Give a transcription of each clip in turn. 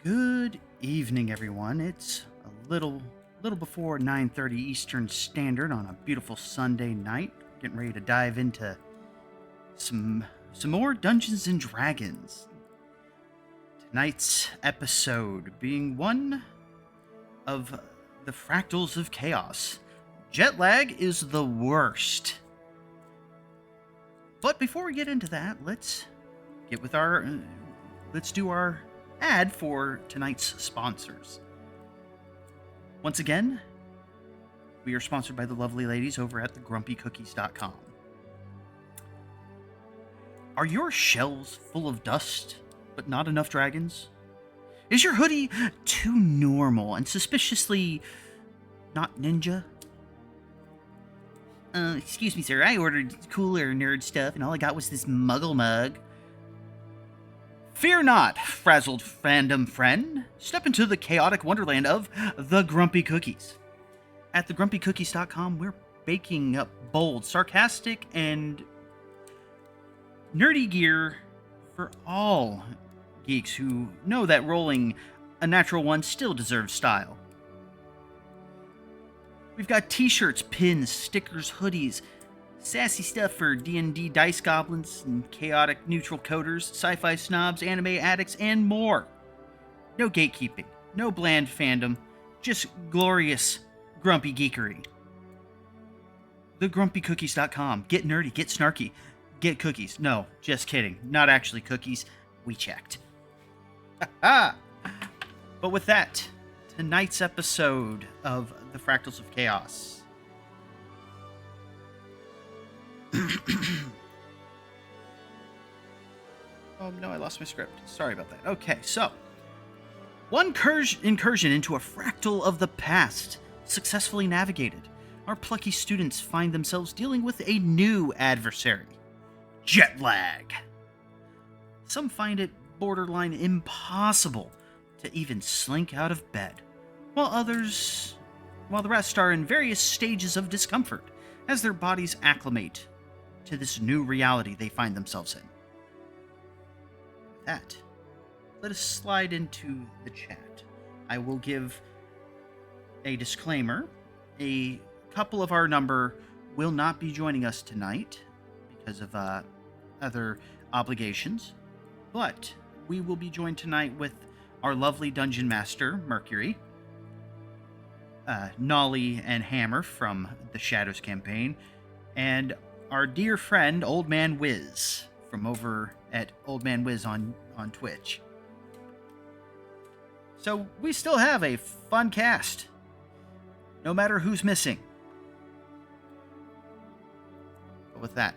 Good evening, everyone. It's a little before 9:30 Eastern Standard on a beautiful Sunday night. Getting ready to dive into some more Dungeons and Dragons. Tonight's episode being one of the Fractals of Chaos. Jet lag is the worst. But before we get into that, let's do our ad for tonight's sponsors. Once again, we are sponsored by the lovely ladies over at thegrumpycookies.com. Are your shelves full of dust, but not enough dragons? Is your hoodie too normal and suspiciously not ninja? Excuse me, sir, I ordered cooler nerd stuff and all I got was this muggle mug. Fear not, frazzled fandom friend. Step into the chaotic wonderland of the Grumpy Cookies. At thegrumpycookies.com, we're baking up bold, sarcastic, and nerdy gear for all geeks who know that rolling a natural one still deserves style. We've got t-shirts, pins, stickers, hoodies, sassy stuff for D&D dice goblins and chaotic neutral coders, sci-fi snobs, anime addicts, and more. No gatekeeping, no bland fandom, just glorious grumpy geekery. TheGrumpyCookies.com. Get nerdy, get snarky, get cookies. No, just kidding. Not actually cookies. We checked. But with that, tonight's episode of the Fractals of Chaos. Oh no, I lost my script. Sorry about that. Okay, so one incursion into a fractal of the past successfully navigated. Our plucky students find themselves dealing with a new adversary: jet lag. Some find it borderline impossible to even slink out of bed, while the rest are in various stages of discomfort as their bodies acclimate to this new reality they find themselves in. With that, let us slide into the chat. I will give a disclaimer. A couple of our number will not be joining us tonight because of other obligations, but we will be joined tonight with our lovely Dungeon Master, Mercury, Nolly and Hammer from the Shadows campaign, and our dear friend Old Man Wiz from over at Old Man Wiz on Twitch. So we still have a fun cast, no matter who's missing. But with that,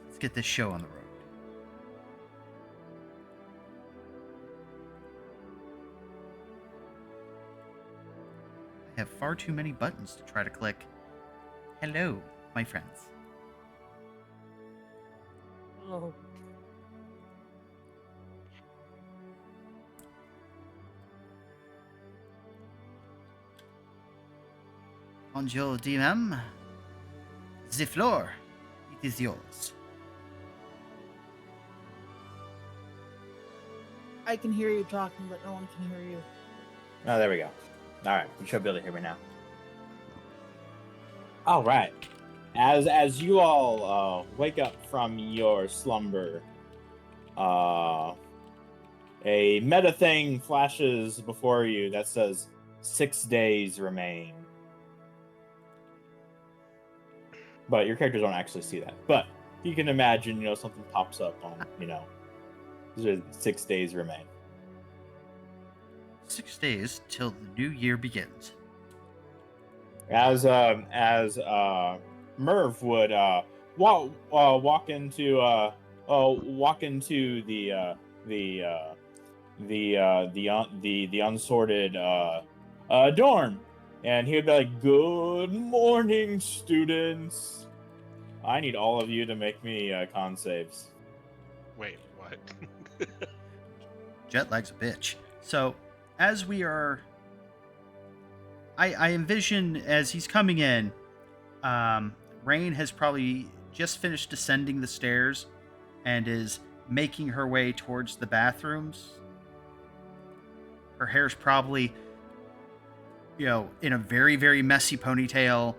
let's get this show on the road. I have far too many buttons to try to click. Hello, my friends. Oh. Bonjour, DM. The floor, it is yours. I can hear you talking, but no one can hear you. Oh, there we go. All right, you should be able to hear me now. All right. As you all wake up from your slumber, a meta thing flashes before you that says 6 days remain. But your characters don't actually see that. But you can imagine, something pops up on, 6 days remain. 6 days till the new year begins. As Merv would walk into the unsorted dorm, and he would be like, "Good morning, students. I need all of you to make me con saves." Wait, what? Jet lag's a bitch. So, as we are... I envision as he's coming in, Rain has probably just finished descending the stairs and is making her way towards the bathrooms. Her hair's probably, in a very, very messy ponytail,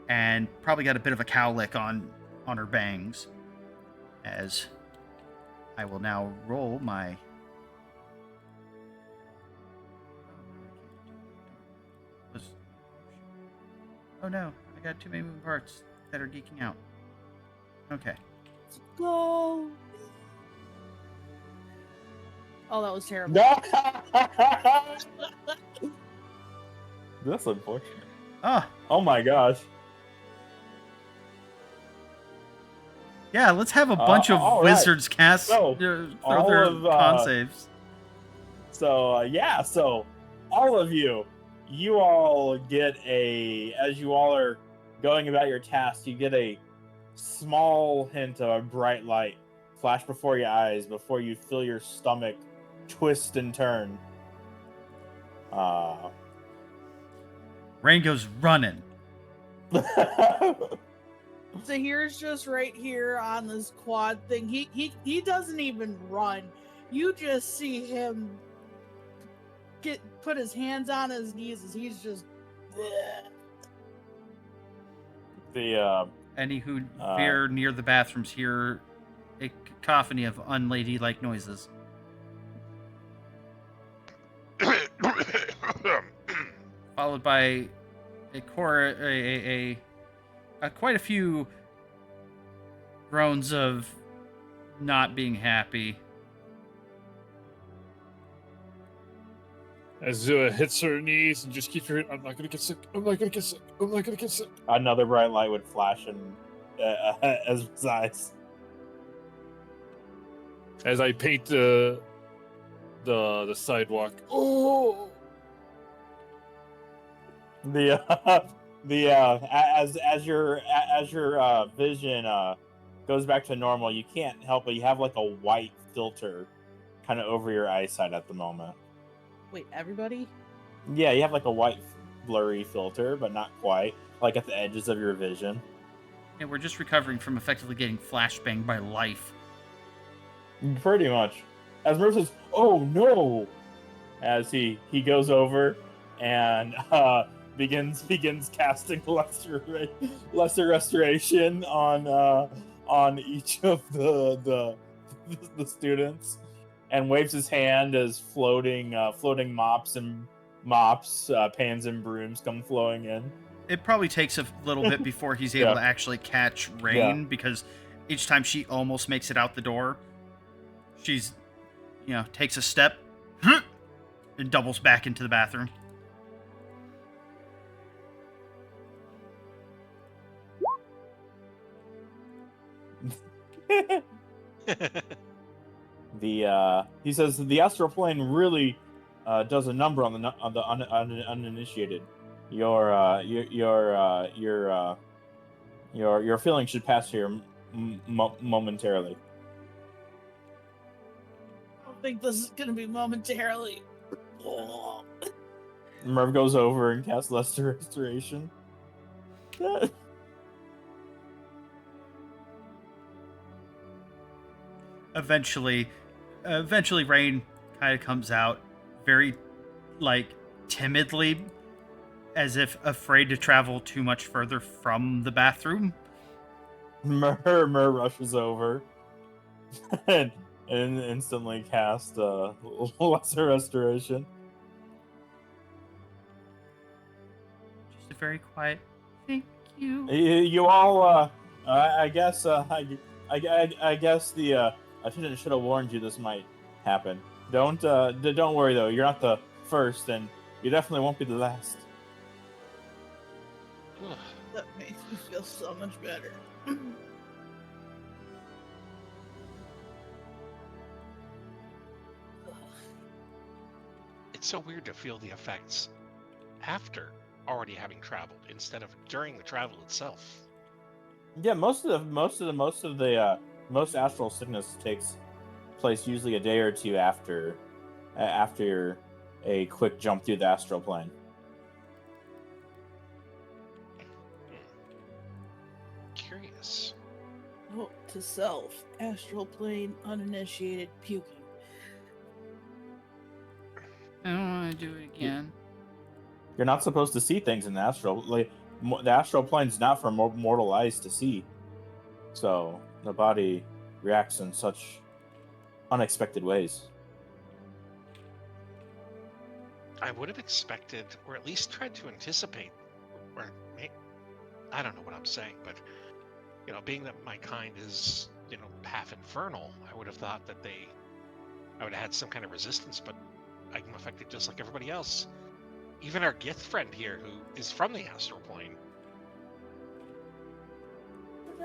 and probably got a bit of a cowlick on her bangs. As I will now roll my. Oh no, I got too many moving parts that are geeking out. Okay. Let's go. Oh, that was terrible. No! That's unfortunate. Ah, Oh my gosh. yeah, let's have a bunch of all right. wizards cast So, throw all their of, con saves. So so all of you all get as you all are going about your task, you get a small hint of a bright light flash before your eyes before you feel your stomach twist and turn. Rain goes running. Zahir's just right here on this quad thing. He doesn't even run. You just see him put his hands on his knees as he's just. Any who veer near the bathrooms hear a cacophony of unladylike noises. Followed by quite a few groans of not being happy. As Zua hits her knees and just keeps her. I'm not gonna get sick. I'm not gonna get sick. I'm not gonna get sick. Another bright light would flash in Ezra's eyes. As I paint the sidewalk. Oh. As your vision goes back to normal, you can't help but you have like a white filter kind of over your eyesight at the moment. Wait, everybody? Yeah, you have like a white blurry filter, but not quite, like at the edges of your vision. Yeah, we're just recovering from effectively getting flashbanged by life. Pretty much. As Murph says, "Oh no!" as he goes over and begins casting lesser restoration on each of the students, and waves his hand as floating mops, pans and brooms come flowing in. It probably takes a little bit before he's able Yeah. to actually catch Rain, because each time she almost makes it out the door, she's, takes a step and doubles back into the bathroom. He says the astral plane really does a number on the uninitiated. Your feelings should pass here momentarily. I don't think this is gonna be momentarily. Merv goes over and casts lesser restoration. Eventually Rain kind of comes out very, timidly, as if afraid to travel too much further from the bathroom. Mer rushes over and instantly casts lesser restoration. Just a very quiet, thank you. You all, I guess the attendant should have warned you this might happen. Don't worry though. You're not the first, and you definitely won't be the last. That makes me feel so much better. It's so weird to feel the effects after already having traveled instead of during the travel itself. Yeah, most astral sickness takes place usually a day or two after a quick jump through the astral plane. Curious. Note to self: astral plane, uninitiated, puking. I don't want to do it again. You're not supposed to see things in the astral. The astral plane is not for mortal eyes to see. So the body reacts in such unexpected ways. I would have expected, or at least tried to anticipate, or I don't know what I'm saying, but being that my kind is, half infernal, I would have thought that I would have had some kind of resistance, but I'm affected just like everybody else. Even our Gith friend here, who is from the astral plane.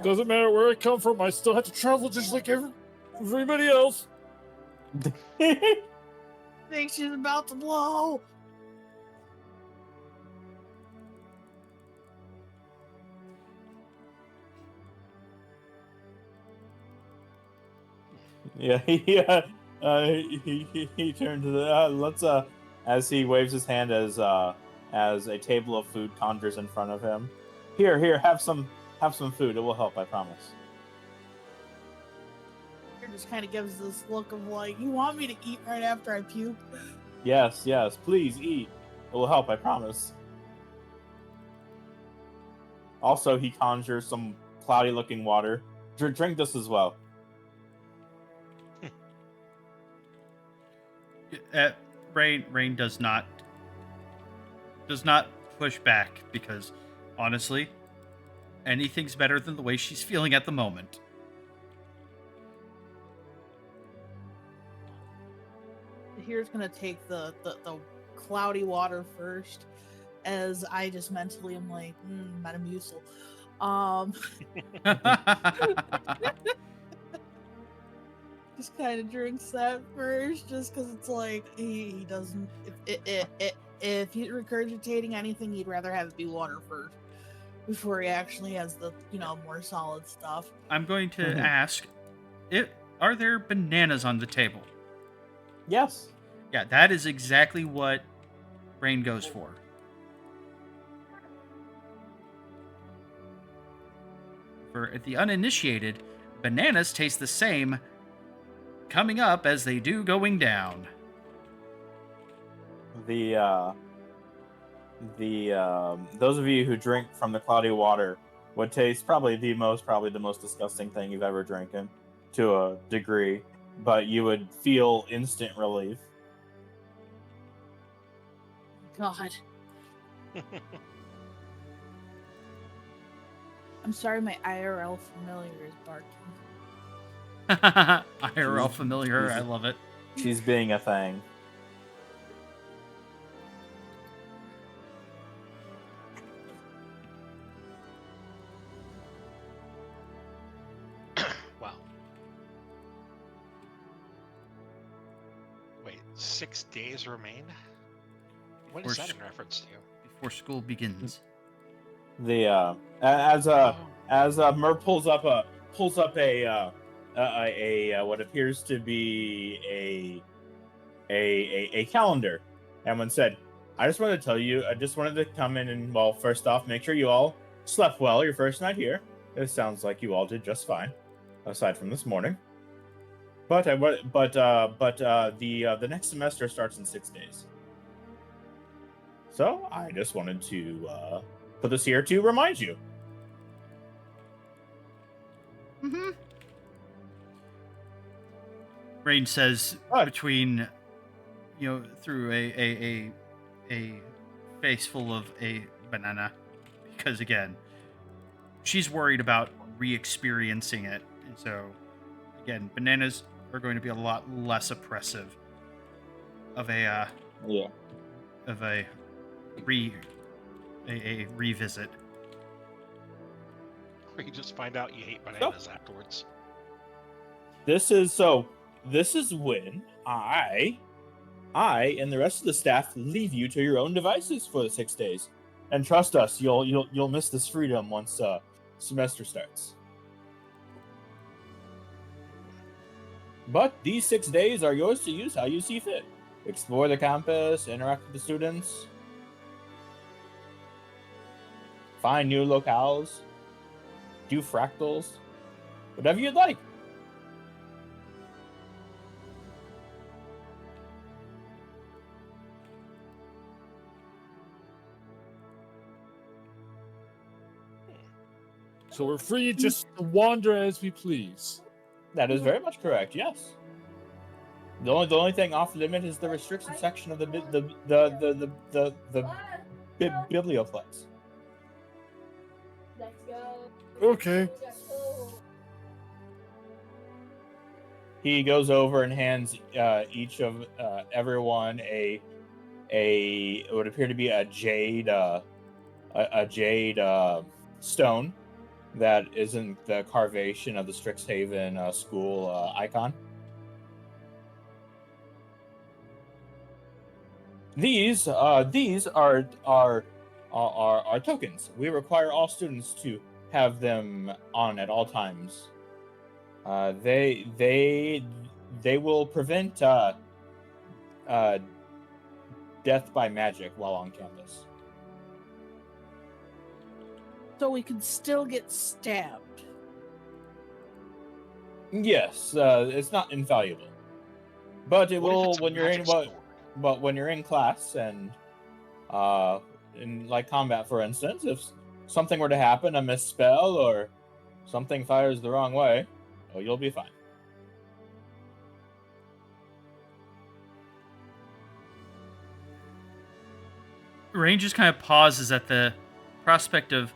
Doesn't matter where I come from, I still have to travel just like everybody else. I think she's about to blow. Yeah, he turned to the let's as he waves his hand as a table of food conjures in front of him. Here, have some food. It will help, I promise. He just kind of gives this look of like, you want me to eat right after I puke? Yes, please eat. It will help, I promise. Also, he conjures some cloudy-looking water. Drink this as well. Rain does not push back because, honestly, anything's better than the way she's feeling at the moment. Here's gonna take the cloudy water first, as I just mentally am like, Metamucil. Just kind of drinks that first, just because it's like he doesn't. If he's regurgitating anything, he'd rather have it be water first before he actually has the more solid stuff. I'm going to ask, are there bananas on the table? Yes. Yeah, that is exactly what Rain goes for. For the uninitiated, bananas taste the same coming up as they do going down. Those of you who drink from the cloudy water would taste probably the most disgusting thing you've ever drinking, to a degree, but you would feel instant relief. God. I'm sorry, my IRL familiar is barking. IRL familiar, I love it. She's being a thing. Wow. Wait, 6 days remain? What is that in reference to? Before school begins. As Mur pulls up a what appears to be a calendar, and one said, I just wanted to come in and, well, first off, make sure you all slept well your first night here. It sounds like you all did just fine, aside from this morning. But the next semester starts in 6 days. So I just wanted to put this here to remind you. Mm-hmm. Rain says between, through a face full of a banana, because again, she's worried about re-experiencing it, and so again, bananas are going to be a lot less oppressive of a revisit. Or you just find out you hate bananas afterwards. This is when I and the rest of the staff leave you to your own devices for the 6 days. And trust us, you'll miss this freedom once semester starts. But these 6 days are yours to use how you see fit. Explore the campus, interact with the students, find new locales, do fractals, whatever you'd like. So we're free just to wander as we please. That is very much correct. Yes. The only thing off limit is the restricted section of the biblioplex. Okay. He goes over and hands each of everyone a it would appear to be a jade stone that isn't the carvation of the Strixhaven school icon. These are tokens. We require all students to have them on at all times. They will prevent death by magic while on campus. So we can still get stabbed. Yes, it's not infallible, but it What if will it's a when you're in magic sword? but when you're in class and in like combat, for instance, if something were to happen, a misspell or something fires the wrong way, oh, you'll be fine. Rain just kind of pauses at the prospect of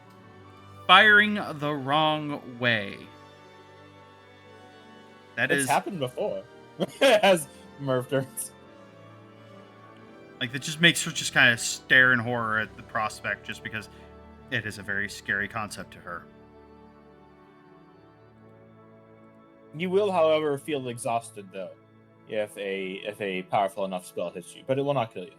firing the wrong way. It's happened before. As Murph turns. Like, that just makes her just kind of stare in horror at the prospect, just because it is a very scary concept to her. You will, however, feel exhausted though, if a powerful enough spell hits you, but it will not kill you.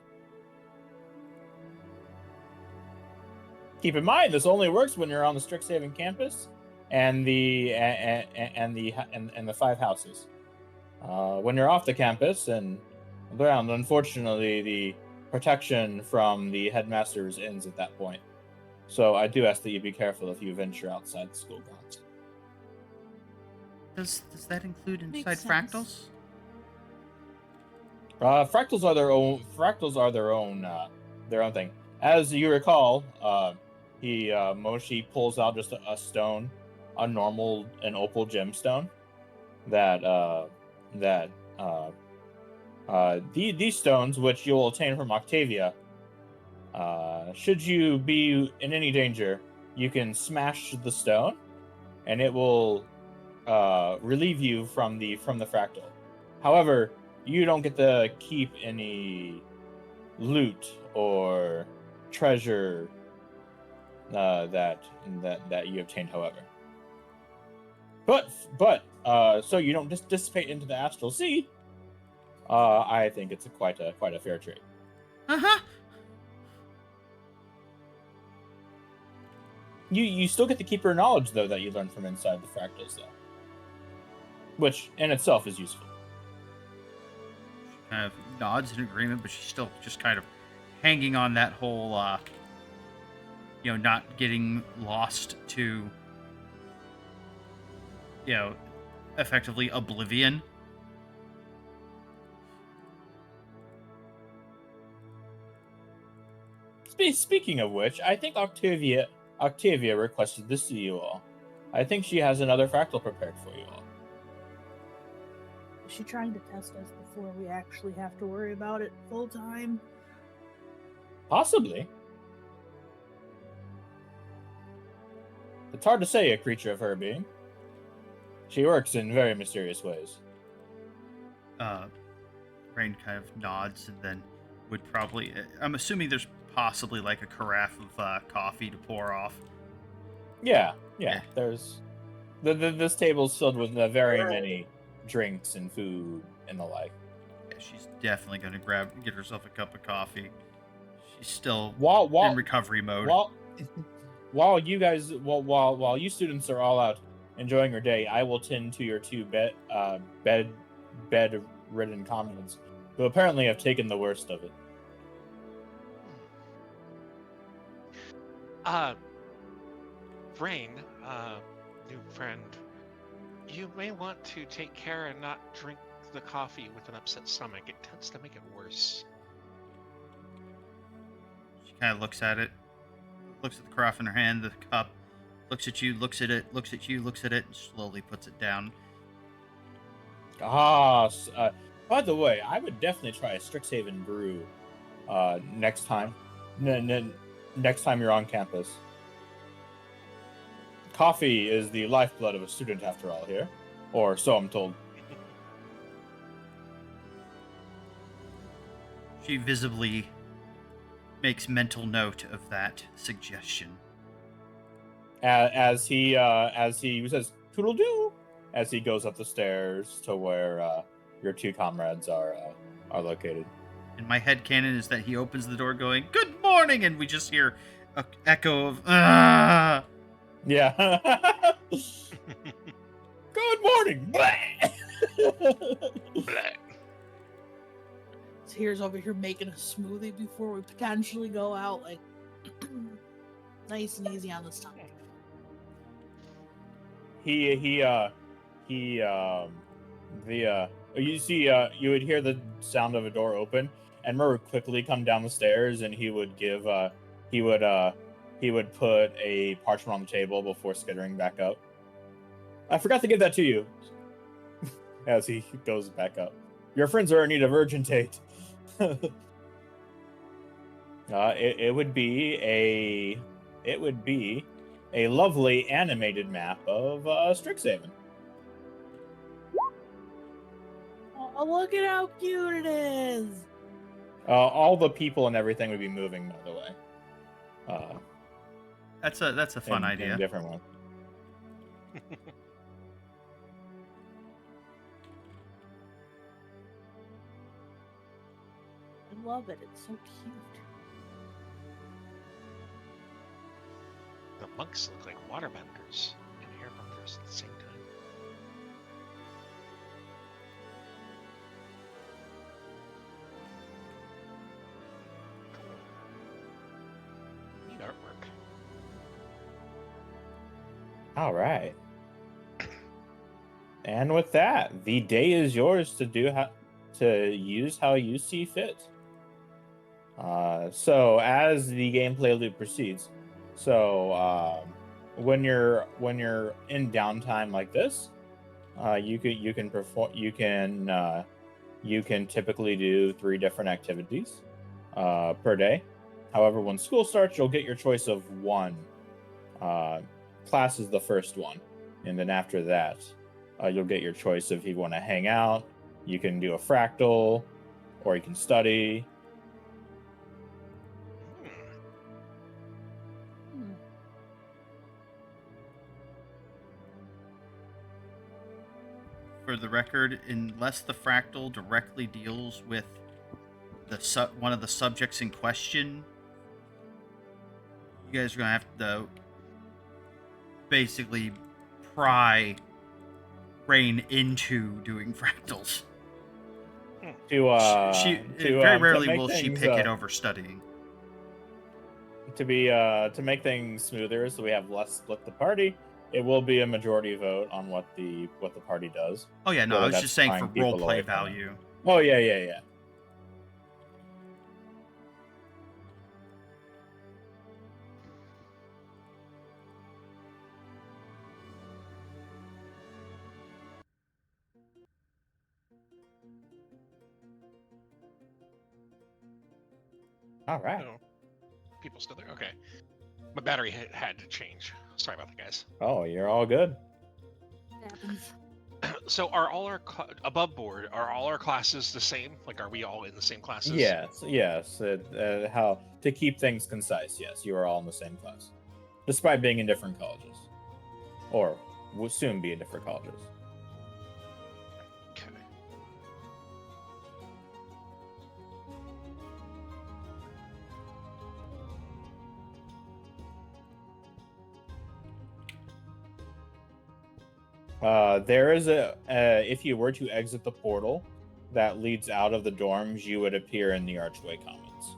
Keep in mind, this only works when you're on the Strixhaven campus and the 5 houses. When you're off the campus and around, unfortunately, the protection from the headmasters ends at that point. So I do ask that you be careful if you venture outside the school grounds. Does that include inside Makes Fractals? sense. Fractals are their own. Fractals are their own thing. As you recall, Moshi pulls out just a stone, an opal gemstone. These stones, which you'll obtain from Octavia, should you be in any danger, you can smash the stone, and it will relieve you from the fractal. However, you don't get to keep any loot or treasure that you obtained. However, but so you don't just dissipate into the astral sea. I think it's quite a fair trade. You still get to keep your knowledge though that you learned from inside the fractals though, which in itself is useful. She kind of nods in agreement, but she's still just kind of hanging on that whole, not getting lost to, effectively oblivion. Speaking of which, I think Octavia requested this to you all. I think she has another fractal prepared for you all. Is she trying to test us before we actually have to worry about it full time? Possibly. It's hard to say, a creature of her being. She works in very mysterious ways. Rain kind of nods and then would probably... I'm assuming there's possibly like a carafe of coffee to pour off. Yeah. There's... This table's filled with very many drinks and food and the like. Yeah, she's definitely going to get herself a cup of coffee. She's still in recovery mode. While you students are all out enjoying your day, I will tend to your 2 bed-ridden comrades, who apparently have taken the worst of it. Rain, new friend, you may want to take care and not drink the coffee with an upset stomach. It tends to make it worse. She kind of looks at it, looks at the carafe in her hand, the cup, Looks at you, looks at it, looks at you, looks at it, and slowly puts it down. By the way, I would definitely try a Strixhaven brew next time. Next time you're on campus. Coffee is the lifeblood of a student, after all, here. Or so I'm told. She visibly makes mental note of that suggestion. As he says "toodle-doo" as he goes up the stairs to where your two comrades are located. And my headcanon is that he opens the door going, "Good morning!" and we just hear an echo of, "Ah!" Yeah. Good morning. Tears over here making a smoothie before we potentially go out, like nice and easy on the stomach. You would hear the sound of a door open, and Murr would quickly come down the stairs, and he would put a parchment on the table before skittering back up. I forgot to give that to you. As he goes back up, your friends are in need of urgent aid. It would be a lovely animated map of Strixhaven. Oh, look at how cute it is! All the people and everything would be moving, by the way. That's a fun idea. In different one. I love it. It's so cute. The monks look like waterbenders and airbenders at the same time. Cool. Neat artwork. All right. And with that, the day is yours to use how you see fit. So as the gameplay loop proceeds, when you're in downtime like this, you can typically do 3 different activities per day. However, when school starts, you'll get your choice of 1. Class is the first one, and then after that, you'll get your choice if you want to hang out. You can do a fractal, or you can study. For the record, unless the fractal directly deals with one of the subjects in question, you guys are gonna have to basically pry Rain into doing fractals. Very rarely will she pick it over studying. To make things smoother, so we have less split the party. It will be a majority vote on what the party does. Oh yeah, no, I was just saying for role play away from it. value. Oh yeah. All right. Oh, people still there? Okay. My battery had to change. Sorry about that, guys. Oh, you're all good. It happens. So are all our above board? Are all our classes the same? Like, are we all in the same classes? Yes. How to keep things concise? Yes, you are all in the same class, despite being in different colleges, or will soon be in different colleges. There is if you were to exit the portal that leads out of the dorms, you would appear in the Archway Commons.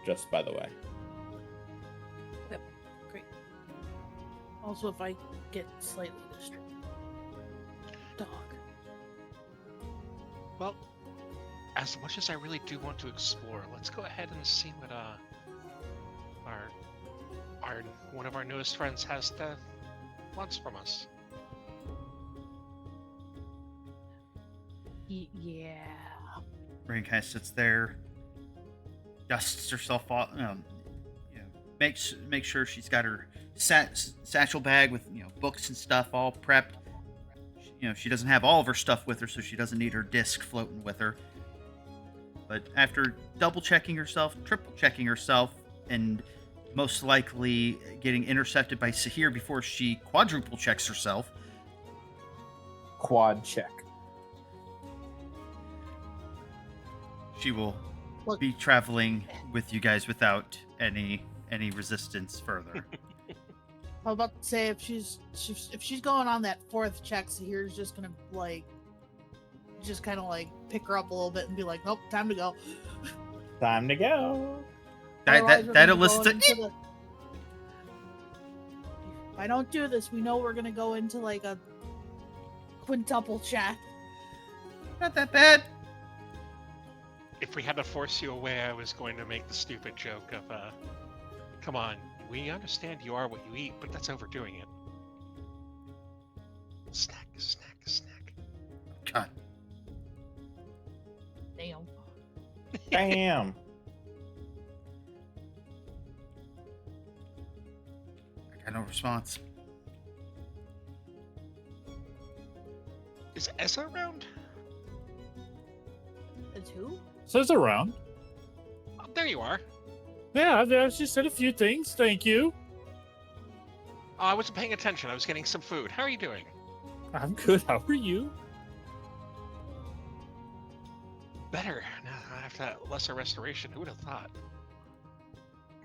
Just by the way. Yep, great. Also, if I get slightly distracted. Dog. Well, as much as I really do want to explore, let's go ahead and see what one of our newest friends has the wants from us. Yeah. Rain kind of sits there, dusts herself off, makes sure she's got her satchel bag with books and stuff all prepped. She doesn't have all of her stuff with her, so she doesn't need her disc floating with her. But after double checking herself, triple checking herself, and most likely getting intercepted by Sahir before she quadruple checks herself, Quad check. she will Look. be traveling with you guys without any resistance further. I was about to say if she's going on that fourth check, so here's just gonna just kind of pick her up a little bit and be like, nope, time to go. Time to go. Otherwise, we're that gonna go elicits a into the- If I don't do this, we know we're gonna go into a quintuple check. not that bad. If we had to force you away, I was going to make the stupid joke of, come on, we understand you are what you eat, but that's overdoing it. Snack, snack, snack. God. Damn. Damn. I got no response. Is Essa around? It's who? Says around. Oh, there you are. Yeah, I've just said a few things. Thank you. Oh, I wasn't paying attention. I was getting some food. How are you doing? I'm good. How are you? Better. Now after that lesser restoration, who would have thought?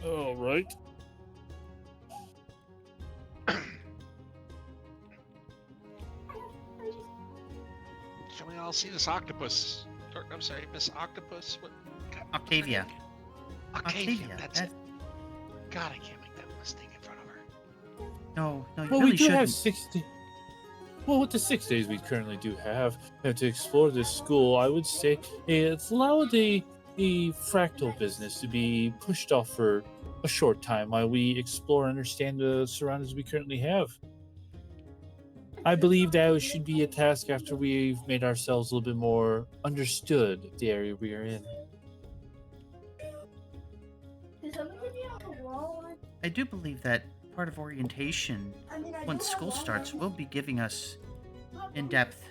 All right. Shall we all see this octopus? Or, I'm sorry, Miss Octopus? What? Octavia. Octavia, that's that- it. God, I can't make that mistake in front of her. No, you Well, really we do shouldn't. have 60. Well, with the 6 days we currently do have to explore this school, I would say it's allow the fractal business to be pushed off for a short time while we explore and understand the surroundings we currently have. I believe that should be a task after we've made ourselves a little bit more understood of the area we are in. I do believe that part of orientation, once school starts, will be giving us in-depth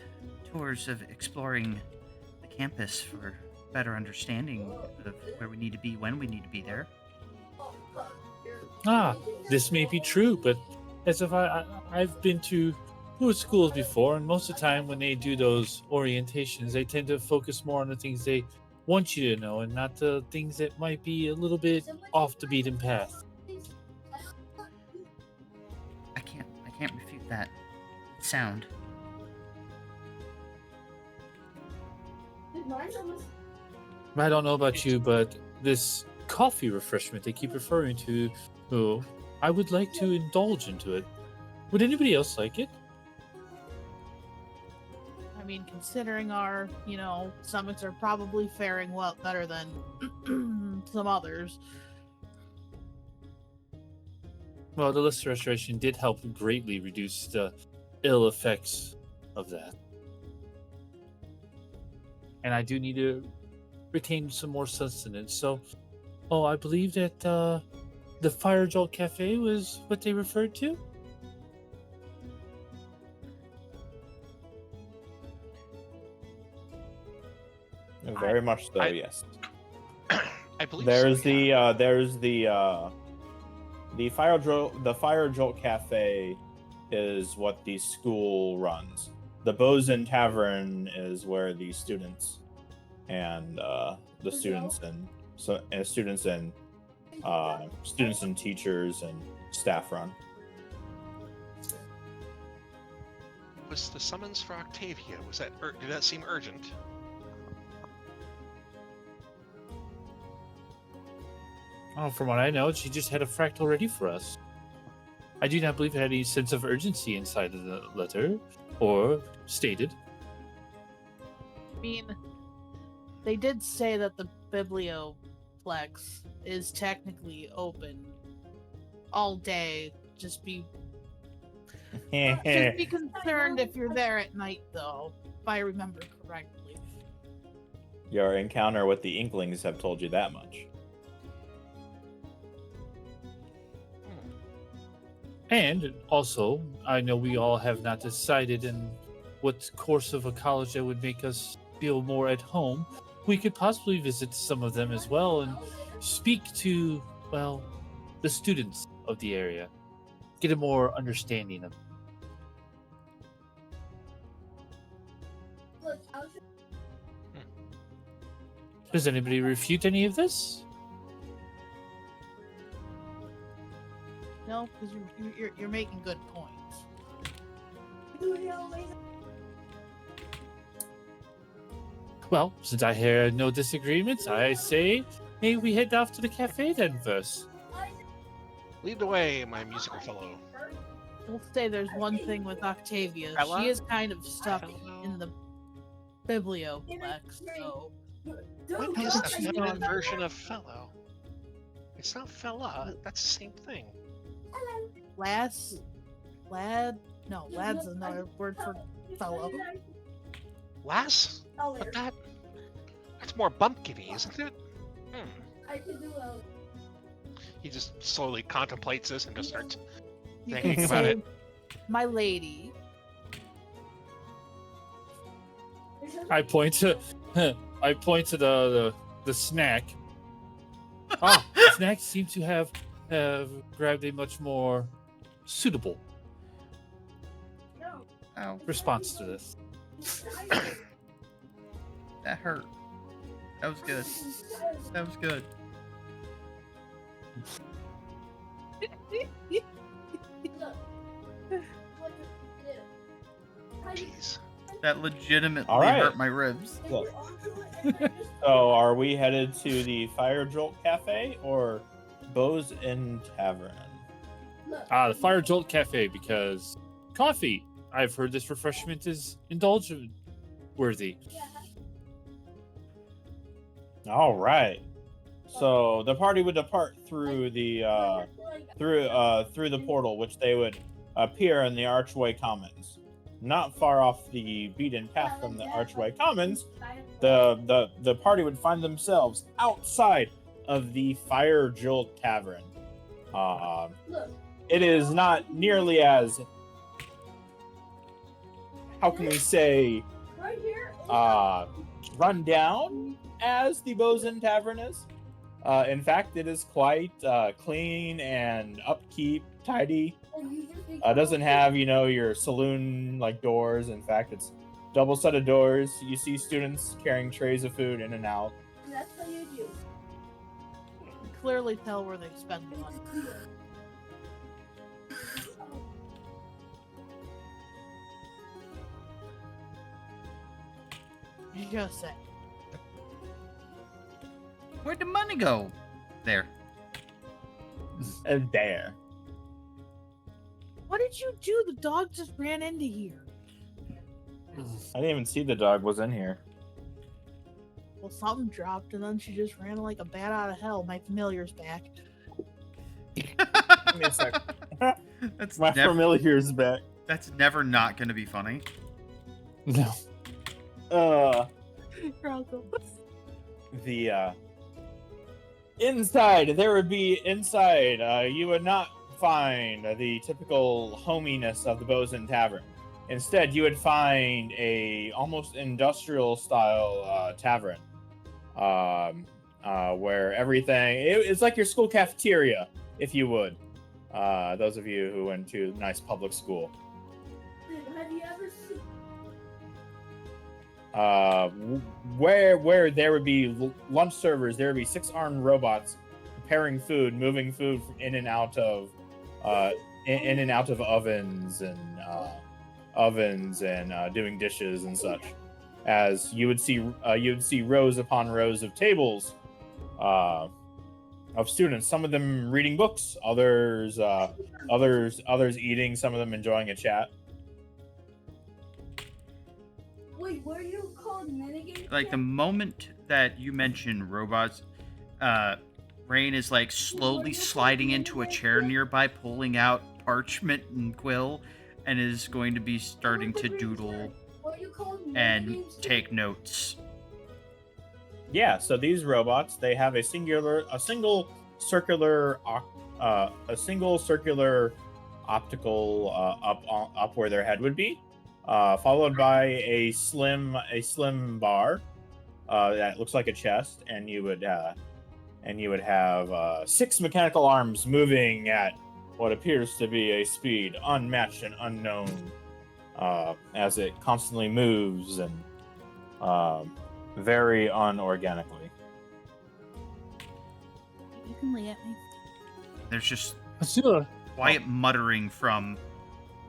tours of exploring the campus for better understanding of where we need to be, when we need to be there. Ah, this may be true, but as if I've been to schools before, and most of the time when they do those orientations, they tend to focus more on the things they want you to know and not the things that might be a little bit off the beaten path. I can't refute that sound. I don't know about you, but this coffee refreshment they keep referring to, oh, I would like to indulge into it. Would anybody else like it? I mean, considering our, stomachs are probably faring well better than some others. Well, the list restoration did help greatly reduce the ill effects of that. And I do need to retain some more sustenance. So, I believe that the Fire Jolt Cafe was what they referred to? Very much so, yes. I believe There's so, yeah. the Fire Jolt Cafe is what the school runs. The Bosun Tavern is where the students and students and teachers and staff run. Was the summons for Octavia, did that seem urgent? Oh, from what I know, she just had a fractal ready for us. I do not believe it had any sense of urgency inside of the letter, or stated. I mean, they did say that the Biblioplex is technically open all day. Just be concerned if you're there at night, though, if I remember correctly. Your encounter with the Inklings have told you that much. And also, I know we all have not decided in what course of a college that would make us feel more at home. We could possibly visit some of them as well and speak to, well, the students of the area. Get a more understanding of them. Does anybody refute any of this? No, because you're making good points. Well, since I hear no disagreements, I say, hey, we head off to the cafe then first. Lead the way, my musical fellow. We'll say there's one thing with Octavia. Fella? She is kind of stuck Fellow? in the biblioplex, so What is the feminine version of fellow? It's not fella. That's the same thing. lad's another word for fellow. Lass? But that's more bumpkiny, isn't it? He just slowly contemplates this and just starts You thinking could about say, it. my lady. I point to the snack. Ah, the snack seems to have grabbed a much more suitable Ow, response to this. that hurt. That was good. That was good. Jeez. That legitimately All right. hurt my ribs. So, are we headed to the Fire Jolt Cafe or Bo's Inn Tavern? The Fire Jolt Cafe, because coffee. I've heard this refreshment is indulgent worthy. All right. So the party would depart through the through the portal, which they would appear in the Archway Commons. Not far off the beaten path from the Archway Commons, the party would find themselves outside of the Fire Jolt Tavern. It is not nearly as, how can we say, run down as the Bosun Tavern is. In fact, it is quite clean and upkeep, tidy. Doesn't have, your saloon like doors. In fact, it's double set of doors. You see students carrying trays of food in and out. That's what you do. You clearly tell where they spend money. Just say. Where'd the money go? There. And there. What did you do? The dog just ran into here. I didn't even see the dog was in here. Well, something dropped, and then she just ran like a bat out of hell. My familiar's back. Give me a sec. That's My never, familiar's back. that's never not going to be funny. No. The inside, there would be inside. You would not find the typical hominess of the Bosun Tavern. Instead, you would find a almost industrial style tavern, where everything it's like your school cafeteria, if you would. Those of you who went to a nice public school. Have you ever seen? Where there would be lunch servers, there would be 6-armed robots preparing food, moving food in and out of ovens and doing dishes and such. As you would see rows upon rows of tables of students. Some of them reading books, others eating, some of them enjoying a chat. Wait, what are you called? Minigame? Like the moment that you mentioned robots, Rain is like slowly sliding into a chair nearby, pulling out parchment and quill, and is going to be starting to doodle and take notes. Yeah, so these robots, they have a single circular optical up where their head would be, followed by a slim bar that looks like a chest, and you would have 6 mechanical arms moving at what appears to be a speed unmatched and unknown, as it constantly moves and very unorganically. You can lay at me. There's just Azula. quiet muttering from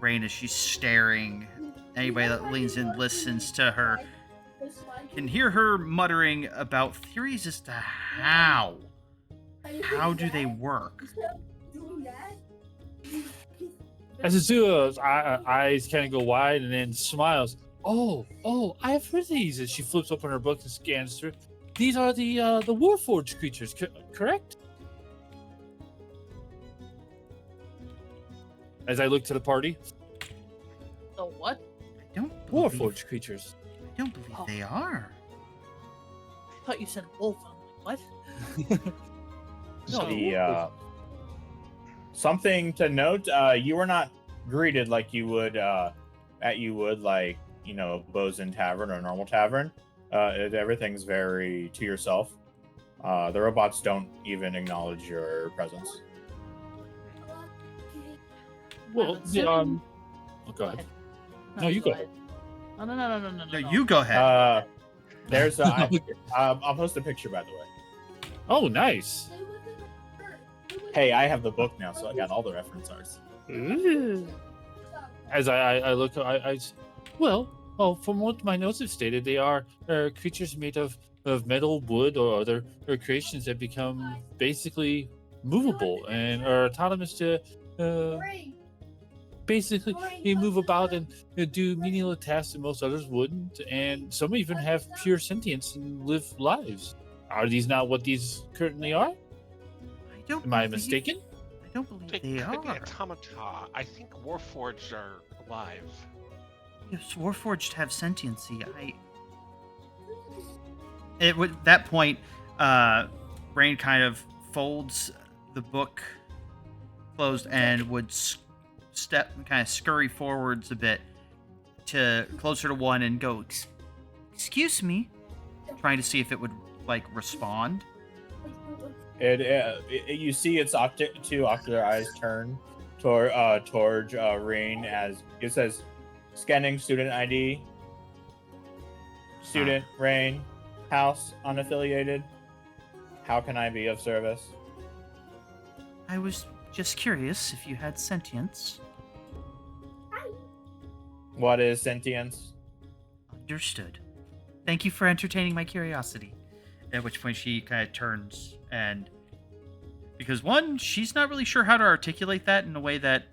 Rain as she's staring. Anybody that leans in listens to her can hear her muttering about theories as to how do they work. As Azula's eyes kind of go wide and then smiles. Oh, I've heard of these. As she flips open her book and scans through. These are the Warforged creatures, correct? As I look to the party, The what? I don't believe, Warforged creatures. I don't believe they are. I thought you said wolf. I'm like, what? No, The something to note: you were not greeted like you would like Bosun Tavern or normal tavern. Everything's very to yourself. The robots don't even acknowledge your presence. Well, assuming- oh, go ahead. No, No, you go ahead. No. No, you go ahead. There's I'll post a picture, by the way. Oh, nice. Hey, I have the book now, so I got all the reference arts. Ooh. As I look, from what my notes have stated, they are creatures made of metal, wood, or other creations that become basically movable and are autonomous to basically move about and do menial tasks that most others wouldn't, and some even have pure sentience and live lives. Are these not what these currently are? Am I mistaken? I don't believe They they could be are. automata. I think Warforged are alive. Yes, Warforged have sentiency. At that point, Rain kind of folds the book closed and would scurry forwards a bit to closer to one and go, "Excuse me," trying to see if it would respond. You see its two ocular eyes turn towards Rain as it says, "Scanning student ID. Student Rain, house unaffiliated. How can I be of service?" I was just curious if you had sentience. What is sentience? Understood. Thank you for entertaining my curiosity. At which point she kind of turns and... Because one, she's not really sure how to articulate that in a way that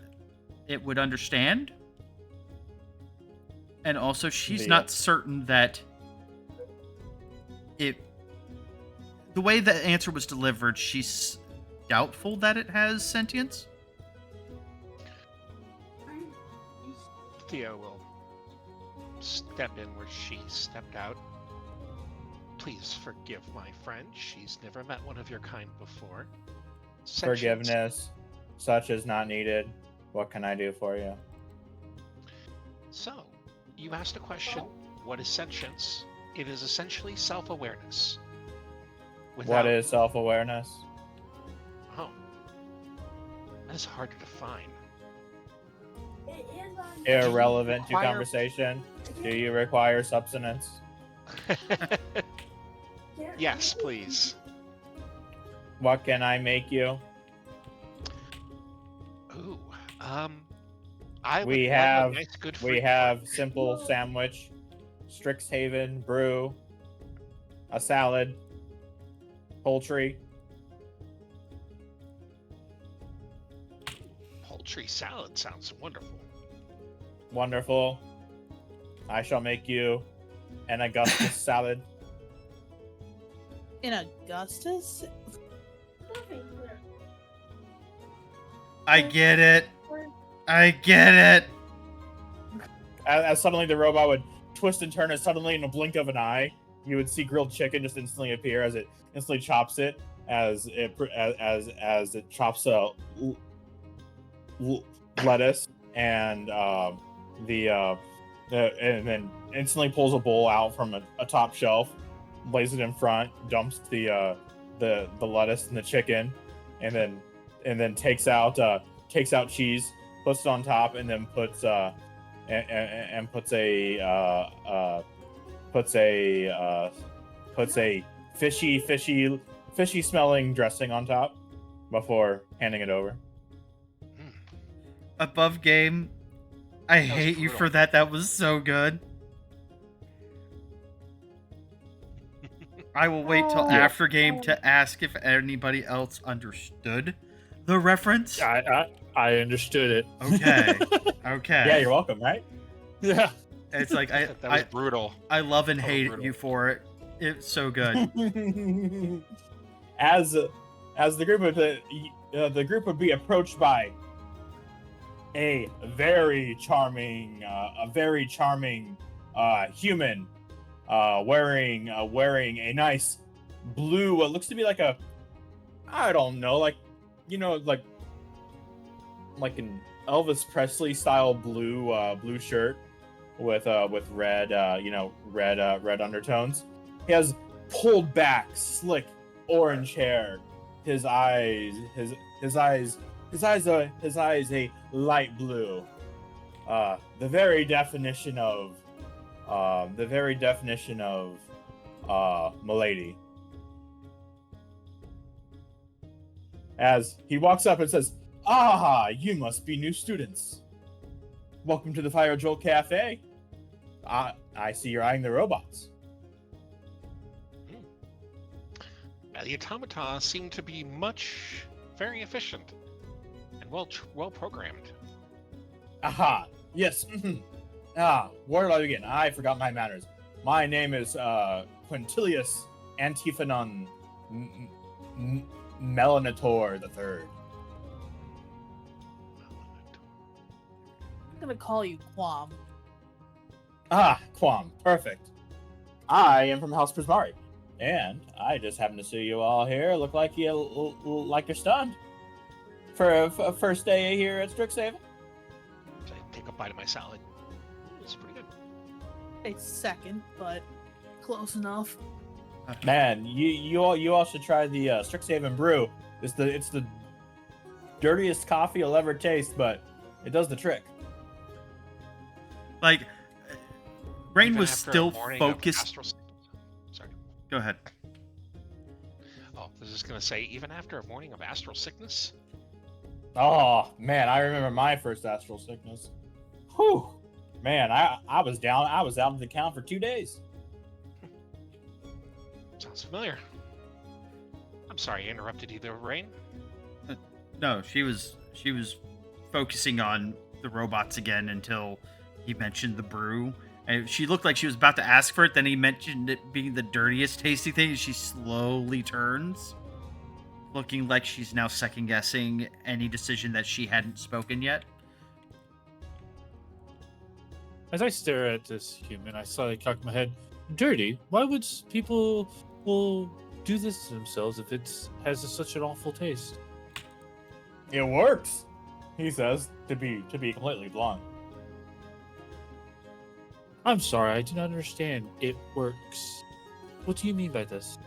it would understand. And also she's not certain that the way the answer was delivered, she's doubtful that it has sentience. Theo will step in where she stepped out. Please forgive my friend. She's never met one of your kind before. Sentience. Forgiveness, such is not needed. What can I do for you? So, you asked a question. What is sentience? It is essentially self-awareness. What is self-awareness? Oh. That is hard to define. Irrelevant to require- conversation. Do you require substance? Yes, please. What can I make you? Ooh. We would love have a nice, good we fruit have punch. simple sandwich, Strixhaven brew, a salad, poultry. Poultry salad sounds wonderful. Wonderful. I shall make you an Augustus salad. In Augustus? I get it. I get it. As suddenly the robot would twist and turn, and suddenly in a blink of an eye, you would see grilled chicken just instantly appear as it instantly chops it, as it chops lettuce and and then instantly pulls a bowl out from a top shelf, lays it in front, dumps the lettuce and the chicken, and then takes out cheese, puts it on top, and then puts a fishy smelling dressing on top before handing it over. Above game, I was hate you brutal. for that. That was so good. I will wait till Yeah. after game to ask if anybody else understood the reference. I understood it. Okay. Okay. Yeah, you're welcome, right? Yeah. It's like I That was brutal. I love and Oh, hate brutal. you for it. It's so good. as the group would be approached by a very charming human wearing a nice blue, what looks to be like a, I don't know, like, you know, like an Elvis Presley style blue shirt with red red undertones. He has pulled back, slick orange hair. His eyes a light blue. The very definition of Milady. As he walks up and says, "Ah, you must be new students. Welcome to the Fire Joel Cafe. I see you're eyeing the robots." The automata seem to be very efficient and well programmed. Aha, yes. Where do I begin? I forgot my manners. My name is Quintilius Antiphanon Melanator III. I'm gonna call you Quam. Ah, Quam, perfect. I am from House Prismari, and I just happen to see you all here. Look like you're stunned for a first day here at Strixhaven. So I take a bite of my salad. It's pretty good. A second, but close enough. Man, you all should try the Strixhaven brew. It's the dirtiest coffee you'll ever taste, but it does the trick. Like, Rain Even was after a still morning of focused. astral sickness- Sorry. Go ahead. Oh, I was just gonna say, even after a morning of astral sickness, Oh man, I remember my first astral sickness. Whew, man, I was down. I was out of the count for 2 days. sounds familiar. I'm sorry I interrupted you there, Rain. No, she was focusing on the robots again until he mentioned the brew. And she looked like she was about to ask for it. Then he mentioned it being the dirtiest tasty thing. And she slowly turns, looking like she's now second guessing any decision that she hadn't spoken yet. As I stare at this human, I slightly cock my head. Dirty? Why would people do this to themselves if it has such an awful taste? It works, he says, to be completely blunt. I'm sorry, I do not understand. It works. What do you mean by this?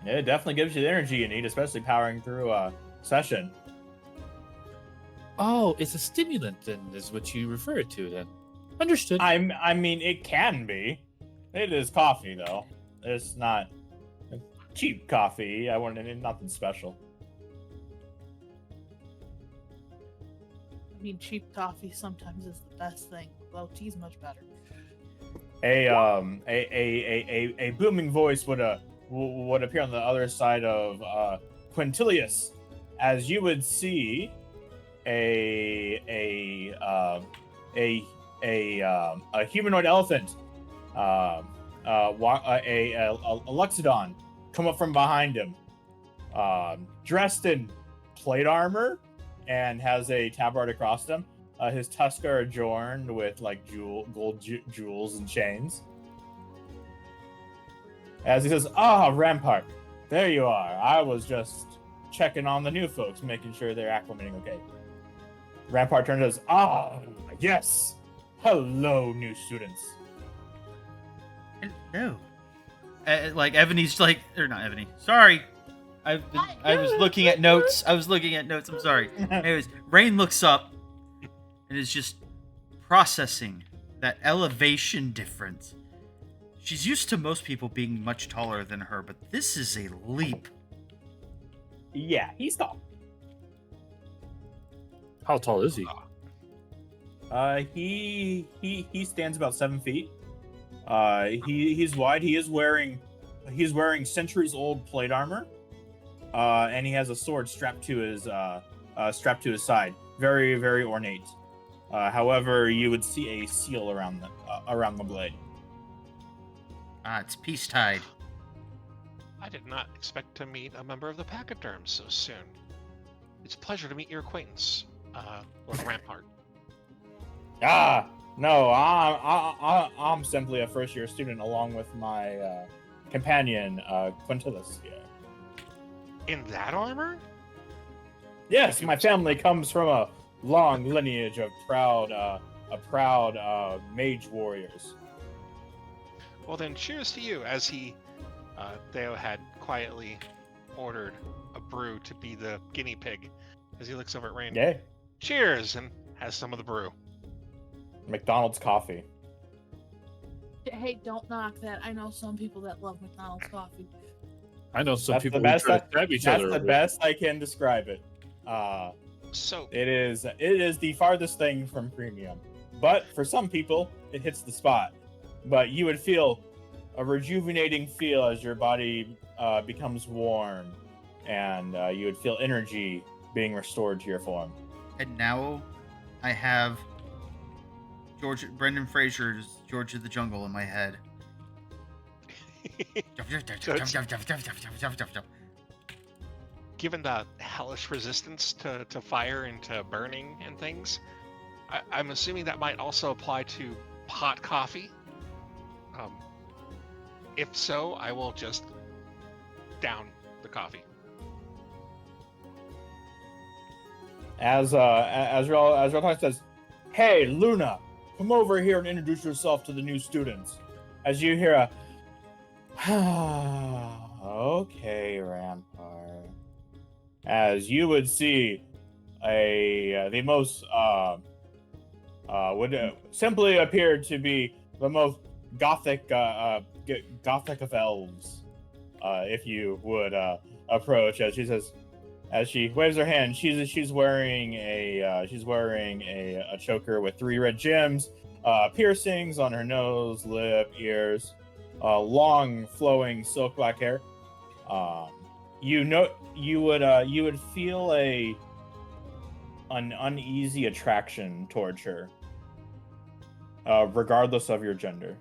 It definitely gives you the energy you need, especially powering through a session. Oh, it's a stimulant then, is what you refer to then. Understood. I mean, it can be. It is coffee, though. It's not cheap coffee. I wanted nothing special. I mean, cheap coffee sometimes is the best thing. Low tea's much better. A booming voice would appear on the other side of Quintilius, as you would see a humanoid elephant, a Luxodon, come up from behind him, dressed in plate armor and has a tabard across him. His tusks are adorned with like gold jewels and chains. As he says, Rampart, there you are. I was just checking on the new folks, making sure they're acclimating okay. Rampart turns and says, yes. Hello, new students. No. Like Ebony's like, or not Ebony. Sorry, I was looking at notes. I'm sorry. Anyways, Rain looks up and is just processing that elevation difference. She's used to most people being much taller than her, but this is a leap. Yeah, he's tall. How tall is he? He stands about 7 feet. He's wide. He's wearing centuries old plate armor. And he has a sword strapped to his side. Very, very ornate. However, you would see a seal around the blade. It's peace-tide. I did not expect to meet a member of the Pachyderms so soon. It's a pleasure to meet your acquaintance, Lord Rampart. No, I'm simply a first-year student along with my companion, Quintilis here. In that armor? Yes, my family comes from a long lineage of proud mage warriors. Well then, cheers to you, as Theo had quietly ordered a brew to be the guinea pig, as he looks over at Rain. Yay. Cheers, and has some of the brew. McDonald's coffee. Hey, don't knock that. I know some people that love McDonald's coffee. I know some That's people the who best try to stab each other. That's the best I can describe it. So It is the farthest thing from premium. But for some people, it hits the spot. But you would feel a rejuvenating feel as your body becomes warm, and you would feel energy being restored to your form. And now I have Brendan Fraser's George of the Jungle in my head. given the hellish resistance to fire and to burning and things, I'm assuming that might also apply to hot coffee. If so, I will just down the coffee. As Rotan says, "Hey, Luna, come over here and introduce yourself to the new students." As you hear a, "Okay, Rampart." As you would see the most would simply appear to be the most gothic of elves, if you would approach. As she says, as she waves her hand, she's wearing a choker with 3 red gems, piercings on her nose, lip, ears, long flowing silk black hair. You would feel an uneasy attraction towards her, regardless of your gender.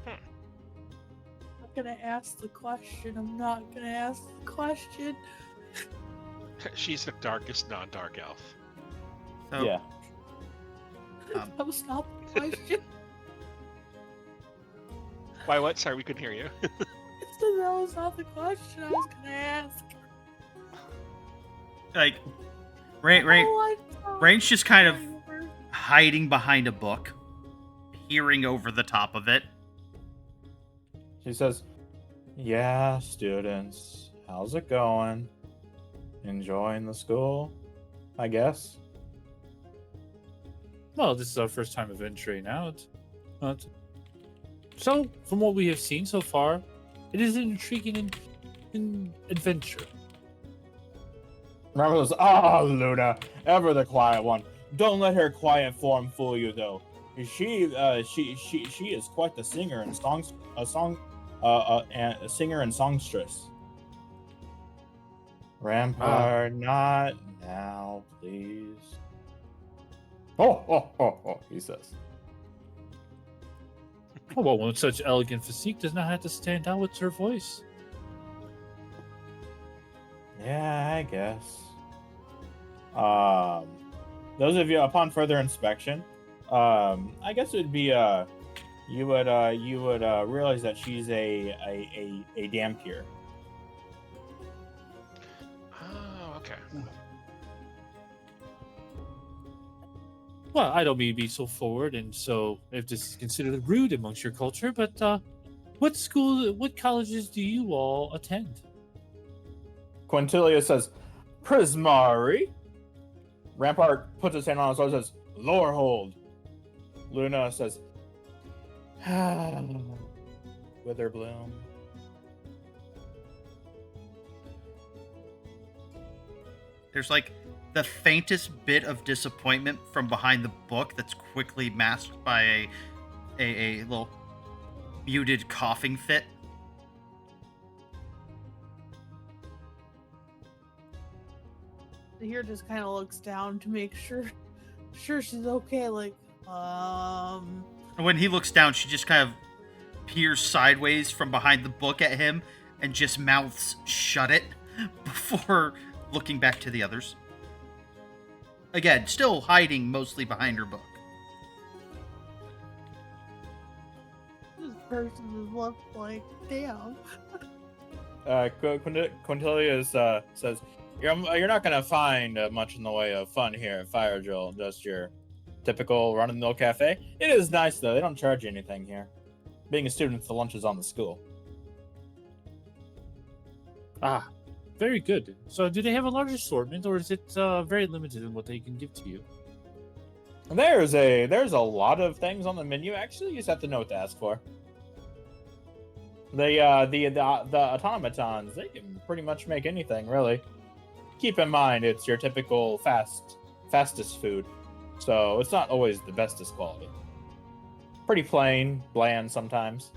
I'm gonna ask the question. I'm not gonna ask the question. She's the darkest non-dark elf. So, Yeah. That was not the question. Why? What? Sorry, we couldn't hear you. That was not the question I was gonna ask. like, Rain's just kind of hiding behind a book, peering over the top of it. She says, "Yeah, students, how's it going? Enjoying the school, I guess?" Well, this is our first time of entering out. So, from what we have seen so far, it is an intriguing adventure. Remember those? Luna, ever the quiet one. Don't let her quiet form fool you, though. She is quite the singer and singer and songstress. Rampart, not now, please. He says. Oh, well, one with such elegant physique does not have to stand out with her voice. Yeah, I guess. Those of you upon further inspection, I guess it would be you would realize that she's a Dampier. Oh, okay. Well, I don't mean to be so forward, and so if this is considered rude amongst your culture, but what colleges do you all attend? Quintilia says, Prismari. Rampart puts his hand on his heart and says, Lorehold. Luna says, Witherbloom. There's like the faintest bit of disappointment from behind the book that's quickly masked by a little muted coughing fit. Here just kind of looks down to make sure she's okay. Like, And when he looks down, she just kind of peers sideways from behind the book at him and just mouths shut it before looking back to the others. Again, still hiding mostly behind her book. this person is left like, damn. Quintilia says, you're not going to find much in the way of fun here at Fire Drill, just your typical run-of-the-mill cafe. It is nice, though. They don't charge you anything here. Being a student, the lunch is on the school. Ah, very good. So, do they have a large assortment, or is it very limited in what they can give to you? There's a lot of things on the menu. Actually, you just have to know what to ask for. The automatons, they can pretty much make anything, really. Keep in mind, it's your typical fastest food, so it's not always the bestest quality. Pretty plain, bland sometimes.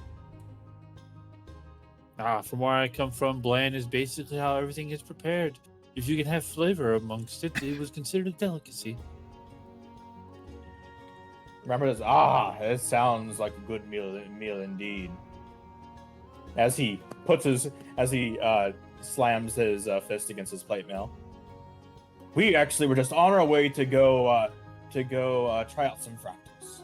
From where I come from, bland is basically how everything is prepared. If you can have flavor amongst it, it was considered a delicacy. Remember this? It sounds like a good meal indeed. As he slams his fist against his plate mail. We actually were just on our way to go try out some fractals.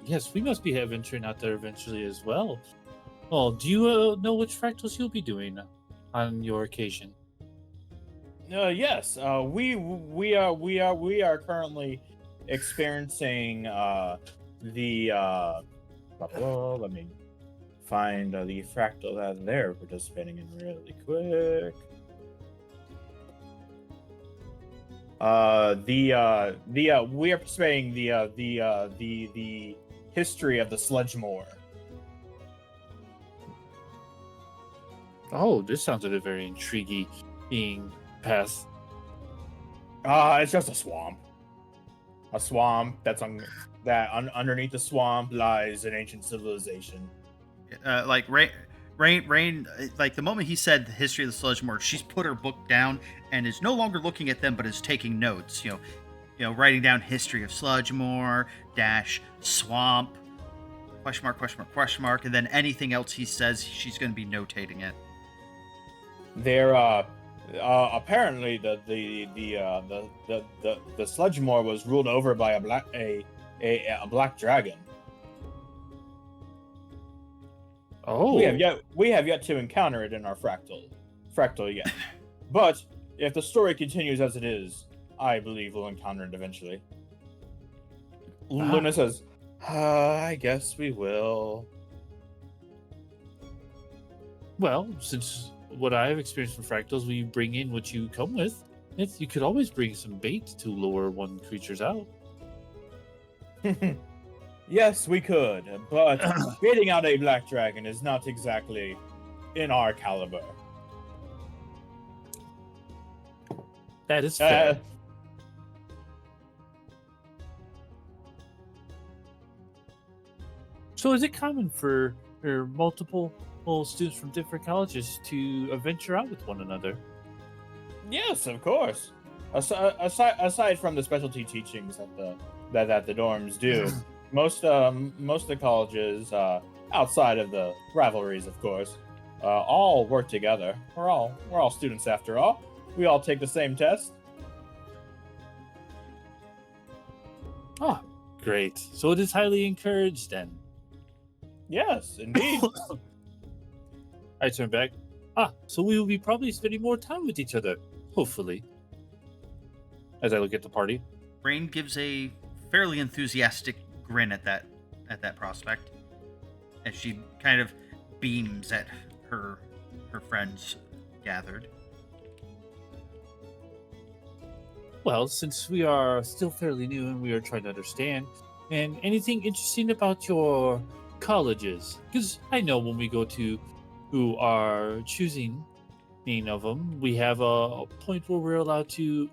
Yes, we must be venturing out there eventually as well. Well, do you know which fractals you'll be doing on your occasion? Yes, we are currently experiencing let me find the fractal that they're participating in really quick. We are participating the history of the Sledgemoor. Oh, this sounds like a very intriguing path. It's just a swamp. A swamp underneath the swamp lies an ancient civilization. Like Rain, like the moment he said the history of the Sledgemoor, she's put her book down and is no longer looking at them, but is taking notes. You know, writing down history of Sledgemoor - swamp (?), and then anything else he says, she's going to be notating it. There, apparently the Sledgemoor was ruled over by a black dragon. Oh, we have yet to encounter it in our fractal yet. But if the story continues as it is, I believe we'll encounter it eventually. Luna says, I guess we will. Well, since what I have experienced from fractals, when you bring in what you come with, you could always bring some bait to lure one creatures out. Yes, we could, but getting out a black dragon is not exactly in our caliber. That is fair. So is it common for multiple students from different colleges to venture out with one another? Yes, of course. Aside from the specialty teachings that the dorms do, most of the colleges, outside of the rivalries, of course, all work together. We're all students after all. We all take the same test. Ah, great. So it is highly encouraged then. Yes, indeed. I turn back. So we will be probably spending more time with each other, hopefully. As I look at the party. Rain gives a fairly enthusiastic grin at that prospect, as she kind of beams at her friends gathered. Well, since we are still fairly new and we are trying to understand, and anything interesting about your colleges? Because I know when we go to who are choosing any of them, we have a point where we're allowed to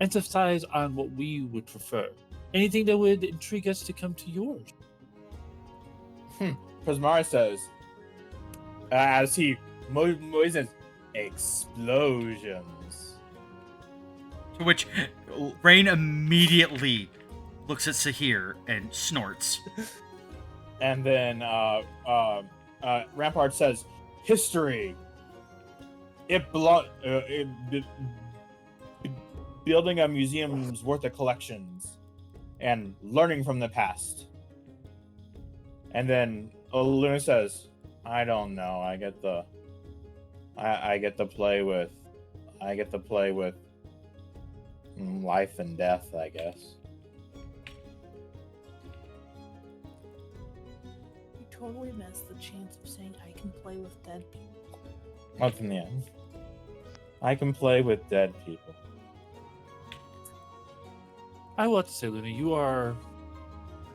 emphasize on what we would prefer. Anything that would intrigue us to come to yours? Prismar says, as he motions, explosions. To which Rain immediately looks at Sahir and snorts. And then Rampart says, history. Building a museum's worth of collections and learning from the past. And then Luna says, I don't know. I get to play with life and death, I guess. You totally missed the chance of saying I can play with dead people. What's in the end? I can play with dead people. I want to say, Luna, you are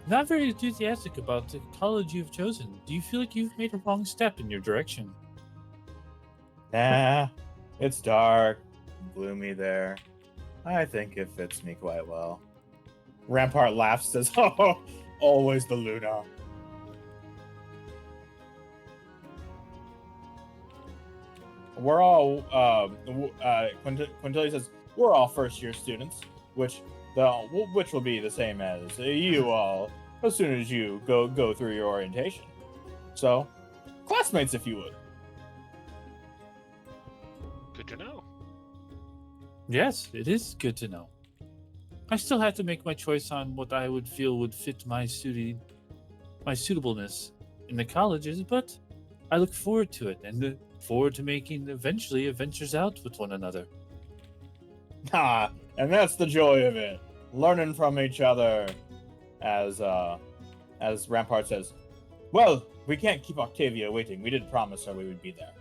not very enthusiastic about the college you've chosen. Do you feel like you've made a wrong step in your direction? Nah, it's dark, gloomy there. I think it fits me quite well. Rampart laughs, says, oh, always the Luna. We're all, Quintilia says, we're all first-year students, which will be the same as you all as soon as you go through your orientation. So, classmates, if you would. Good to know. Yes, it is good to know. I still have to make my choice on what I would feel would fit my suitableness in the colleges, but I look forward to it and look forward to making eventually adventures out with one another. And that's the joy of it. Learning from each other. As Rampart says, well, we can't keep Octavia waiting. We did promise her we would be there.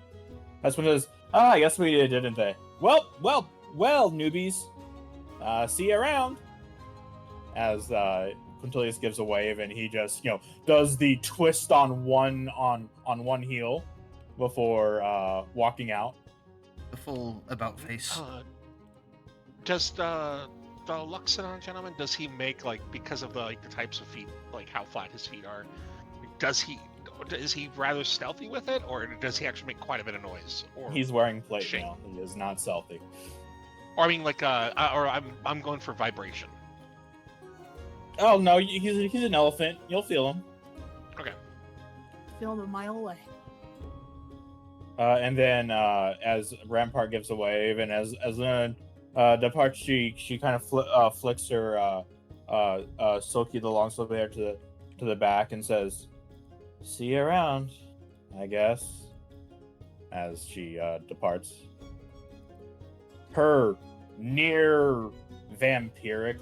That's when it says, I guess we did, didn't they? Well, newbies. See you around. As Quintilius gives a wave and he just, does the twist on one heel before walking out. The full about face. Does the Luxodon gentleman, does he make, because of the types of feet, how flat his feet are, is he rather stealthy with it, or does he actually make quite a bit of noise? Or he's wearing plate now. He is not stealthy. Or I mean, I'm going for vibration. Oh no, he's an elephant. You'll feel him. Okay. Feel him a mile away. And then as Rampart gives a wave, and as Luna departs, she kind of flicks her Silky, the long silky hair, to the back and says, "See you around, I guess." As she departs, her near vampiric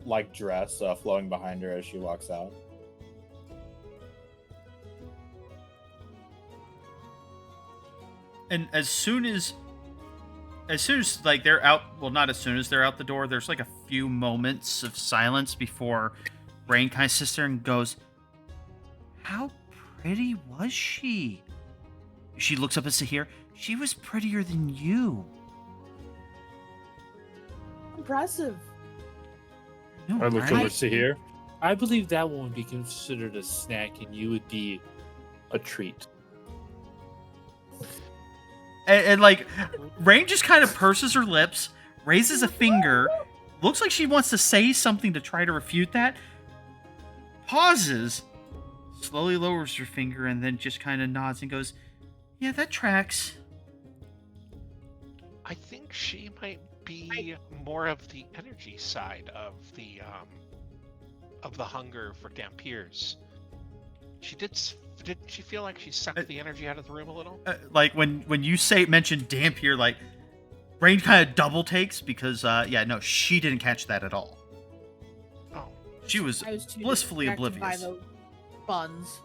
like dress flowing behind her as she walks out. And as soon as they're out, well, not as soon as they're out the door, there's a few moments of silence before Rain kind of sits there and goes, "How pretty was she?" She looks up at Sahir. "She was prettier than you." Impressive. No, I look right? over to here. I believe that one would be considered a snack, and you would be a treat. And Rain just kind of purses her lips, raises a finger, looks like she wants to say something to try to refute that, pauses, slowly lowers her finger, and then just kind of nods and goes, Yeah, that tracks. I think she might be more of the energy side of the hunger for Dampiers. Did she feel like she sucked the energy out of the room a little? Like when you mention Dampier, like Rain kind of double takes because yeah, no, she didn't catch that at all. Oh, She was I was too blissfully distracted by oblivious. the buns.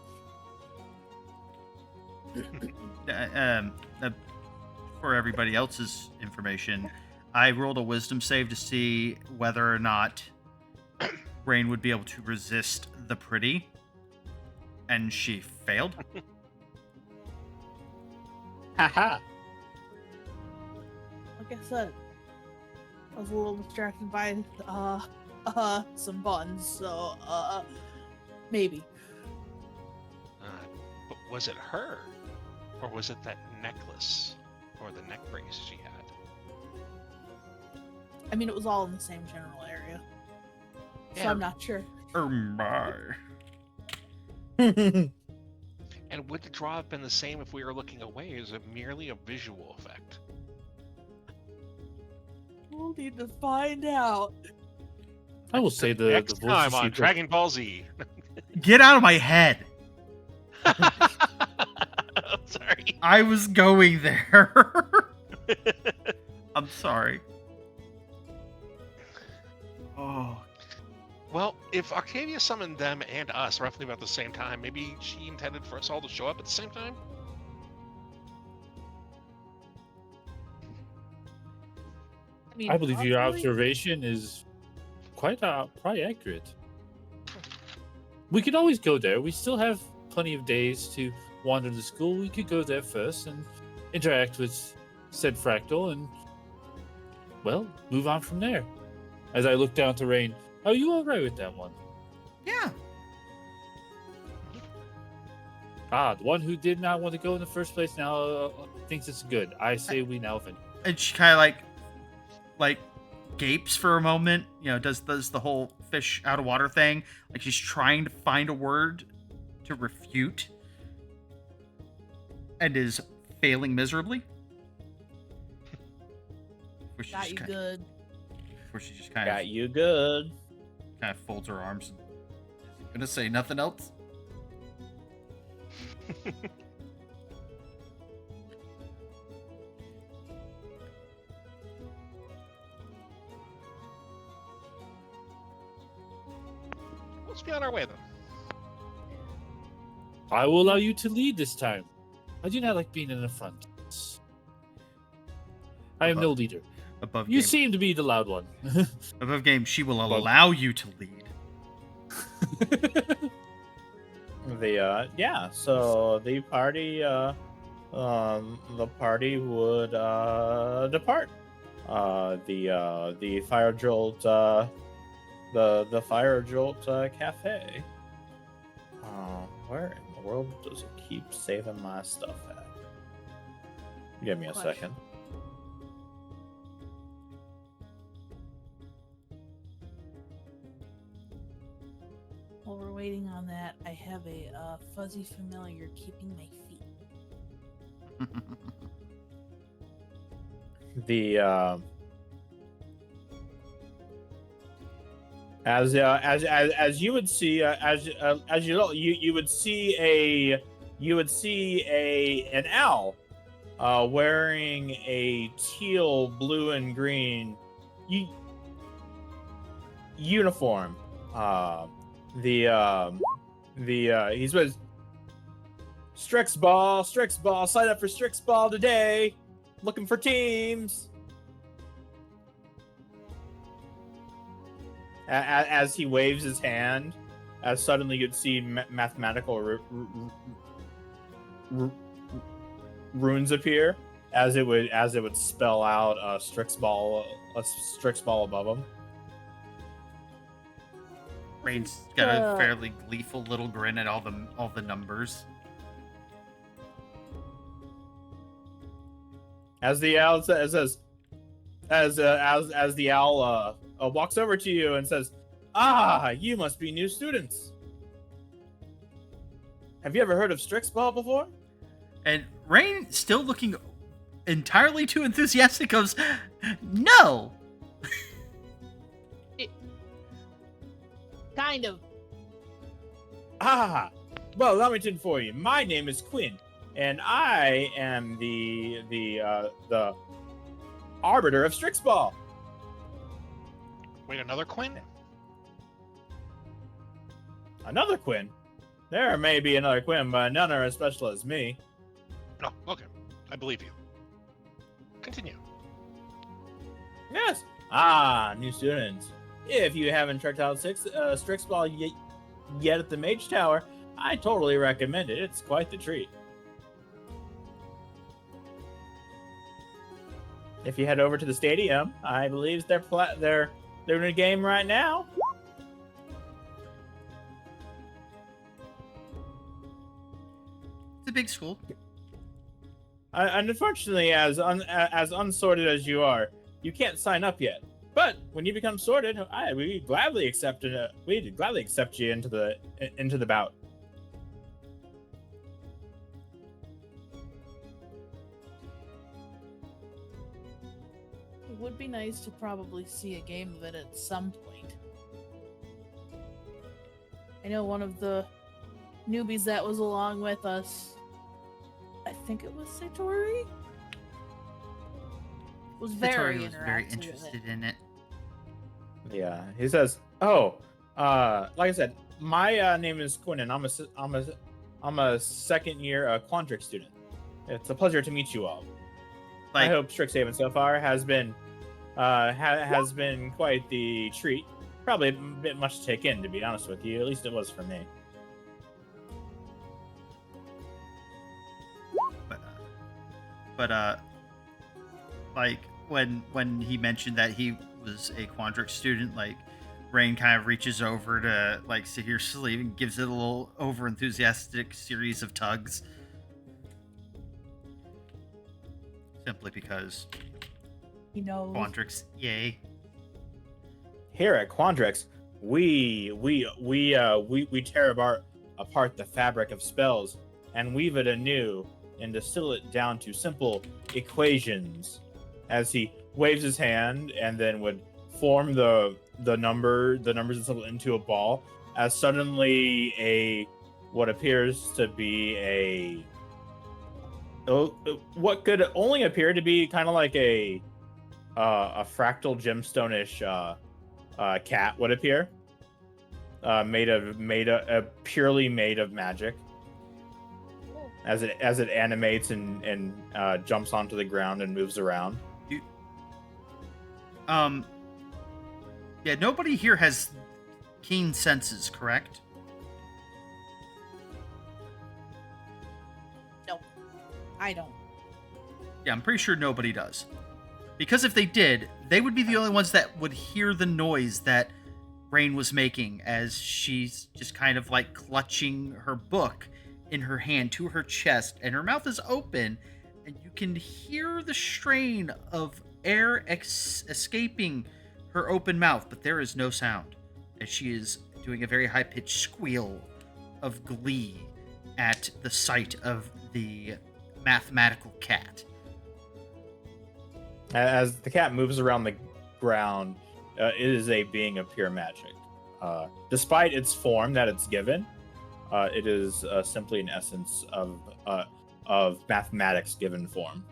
For everybody else's information, I rolled a wisdom save to see whether or not Rain would be able to resist the pretty, and she failed. Haha. Like I said, I was a little distracted by some buns, so maybe. But was it her, or was it that necklace or the neck brace she had? I mean, it was all in the same general area, so Yeah. I'm not sure. Oh my. And would the draw have been the same if we were looking away? Or is it merely a visual effect? We'll need to find out. I will say the Next voices time you on heard- Dragon Ball Z. Get out of my head. Sorry. I was going there. I'm sorry. Oh, Well, if Octavia summoned them and us roughly about the same time, maybe she intended for us all to show up at the same time? mean, I believe your possibly. observation is quite accurate. We could always go there. We still have plenty of days to wander the school. We could go there first and interact with said fractal and, well, move on from there. As I look down to Rain, are you alright with that one? yeah. Ah, the one who did not want to go in the first place now thinks it's good. I say we now finish. And she kind of like gapes for a moment. You know, does the whole fish out of water thing. Like she's trying to find a word to refute, and is failing miserably. Before she Got just you kinda- good. Before she just kind Got you good. of folds her arms. And, is gonna say nothing else. Let's be on our way then. I will allow you to lead this time. I do not like being in the front. I am no leader. Above You game. seem to be the loud one. Above game, she will Above- allow you to lead. So the party would depart. The fire jolt the fire jolt cafe. Where in the world does it keep saving my stuff at? Give me a Question. second. While we're waiting on that, I have a fuzzy familiar keeping my feet. The as you would see you would see an owl wearing a teal, blue, and green uniform. He says, Strix Ball, sign up for Strix Ball today. Looking for teams. As he waves his hand, as suddenly you'd see mathematical runes appear, as it would spell out a Strix Ball above him. Rain's got a fairly gleeful little grin at all the numbers. As the owl says, as the owl walks over to you and says, "Ah, you must be new students. Have you ever heard of Strix Ball before?" And Rain, still looking entirely too enthusiastic, goes, "No." Kind of. Ah, well, allow me to inform you. My name is Quinn, and I am the arbiter of Strixball. Wait, another Quinn? Another Quinn? There may be another Quinn, but none are as special as me. Oh, okay. I believe you. Continue. Yes. New students. If you haven't checked out Strixball yet at the Mage Tower, I totally recommend it. It's quite the treat. If you head over to the stadium, I believe they're doing a game right now. It's a big school. And unfortunately, as unsorted as you are, you can't sign up yet. But when you become sorted, we'd gladly accept you into the bout. It would be nice to probably see a game of it at some point. I know one of the newbies that was along with us, I think it was Satori, was very interested in it. Yeah, he says, "Oh, like I said, my name is Quinn, and I'm a second year Quandrix student. It's a pleasure to meet you all. I hope Strixhaven so far has been quite the treat. Probably a bit much to take in, to be honest with you. At least it was for me." But like when he mentioned that he was a Quandrix student, like Rain kind of reaches over to like sit your sleeve and gives it a little over enthusiastic series of tugs. Simply because he knows. Quandrix, yay. Here at Quandrix, we tear apart the fabric of spells and weave it anew and distill it down to simple equations. As he waves his hand and then would form the numbers into a ball, as suddenly what appears to be what could only appear to be kind of like a fractal gemstone-ish cat would appear, purely made of magic. As it animates and jumps onto the ground and moves around. Yeah, nobody here has keen senses, correct? No, I don't. Yeah, I'm pretty sure nobody does. Because if they did, they would be the only ones that would hear the noise that Rain was making as she's just kind of like clutching her book in her hand to her chest, and her mouth is open, and you can hear the strain of air escaping her open mouth, but there is no sound, as she is doing a very high-pitched squeal of glee at the sight of the mathematical cat. As the cat moves around the ground, it is a being of pure magic. Despite its form that it's given, it is simply an essence of mathematics given form.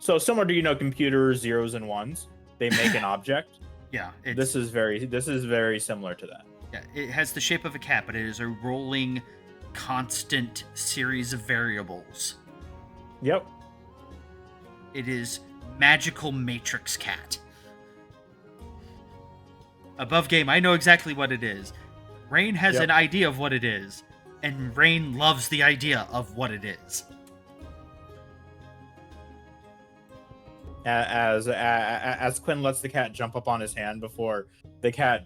So similar to computers, zeros and ones, they make an object. Yeah, this is very similar to that. Yeah, it has the shape of a cat, but it is a rolling, constant series of variables. Yep. It is magical matrix cat. Above game, I know exactly what it is. Rain has an idea of what it is, and Rain loves the idea of what it is. As Quinn lets the cat jump up on his hand before the cat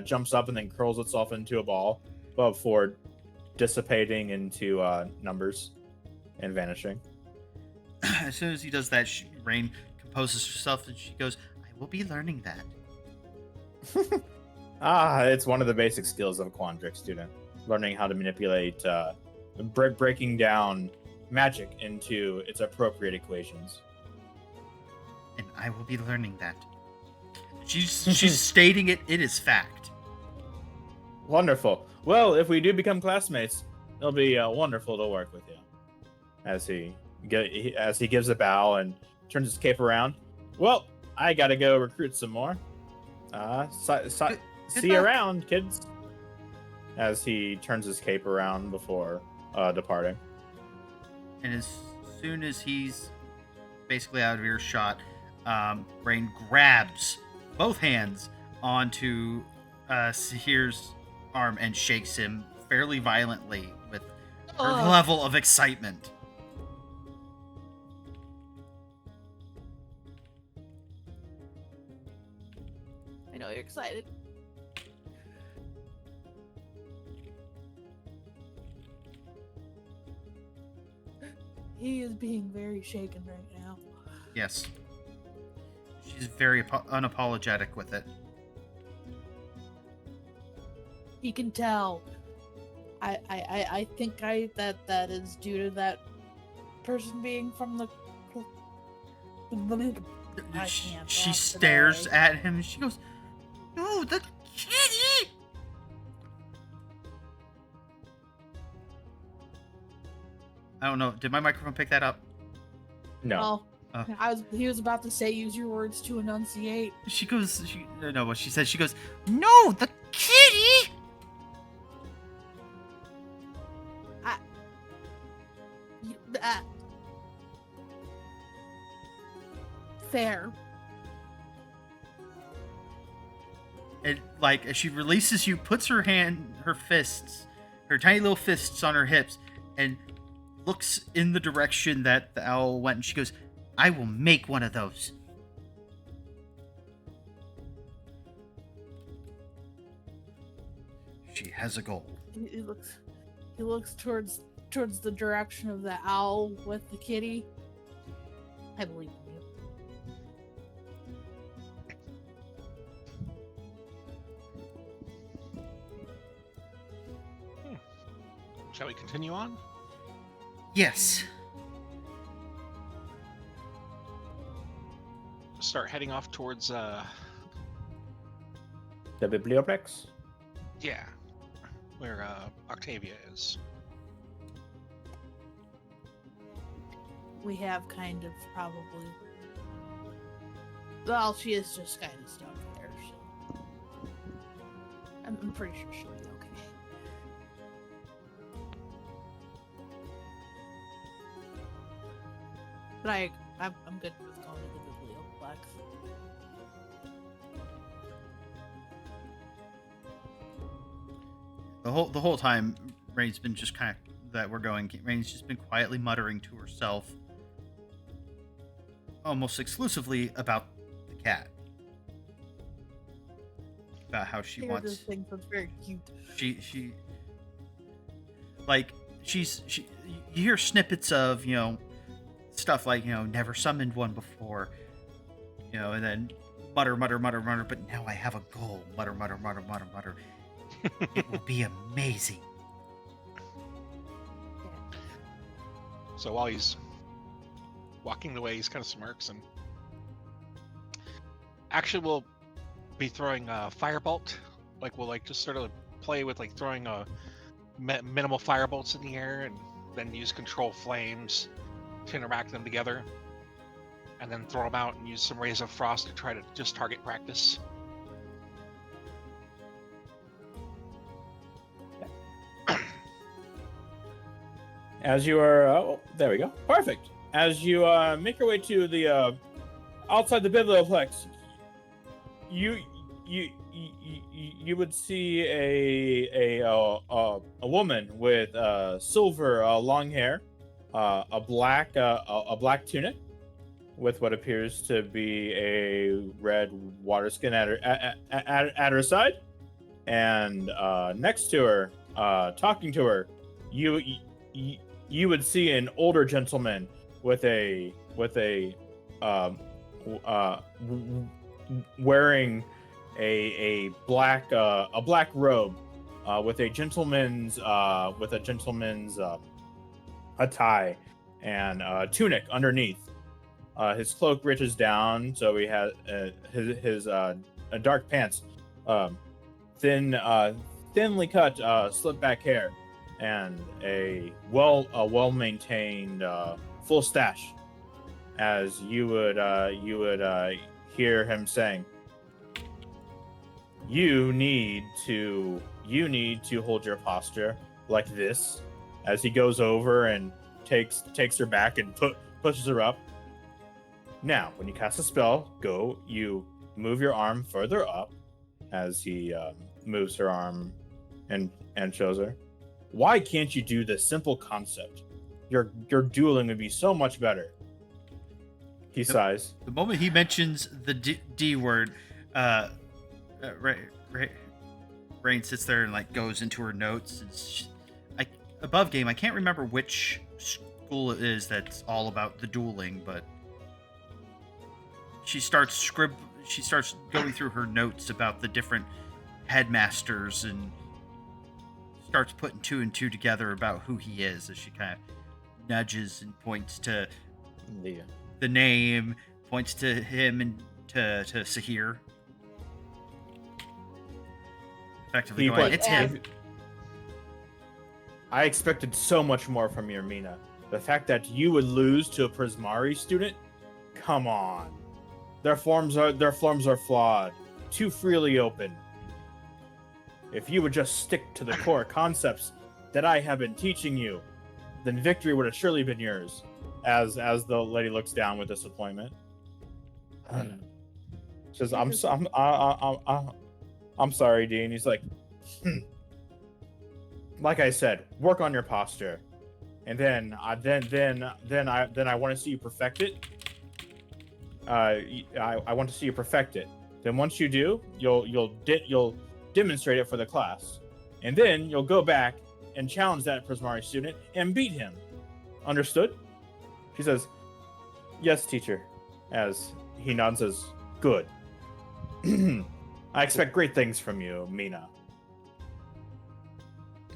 jumps up and then curls itself into a ball before dissipating into numbers and vanishing. As soon as he does that, Rain composes herself and she goes, "I will be learning that." It's one of the basic skills of a Quandrix student. Learning how to manipulate, breaking down magic into its appropriate equations. And I will be learning that. She's stating it. It is fact. Wonderful. Well, if we do become classmates, it'll be wonderful to work with you. As he gives a bow and turns his cape around. Well, I gotta go recruit some more. See you luck. around, kids. As he turns his cape around before departing. And as soon as he's basically out of earshot, Rain grabs both hands onto Sahir's arm and shakes him fairly violently with her level of excitement. I know you're excited. He is being very shaken right now. Yes. She's very unapologetic with it. He can tell. I think that is due to that person being from the. I can't She talk stares today. at him and she goes, "No, the kitty!" I don't know. Did my microphone pick that up? No. Oh, he was about to say use your words to enunciate. She goes, no, what she says, she goes, "No, the kitty!" Fair. And like as she releases you, puts her tiny little fists on her hips, and looks in the direction that the owl went, and she goes, "I will make one of those." She has a goal. He looks towards the direction of the owl with the kitty. I believe in you. Shall we continue on? Yes. Start heading off towards The Biblioplex? yeah, where Octavia is. We have kind of probably. Well, she is just kind of stuck there. So I'm pretty sure she'll be okay. But I'm good with going to the Biblioplex. The whole time, Rain's been just kind of that we're going. Rain's just been quietly muttering to herself, almost exclusively about the cat, about how she wants. This thing that's very cute. She like she you hear snippets of stuff like never summoned one before, and then mutter, but now I have a goal, mutter. It will be amazing. So while he's walking away, he's kind of smirks and actually we'll be throwing a firebolt. Like we'll just sort of play with throwing a minimal firebolts in the air and then use control flames to interact them together, and then throw them out and use some rays of frost to try to just target practice. As you are, there we go, perfect. As you make your way to the outside the Biblioplex, you would see a woman with silver long hair, a black tunic with what appears to be a red water skin at her side, and next to her, talking to her, you would see an older gentleman with wearing a black robe with a gentleman's a tie and tunic underneath. His cloak reaches down, so he has his dark pants, thinly cut, slick back hair, and a well maintained full stash. As you would hear him saying, you need to hold your posture like this. As he goes over and takes her back and pushes her up. Now, when you cast a spell, you move your arm further up. As he moves her arm and shows her, why can't you do this simple concept? Your dueling would be so much better. He sighs. The moment he mentions the D word, Rain sits there and like goes into her notes. And above game, I can't remember which school it is that's all about the dueling, but she starts going through her notes about the different headmasters and starts putting two and two together about who he is as she kind of nudges and points to the name, points to him and to Sahir. Effectively going, it's him. I expected so much more from your Mina. The fact that you would lose to a Prismari student? Come on. Their forms are flawed, too freely open. If you would just stick to the core concepts that I have been teaching you, then victory would have surely been yours. As the lady looks down with disappointment, says, "I'm sorry, Dean." He's like, like I said, work on your posture, and then I want to see you perfect it. I want to see you perfect it. Then once you do, you'll demonstrate it for the class, and then you'll go back and challenge that Prismari student and beat him. Understood? She says, yes, teacher. As he nods, says, good. I expect great things from you, Mina.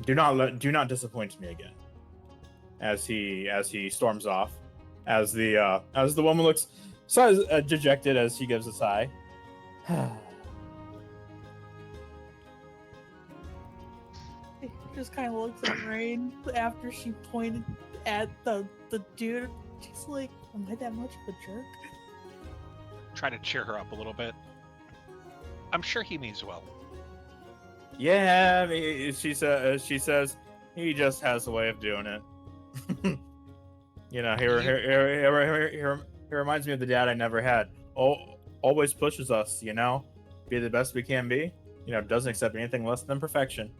Do not disappoint me again. As he storms off, as the woman looks so dejected as she gives a sigh. Just kind of looks at Rain after she pointed at the dude. She's like, am I that much of a jerk? Try to cheer her up a little bit. I'm sure he means well. Yeah, she says he just has a way of doing it. You know, he reminds me of the dad I never had. Always pushes us, you know, be the best we can be. You know, doesn't accept anything less than perfection.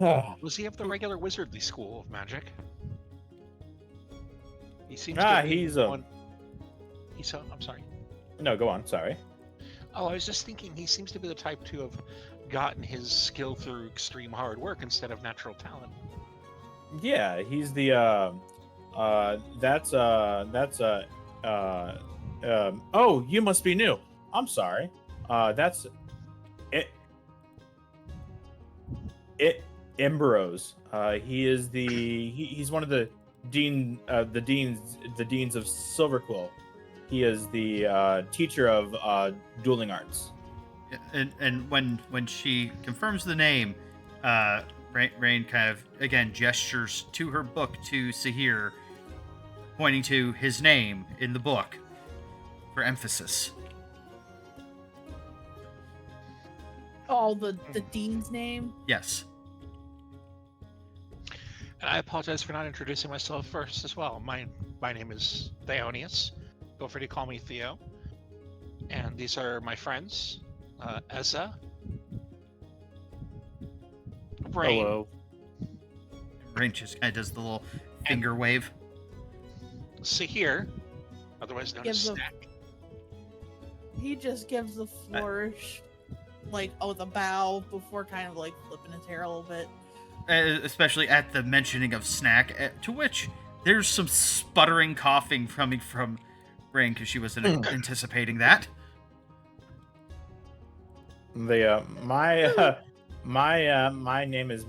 Was he of the regular wizardly school of magic? He seems he's I'm sorry. No, go on. Sorry. Oh, I was just thinking he seems to be the type to have gotten his skill through extreme hard work instead of natural talent. Yeah, he's the oh, you must be new. I'm sorry. That's it Emberose. He is he's one of the deans of Silverquill. He is the teacher of dueling arts. And when she confirms the name, Rain kind of again gestures to her book to Sahir, pointing to his name in the book for emphasis. Oh, the dean's name? Yes. And I apologize for not introducing myself first as well. My name is Theonius. Feel free to call me Theo. And these are my friends, Ezza, Rain. Hello. Rain just kind of does the little finger wave. Sahir, otherwise known as Snack. He just gives the flourish, the bow before kind of like flipping his hair a little bit. Especially at the mentioning of Snack, to which there's some sputtering coughing coming from Rain because she wasn't anticipating that. My name is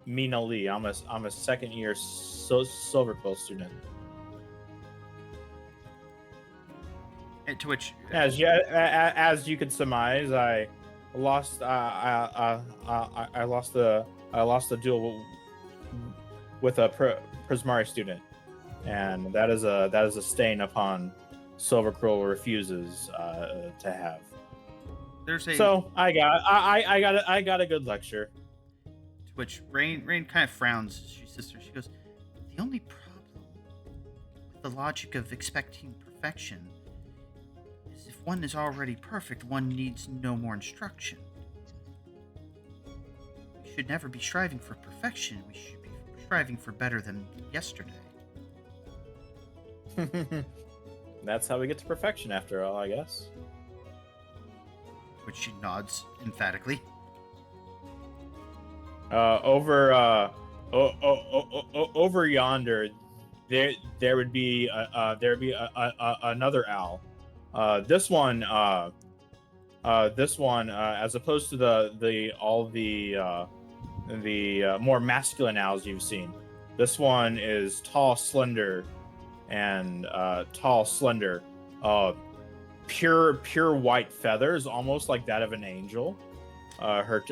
Mina Lee. I'm a second year Silver Quill student. And to which As you could surmise, I lost I lost the duel with a Prismari student, and that is a stain upon Silver Quill refuses to have. there's a So I got a good lecture. to which Rain kind of frowns. She sister. She goes, the only problem with the logic of expecting perfection is if one is already perfect, one needs no more instruction. We should never be striving for perfection. We should be striving for better than yesterday. That's how we get to perfection, after all, I guess. Which she nods emphatically. Over yonder, there would be another owl. This one, as opposed to the more masculine owls you've seen, this one is tall, slender, pure white feathers, almost like that of an angel. Her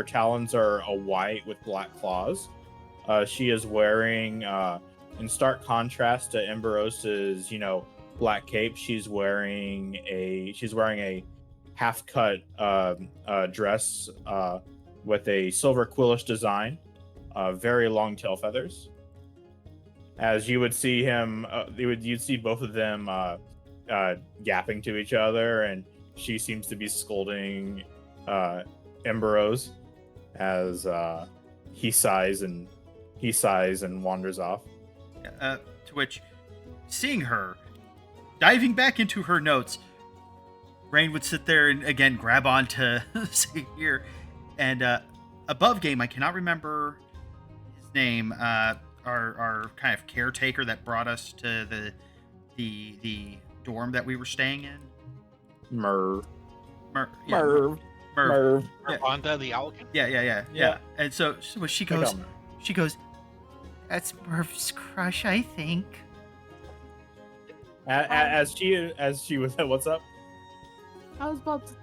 talons are a white with black claws. She is wearing, in stark contrast to Emberosa's, black cape, she's wearing a half-cut dress with a silver quillish design, very long tail feathers. As you would see him, you'd see both of them yapping to each other, and she seems to be scolding Emberose as he sighs and wanders off. To which, seeing her diving back into her notes, Rain would sit there and again grab on to say here, and above game, I cannot remember his name. Our kind of caretaker that brought us to the dorm that we were staying in. Merv. Yeah, Merv. Yeah. Rhonda the Owlkin? Yeah. And so she goes, that's Merv's crush, I think. As she was, what's up? I was about to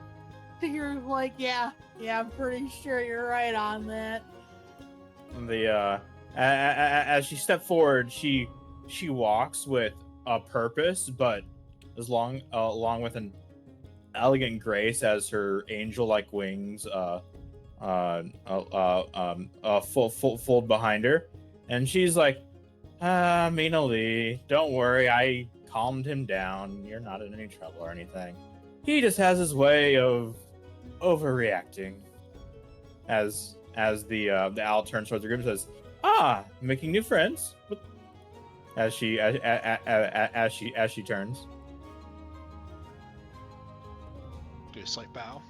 figure, like, yeah, I'm pretty sure you're right on that. As she stepped forward, she walks with a purpose, but along with an elegant grace, as her angel-like wings fold behind her, and she's like, Mina Lee, don't worry, I calmed him down. You're not in any trouble or anything. He just has his way of overreacting. As the owl turns towards the group and says, making new friends. As she turns. Do a slight bow.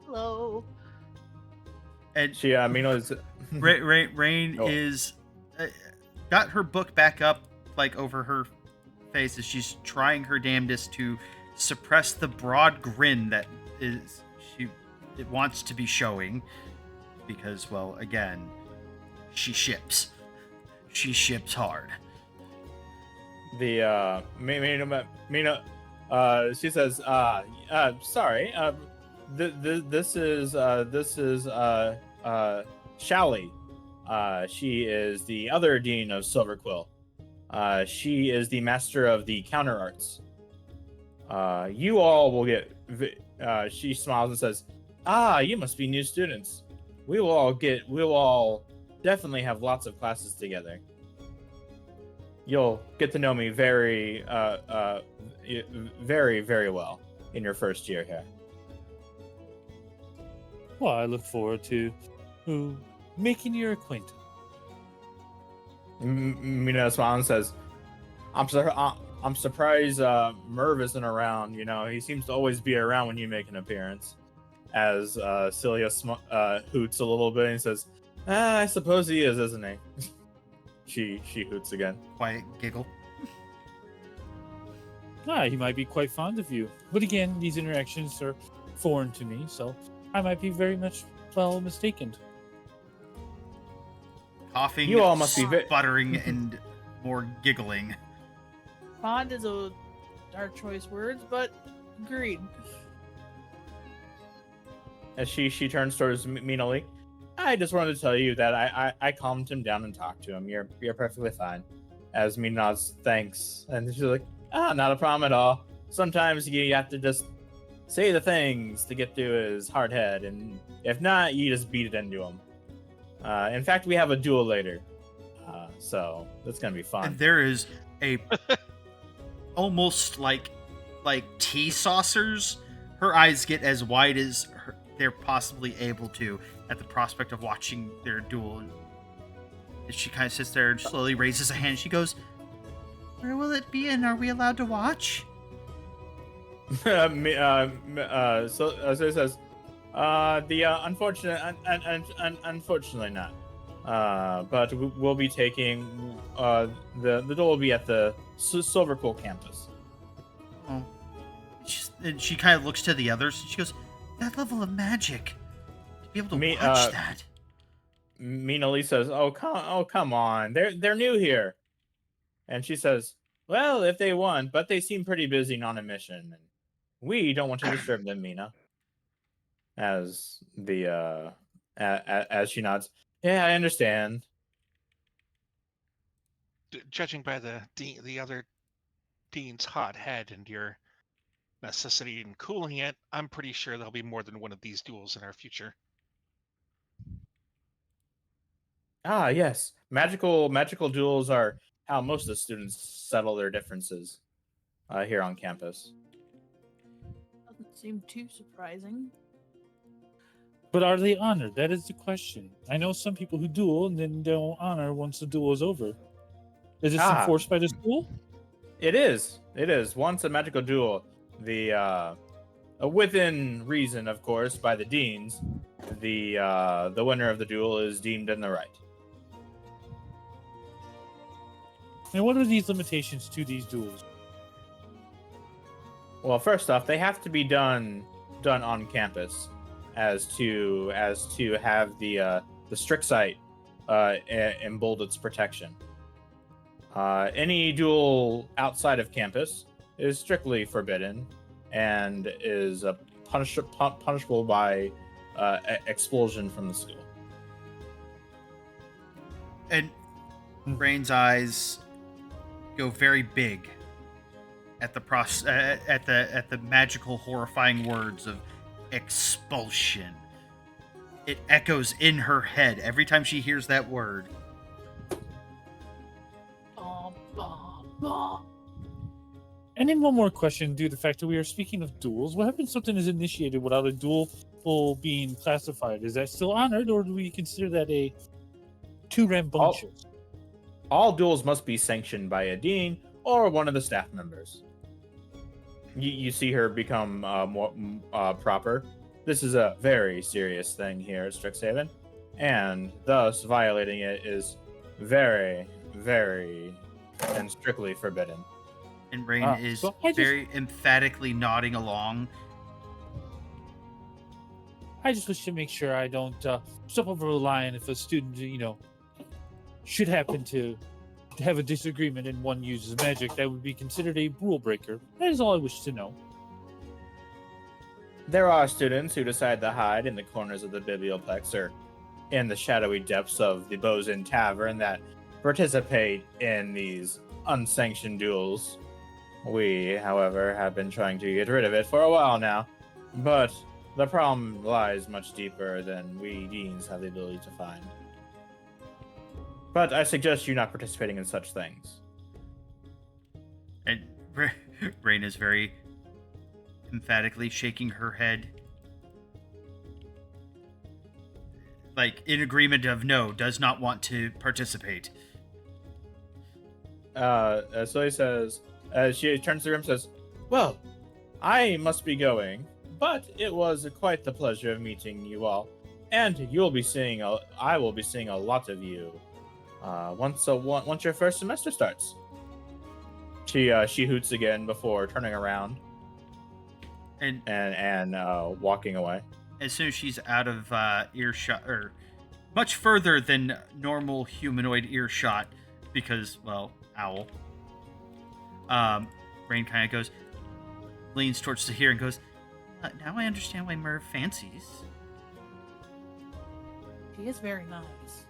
Hello. And She Mina is Rain Oh. is got her book back up, like over her face, as she's trying her damnedest to suppress the broad grin that it wants to be showing, because, well, again, she ships hard. the Mina. She says, sorry. This is Shally. She is the other dean of Silver Quill. She is the master of the counter arts. You all will get. She smiles and says, you must be new students. We will all definitely have lots of classes together. You'll get to know me very, very, very well in your first year here. Well, I look forward to making your acquaintance. Mina smiles and says, I'm surprised Merv isn't around. He seems to always be around when you make an appearance. As Celia hoots a little bit and says, I suppose he is, isn't he? She hoots again. Quiet giggle. He might be quite fond of you. But again, these interactions are foreign to me, so I might be very much well mistaken. Coughing, You all must be sputtering, and more giggling. Pond is a dark choice words, but agreed. As she turns towards Minoli. I just wanted to tell you that I calmed him down and talked to him. You're perfectly fine. As Mina nods thanks, and she's like, not a problem at all. Sometimes you have to just say the things to get through his hard head, and if not, you just beat it into him. In fact, we have a duel later, so that's gonna be fun. And there is a almost like tea saucers. Her eyes get as wide as they're possibly able to at the prospect of watching their duel. And she kind of sits there and slowly raises a hand. She goes, "Where will it be, and are we allowed to watch?" So it says, unfortunately not. But we'll be taking the duel will be at the Silverpool campus. Oh, and she kind of looks to the others. And she goes, "That level of magic, to be able to watch that." Minoli says, "Oh come on, they're new here," and she says, "Well, if they want, but they seem pretty busy on a mission, and we don't want to disturb them, Mina." As as she nods, "Yeah, I understand." Judging by the other dean's hot head and your necessity in cooling it, I'm pretty sure there'll be more than one of these duels in our future. Ah, yes, magical duels are how most of the students settle their differences here on campus. Doesn't seem too surprising. But are they honored? That is the question. I know some people who duel and then don't honor once the duel is over. Is this enforced by the school? It is. Once a magical duel, the within reason, of course, by the deans, the winner of the duel is deemed in the right. And what are these limitations to these duels? Well, first off, they have to be done on campus, as to have the strict site embold its protection. Any duel outside of campus is strictly forbidden and is punishable by expulsion from the school. And Rain's eyes go very big at the magical, horrifying words of expulsion. It echoes in her head every time she hears that word. And then one more question, due to the fact that we are speaking of duels. What happens if something is initiated without a duel being classified? Is that still honored, or do we consider that a too rambunctious? All duels must be sanctioned by a dean or one of the staff members. You see her become more proper. This is a very serious thing here at Strixhaven, and thus violating it is very, very and strictly forbidden. And Rain is very emphatically nodding along. I just wish to make sure I don't step over the line if a student, should happen to have a disagreement and one uses magic. That would be considered a rule breaker. That is all I wish to know. There are students who decide to hide in the corners of the biblioplex or in the shadowy depths of the Bows Inn Tavern that participate in these unsanctioned duels. We, however, have been trying to get rid of it for a while now, but the problem lies much deeper than we deans have the ability to find. But I suggest you not participating in such things. And Rain is very emphatically shaking her head, like in agreement of no, does not want to participate. So he says, she turns to him and says, "Well, I must be going, but it was quite the pleasure of meeting you all, and I will be seeing a lot of you once your first semester starts." She hoots again before turning around and walking away. as soon as she's out of earshot, or much further than normal humanoid earshot, because, well, owl. Rain kind of leans towards Zahir and goes, now I understand why Merv fancies. She is very nice.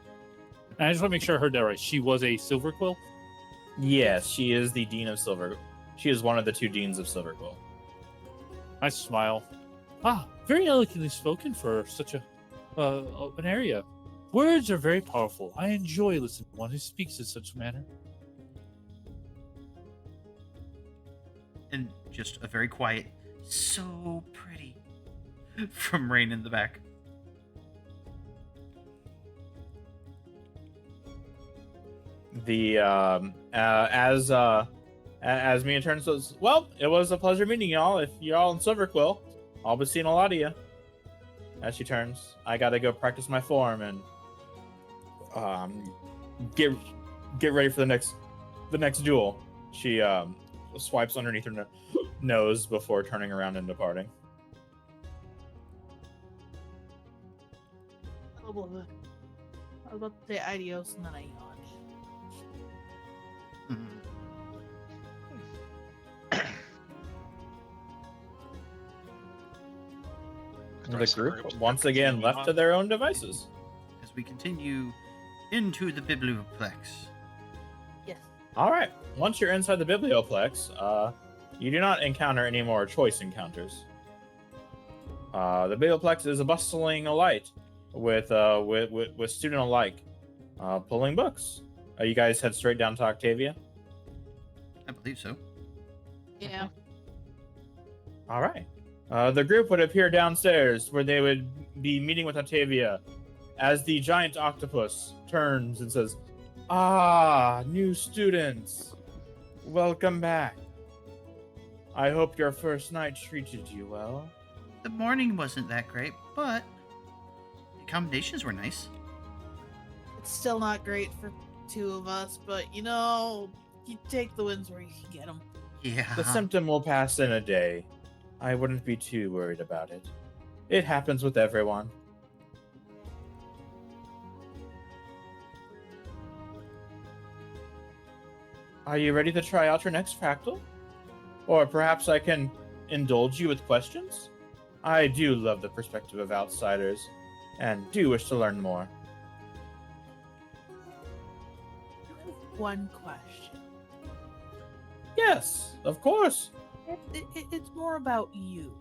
And I just want to make sure I heard that right. She was a silver quill? Yes, she is the dean of Silver. She is one of the 2 deans of Silverquill. I smile. Ah, very elegantly spoken for such an area. Words are very powerful. I enjoy listening to one who speaks in such a manner. And just a very quiet, so pretty, from Rain in the back. The as Mia turns says, well, it was a pleasure meeting y'all. If you're all in Silverquill, I'll be seeing a lot of you. As she turns, I gotta go practice my form and get ready for the next duel. She swipes underneath her nose before turning around and departing. I was about to say adios, and then I yawned. The group once again left to their own devices. As we continue into the Biblioplex. Yes. All right. Once you're inside the Biblioplex, you do not encounter any more choice encounters. The Biblioplex is a bustling alight with student alike pulling books. You guys head straight down to Octavia. I believe so. Yeah. All right. The group would appear downstairs where they would be meeting with Octavia as the giant octopus turns and says, "Ah, new students. Welcome back. I hope your first night treated you well." The morning wasn't that great, but the accommodations were nice. It's still not great for 2 of us, but you take the wins where you can get them. Yeah. The symptom will pass in a day. I wouldn't be too worried about it. It happens with everyone. Are you ready to try out your next fractal? Or perhaps I can indulge you with questions? I do love the perspective of outsiders, and do wish to learn more. I have one question. Yes, of course. It's more about you.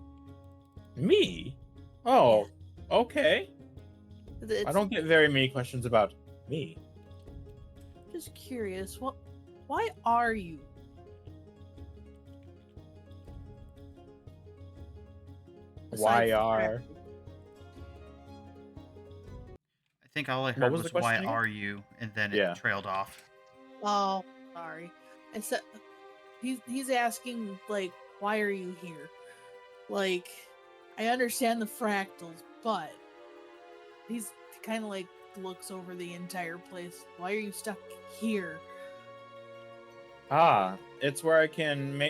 Me? Oh, okay. I don't get very many questions about me. Just curious. Why are you? Why Aside from are... Fractals. I think all I What heard was was, the question why again? are you? And then it Yeah. trailed off. Oh, sorry. I said he's asking like, why are you here? Like, I understand the fractals, but he's kind of like looks over the entire place. Why are you stuck here? It's where I can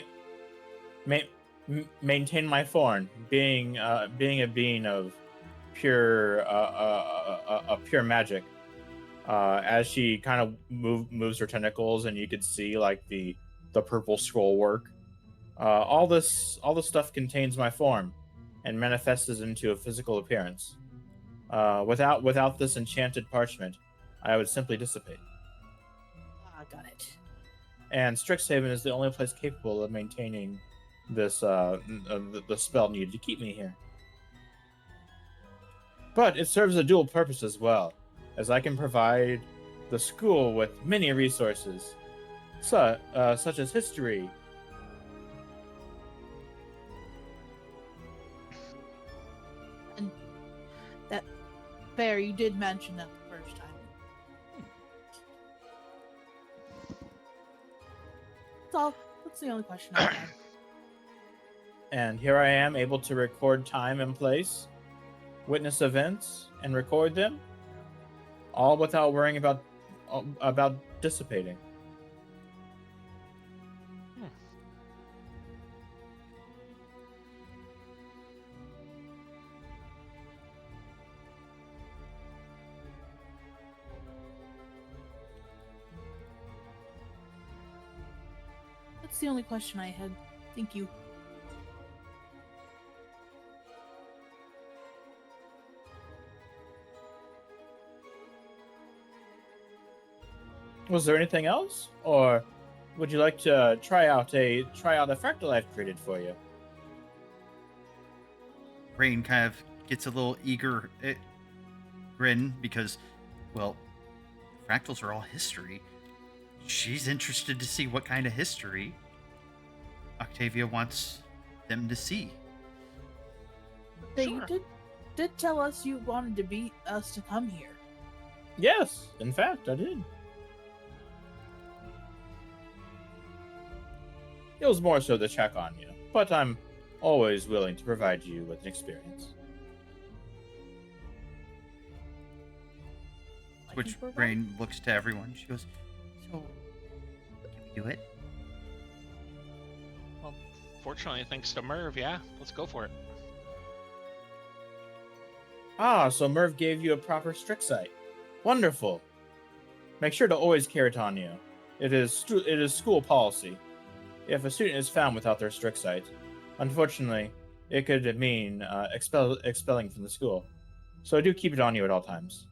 maintain my form, being a being of pure pure magic. As she kind of moves her tentacles, and you could see like the purple scroll work. All this stuff contains my form, and manifests into a physical appearance. Without this enchanted parchment, I would simply dissipate. Got it. And Strixhaven is the only place capable of maintaining this the spell needed to keep me here. But it serves a dual purpose as well, as I can provide the school with many resources, such as history. And that fair, you did mention that the first time. That's the only question I had. And here I am, able to record time and place, witness events, and record them, all without worrying about dissipating. Hmm. That's the only question I had. Thank you. Was there anything else, or would you like to try out a fractal I've created for you? Rain kind of gets a little eager grin because, well, fractals are all history. She's interested to see what kind of history Octavia wants them to see. Hey, Sure. you did tell us you wanted to beat us to come here. Yes, in fact, I did. It was more so to check on you, but I'm always willing to provide you with an experience. I Which can provide- Rain looks to everyone. She goes, "So, can we do it?" Well, fortunately, thanks to Merv, yeah, let's go for it. Ah, so Merv gave you a proper strict sight. Wonderful. Make sure to always carry it on you. It is school policy. If a student is found without their strict sight, unfortunately, it could mean expelling from the school. So do keep it on you at all times.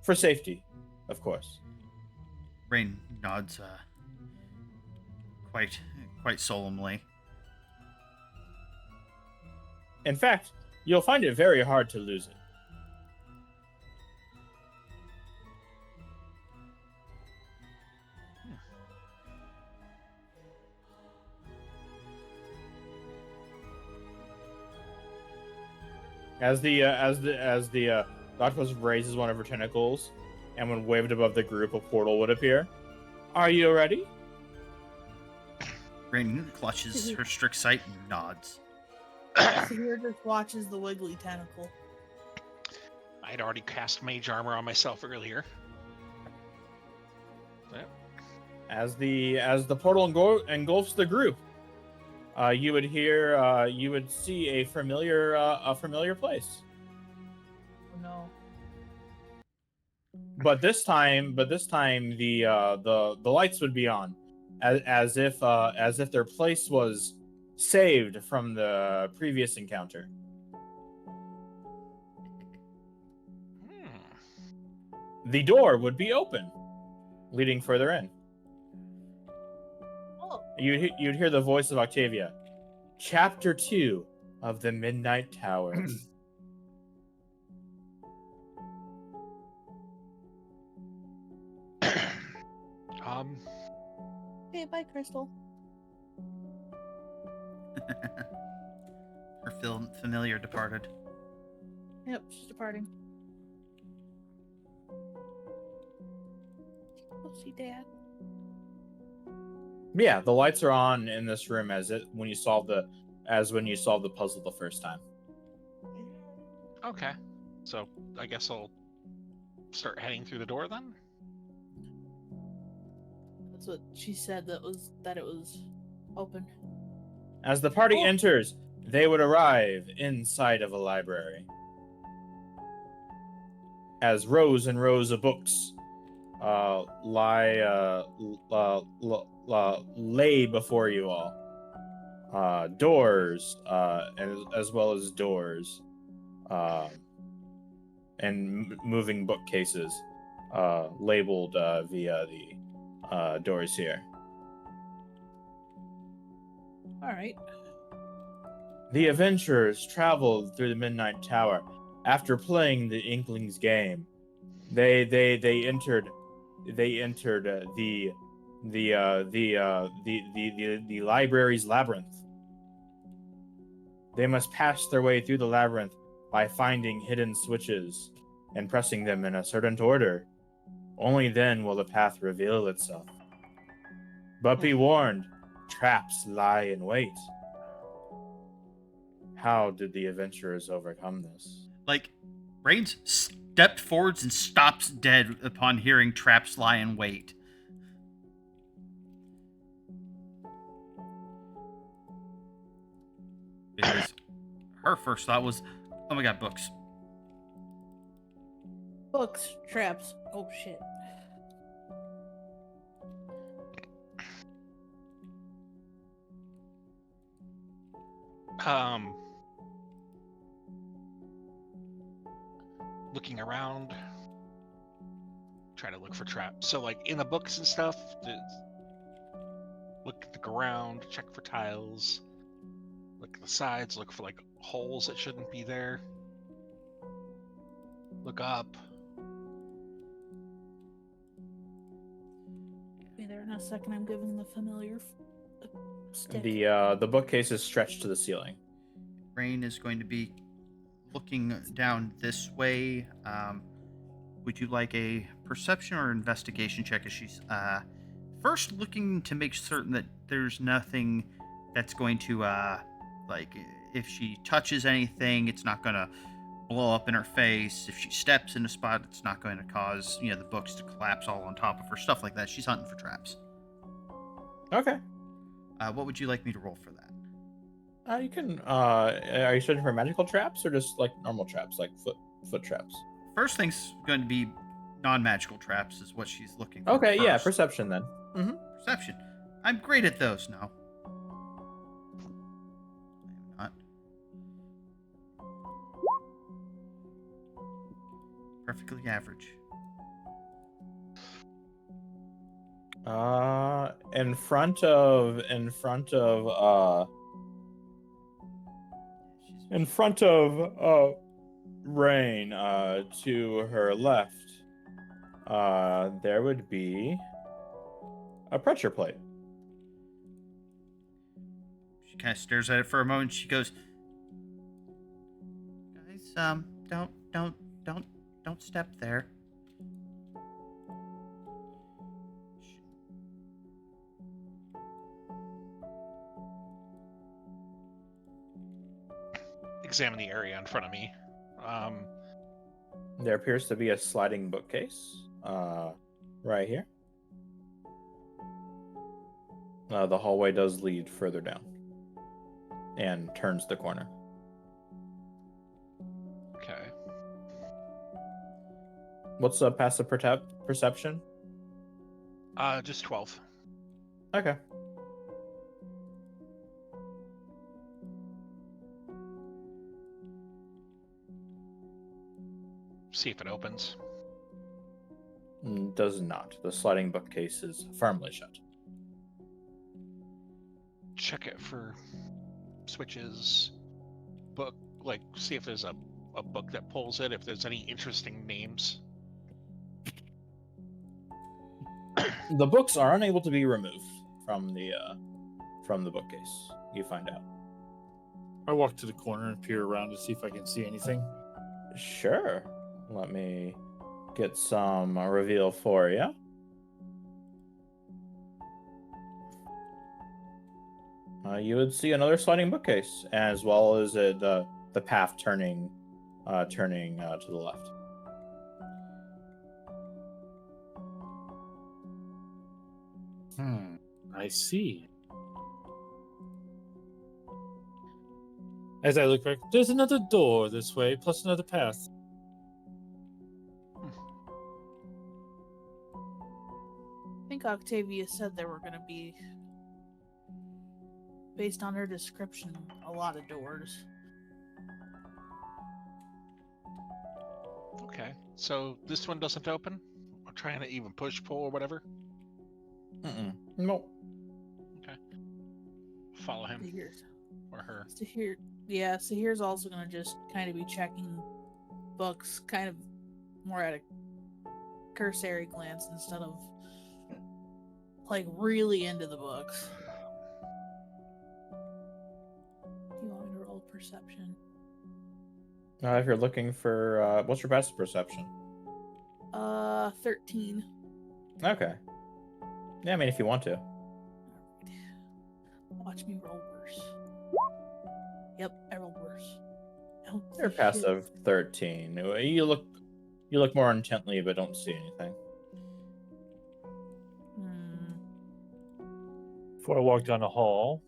For safety, of course. Rain nods quite solemnly. In fact, you'll find it very hard to lose it. As the octopus raises one of her tentacles, and when waved above the group, a portal would appear. Are you ready? Rain clutches her strict sight and nods. Sahir just watches the wiggly tentacle. I'd already cast mage armor on myself earlier. Yep. As the portal engulfs the group, you would see a familiar place. Oh no. But this time the lights would be on, as if their place was saved from the previous encounter. The door would be open, leading further in. Oh, You'd hear the voice of Octavia. Chapter 2 of the Midnight Tower. okay, bye, Crystal. Her familiar departed. Yep, she's departing. Oh, see, Dad. Yeah, the lights are on in this room when you solve the puzzle the first time. Okay, so I guess I'll start heading through the door then. That's what she said. That it was open. As the party Oh. enters, they would arrive inside of a library. As rows and rows of books lay before you all. Doors, as well as doors, and moving bookcases labeled via the doors here. All right. The adventurers traveled through the Midnight Tower. After playing the Inklings game, they entered the library's labyrinth. They must pass their way through the labyrinth by finding hidden switches and pressing them in a certain order. Only then will the path reveal itself. But be warned, traps lie in wait. How did the adventurers overcome this? Like, Rain's stepped forwards and stops dead upon hearing traps lie in wait. Because her first thought was, oh my god, books. Books, traps. Oh shit. Um, looking around, trying to look for traps. So, like in the books and stuff, look at the ground, check for tiles, look at the sides, look for like holes that shouldn't be there. Look up. Be there in a second. I'm giving the familiar stick. The bookcase is stretched to the ceiling. Rain is going to be looking down this way. Would you like a perception or investigation check? As she's first looking to make certain that there's nothing that's going to like if she touches anything, it's not going to blow up in her face. If she steps in a spot, it's not going to cause the books to collapse all on top of her. Stuff like that. She's hunting for traps. Okay. What would you like me to roll for that? You can. Are you searching for magical traps or just like normal traps, like foot traps? First thing's going to be non-magical traps, is what she's looking for. Okay, yeah, first. perception then. Mm-hmm. Perception. I'm great at those now. I am not. Perfectly average. In front of Rain, to her left, there would be a pressure plate. She kind of stares at it for a moment. She goes, "Guys, don't step there." Examine the area in front of me. There appears to be a sliding bookcase, right here. The hallway does lead further down and turns the corner. Okay. What's a passive perception? Just 12. Okay. See if it opens. Does not. The sliding bookcase is firmly shut. Check it for switches. Book, like, see if there's a book that pulls it, if there's any interesting names. The books are unable to be removed from the bookcase. You find out. I walk to the corner and peer around to see if I can see anything. Sure. Let me get some reveal for you. You would see another sliding bookcase, as well as the path turning to the left. I see. As I look back, there's another door this way, plus another path. I think Octavia said there were going to be, based on her description, a lot of doors. Okay, so this one doesn't open? I'm trying to even push, pull, or whatever. Nope. Okay. Follow him Here's, or her. so here's also going to just kind of be checking books, kind of more at a cursory glance instead of like really into the books. Do you want me to roll perception? If you're looking for what's your passive perception? 13. Okay. Yeah, I mean, if you want to. Alright. Watch me roll worse. Yep, I rolled worse. Oh, You're shit. passive 13. You look more intently, but don't see anything. Before I walk down the hall,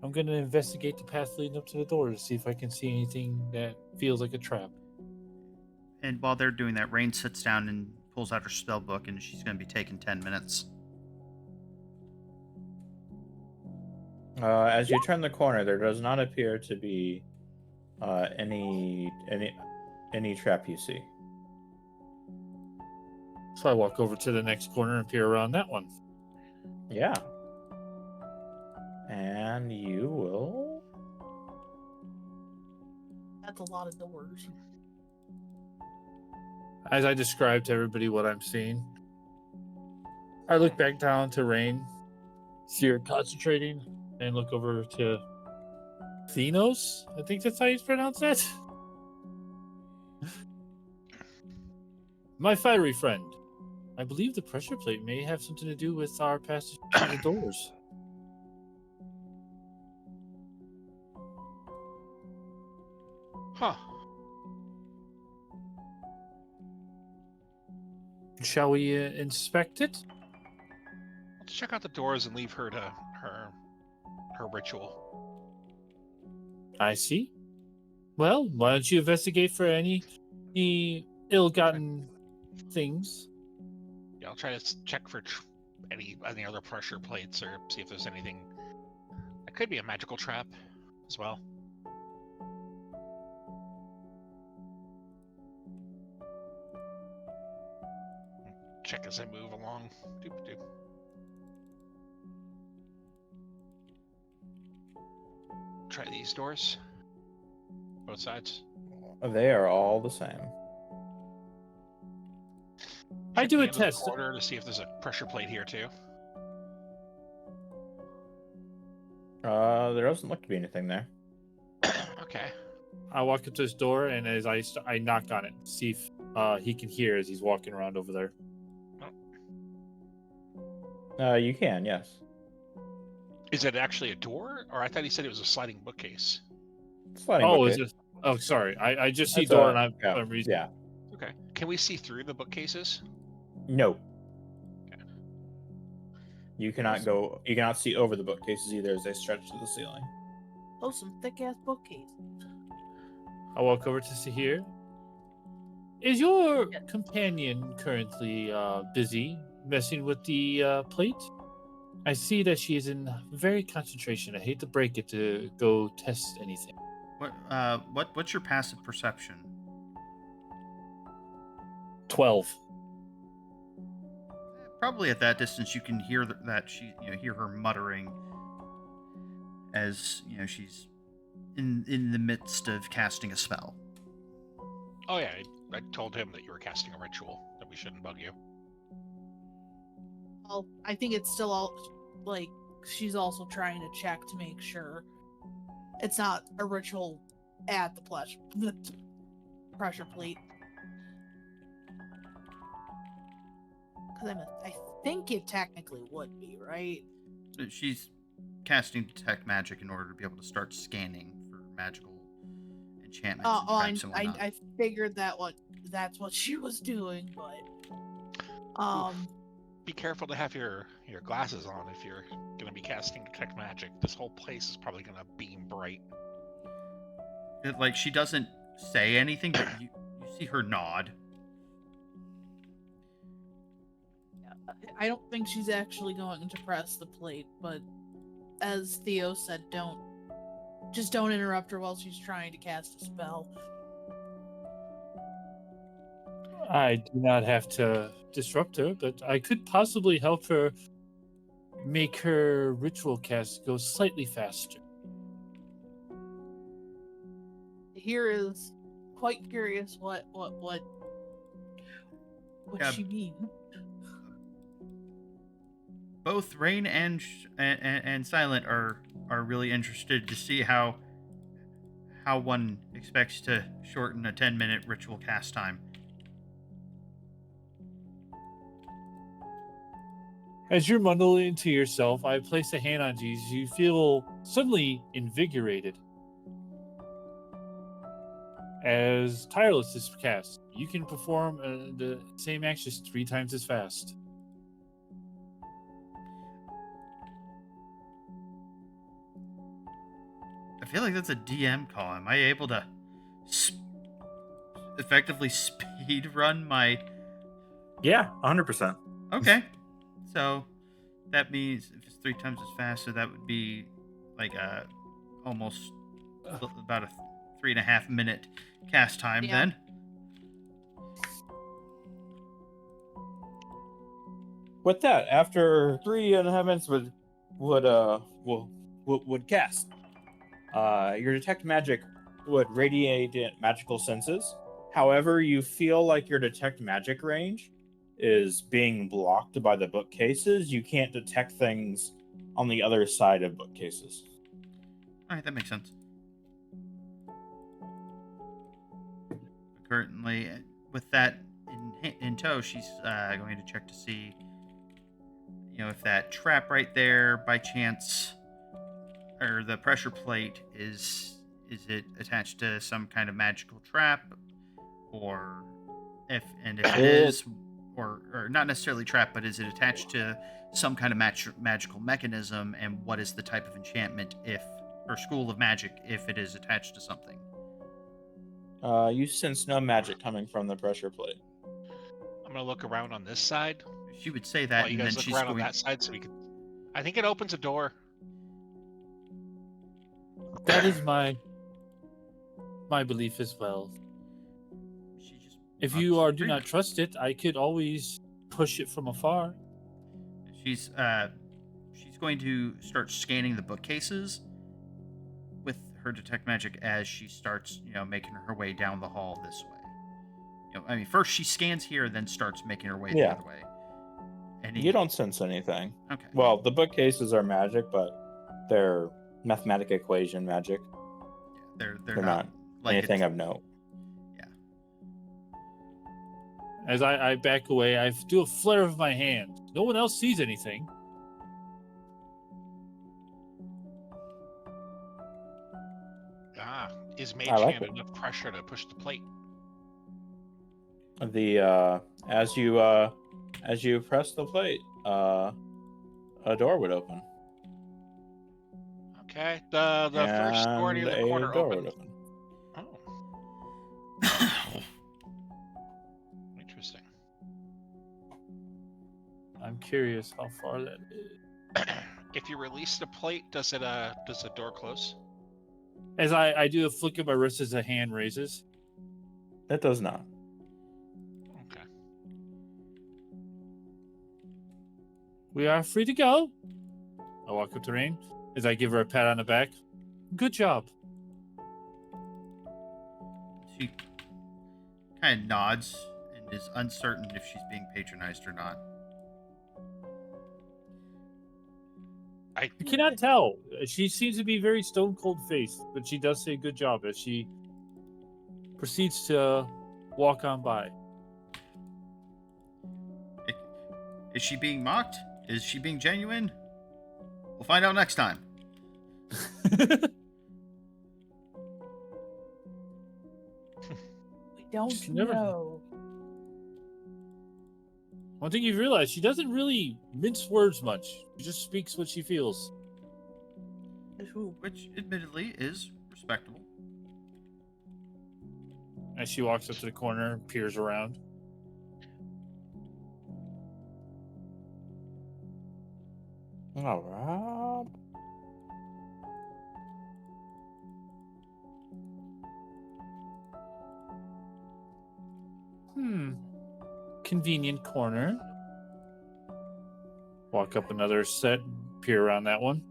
I'm going to investigate the path leading up to the door to see if I can see anything that feels like a trap. And while they're doing that, Rain sits down and pulls out her spell book, and she's going to be taking 10 minutes. As you turn the corner, there does not appear to be any trap you see. So I walk over to the next corner and peer around that one. Yeah. And you will. That's a lot of doors. As I describe to everybody what I'm seeing, I look back down to Rain, see her concentrating, and look over to Thenos. I think that's how you pronounce that. My fiery friend. I believe the pressure plate may have something to do with our passage through the doors. Huh. Shall we inspect it? Let's check out the doors and leave her to her ritual. I see. Well, why don't you investigate for any ill-gotten things? Yeah, I'll try to check for any other pressure plates or see if there's anything. That could be a magical trap as well. Check as I move along. Doop-doop. Try these doors. Both sides. They are all the same. I Check do the a end of the test. corridor to see if there's a pressure plate here too. There doesn't look to be anything there. Okay. I walk up to this door, and as I knock on it, see if he can hear as he's walking around over there. You can, yes. Is it actually a door, or I thought he said it was a sliding bookcase? Sliding Oh, bookcase. is it? Oh, sorry. I just see That's door, a- and I'm yeah, for some reason. yeah. Okay. Can we see through the bookcases? No. Okay. You cannot go. You cannot see over the bookcases either, as they stretch to the ceiling. Oh, some thick ass bookcases. I walk over to Sahir. Is your Yes. companion currently busy messing with the plate? I see that she is in very concentration. I hate to break it to go test anything. What's your passive perception? 12. Probably at that distance, you can hear that she, hear her muttering as she's in the midst of casting a spell. Oh yeah, I told him that you were casting a ritual, that we shouldn't bug you. Well, I think it's still all like she's also trying to check to make sure it's not a ritual at the pressure plate. Because I think it technically would be, right? She's casting detect magic in order to be able to start scanning for magical enchantments and traps and whatnot. I figured that's what she was doing, but Be careful to have your glasses on if you're gonna be casting detect magic. This whole place is probably gonna beam bright. Like, she doesn't say anything, but you see her nod. I don't think she's actually going to press the plate, but as Theo said, don't interrupt her while she's trying to cast a spell. I do not have to disrupt her, but I could possibly help her make her ritual cast go slightly faster. Here is quite curious what Yeah. she mean. Both Rain and Silent are really interested to see how one expects to shorten a 10-minute ritual cast time. As you're mumbling to yourself, I place a hand on you. You feel suddenly invigorated. As Tireless is cast, you can perform the same actions 3 times as fast. I feel like that's a DM call. Am I able to effectively speed run my... Yeah, 100%. Okay. So that means if it's 3 times as fast, so that would be like almost about a 3.5 minute cast time. Yeah. Then With that, after 3.5 minutes would cast. Your detect magic would radiate magical senses. However, you feel like your detect magic range is being blocked by the bookcases. You can't detect things on the other side of bookcases. all right, that makes sense. Currently, with that in tow, she's going to check to see, if that trap right there, by chance, or the pressure plate is it attached to some kind of magical trap, or if it is, or not necessarily trap, but is it attached to some kind of magical mechanism, and what is the type of enchantment or school of magic if it is attached to something? You sense no magic coming from the pressure plate. I'm gonna look around on this side She would say that, while you and then guys look she's around on going. that side, so we can. I think it opens a door. That is my belief as well. She just If nods you do agreement. not trust it, I could always push it from afar. She's going to start scanning the bookcases with her detect magic as she starts, making her way down the hall this way. First she scans here, then starts making her way the Yeah. other way. You don't sense anything. Okay. Well, the bookcases are magic, but they're mathematic equation magic. Yeah, they're They're not like anything of note. Yeah. As I back away, I do a flare of my hand. No one else sees anything. Is Mage I like Hand it. enough pressure to push the plate? As you press the plate, a door would open. Okay. The first door near And the a corner door opened. would open. Oh, interesting. I'm curious how far that is. If you release the plate, does the door close? As I do a flick of my wrist as a hand raises. It does not. Okay. We are free to go. I walk up to Rain as I give her a pat on the back. Good job. She kind of nods and is uncertain if she's being patronized or not. I cannot tell. She seems to be very stone cold faced, but she does say good job as she proceeds to walk on by. Is she being mocked? Is she being genuine? We'll find out next time. We don't Never- know. One thing you've realized, she doesn't really mince words much. She just speaks what she feels. Which, admittedly, is respectable. As she walks up to the corner and peers around. All right. Convenient corner. Walk up another set, peer around that one.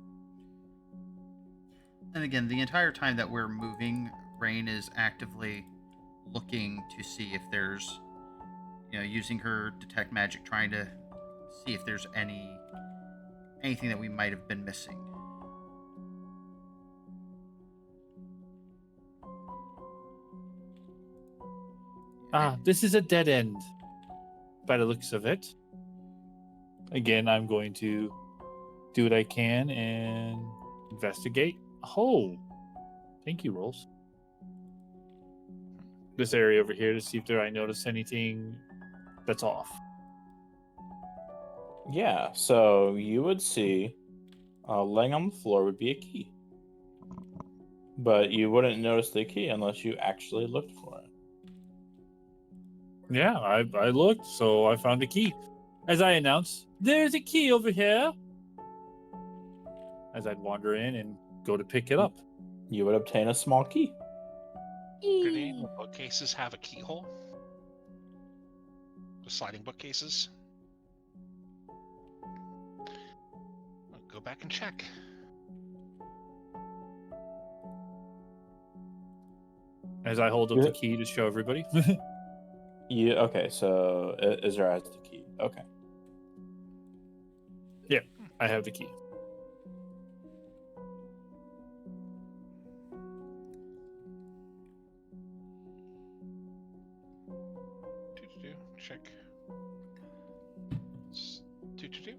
And again, the entire time that we're moving, Rain is actively looking to see if there's, using her detect magic, trying to see if there's anything that we might have been missing. This is a dead end. By the looks of it. Again, I'm going to do what I can and investigate. Oh, thank you, Rolls. This area over here to see if I notice anything that's off. Yeah, so you would see laying on the floor would be a key. But you wouldn't notice the key unless you actually looked for it. Yeah, I looked, so I found a key. As I announced, there's a key over here. As I'd wander in and go to pick it up. You would obtain a small key. Do any of the bookcases have a keyhole? The sliding bookcases? I'll go back and check. As I hold up Yeah. the key to show everybody. Okay, so Ezra has the key. Okay. I have the key. Check. Do.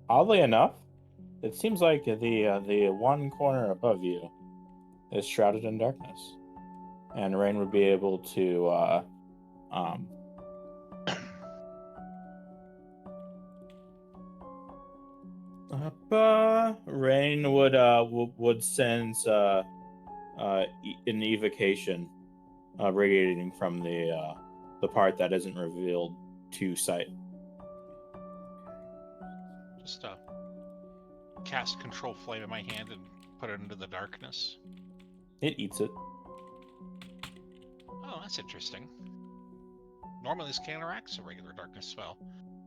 Oddly enough, it seems like the one corner above you is shrouded in darkness, and Rain would be able to Rain would sense an evocation radiating from the part that isn't revealed to sight. Just cast control flame in my hand and put it into the darkness. It eats it. Oh, that's interesting. Normally this counteracts a regular darkness spell.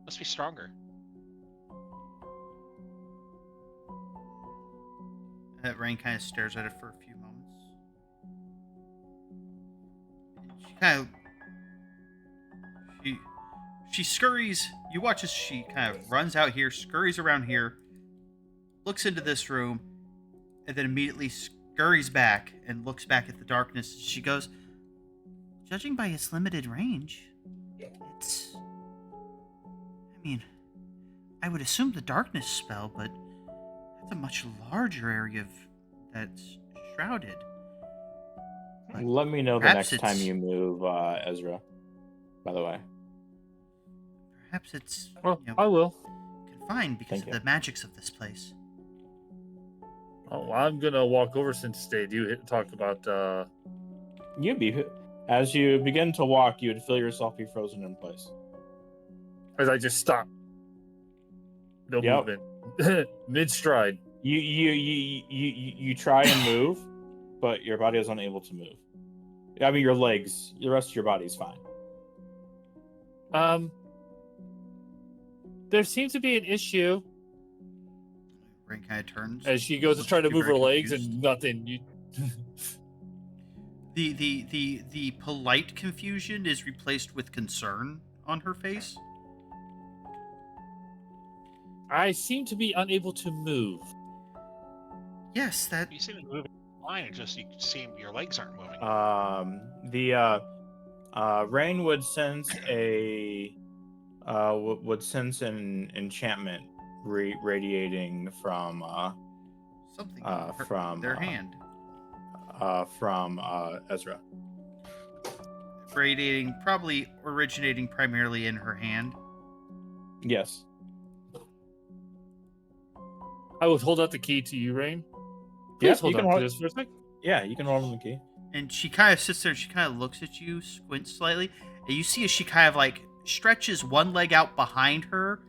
Must be stronger. Rain kind of stares at it for a few moments. She kind of... She scurries. You watch as she kind of runs out here, scurries around here, looks into this room, and then immediately scurries back and looks back at the darkness. She goes, judging by its limited range, it's... I mean, I would assume the darkness spell, but that's a much larger area that's shrouded. Let me know the Perhaps next time it's- you move, Ezra. By the way. Perhaps it's Well, I will. confined because Thank of you. the magics of this place. Oh, I'm gonna walk over since they do talk about. As you begin to walk, you would feel yourself be frozen in place. As I just stop. No Yep. movement. Mid stride. You try and move, but your body is unable to move. I mean, your legs, the rest of your body is fine. There seems to be an issue Rain kind of turns. as she goes to try to Looks move her very legs confused. and nothing. You... The polite confusion is replaced with concern on her face. I seem to be unable to move. Yes, that You seem to be moving fine, it just you seem your legs aren't moving. Rain would sense an enchantment radiating from something from their hand. From Ezra. Radiating, probably originating primarily in her hand. Yes. I will hold out the key to you, Rain. Yeah, Please hold you can on to hold- this for a sec. Yeah, you can roll him the key. And she kind of sits there and she kind of looks at you, squints slightly, and you see as she kind of like stretches one leg out behind her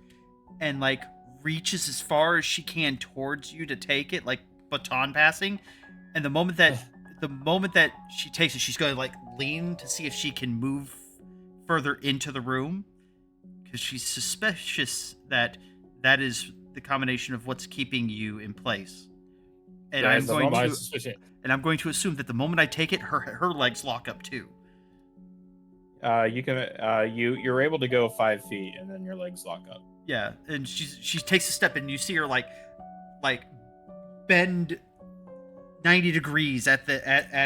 and like reaches as far as she can towards you to take it, like baton passing. And the moment that she takes it, she's going to like lean to see if she can move further into the room because she's suspicious that is the combination of what's keeping you in place. And That I'm is going my to suspicion. and I'm going to assume that the moment I take it, her legs lock up too. You're able to go 5 feet and then your legs lock up. Yeah, and she takes a step and you see her like bend 90 degrees at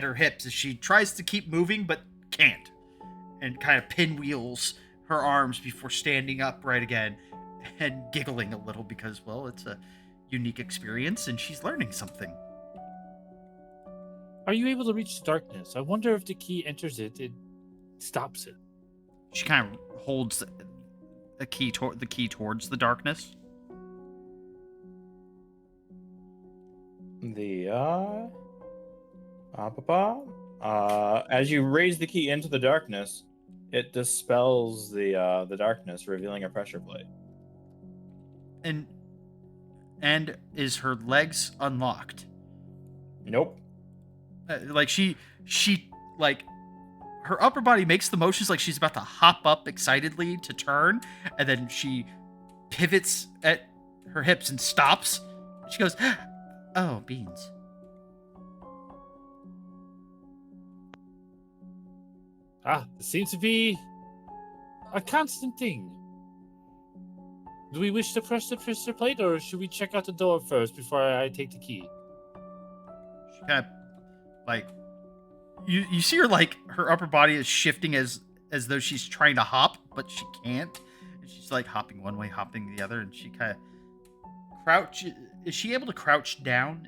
her hips as she tries to keep moving but can't, and kind of pinwheels her arms before standing upright again and giggling a little because, well, it's a unique experience and she's learning something. Are you able to reach the darkness? I wonder if the key enters it, it stops it. She kind of holds the key towards the darkness. As you raise the key into the darkness, it dispels the darkness, revealing a pressure plate. And is her legs unlocked? Nope. Like she like her upper body makes the motions like she's about to hop up excitedly to turn, and then she pivots at her hips and stops. She goes, "Oh, beans." This seems to be a constant thing. Do we wish to press the pressure plate, or should we check out the door first before I take the key? She kind of like you see her like her upper body is shifting as though she's trying to hop, but she can't. And she's like hopping one way, hopping the other, and she kind of crouch. Is she able to crouch down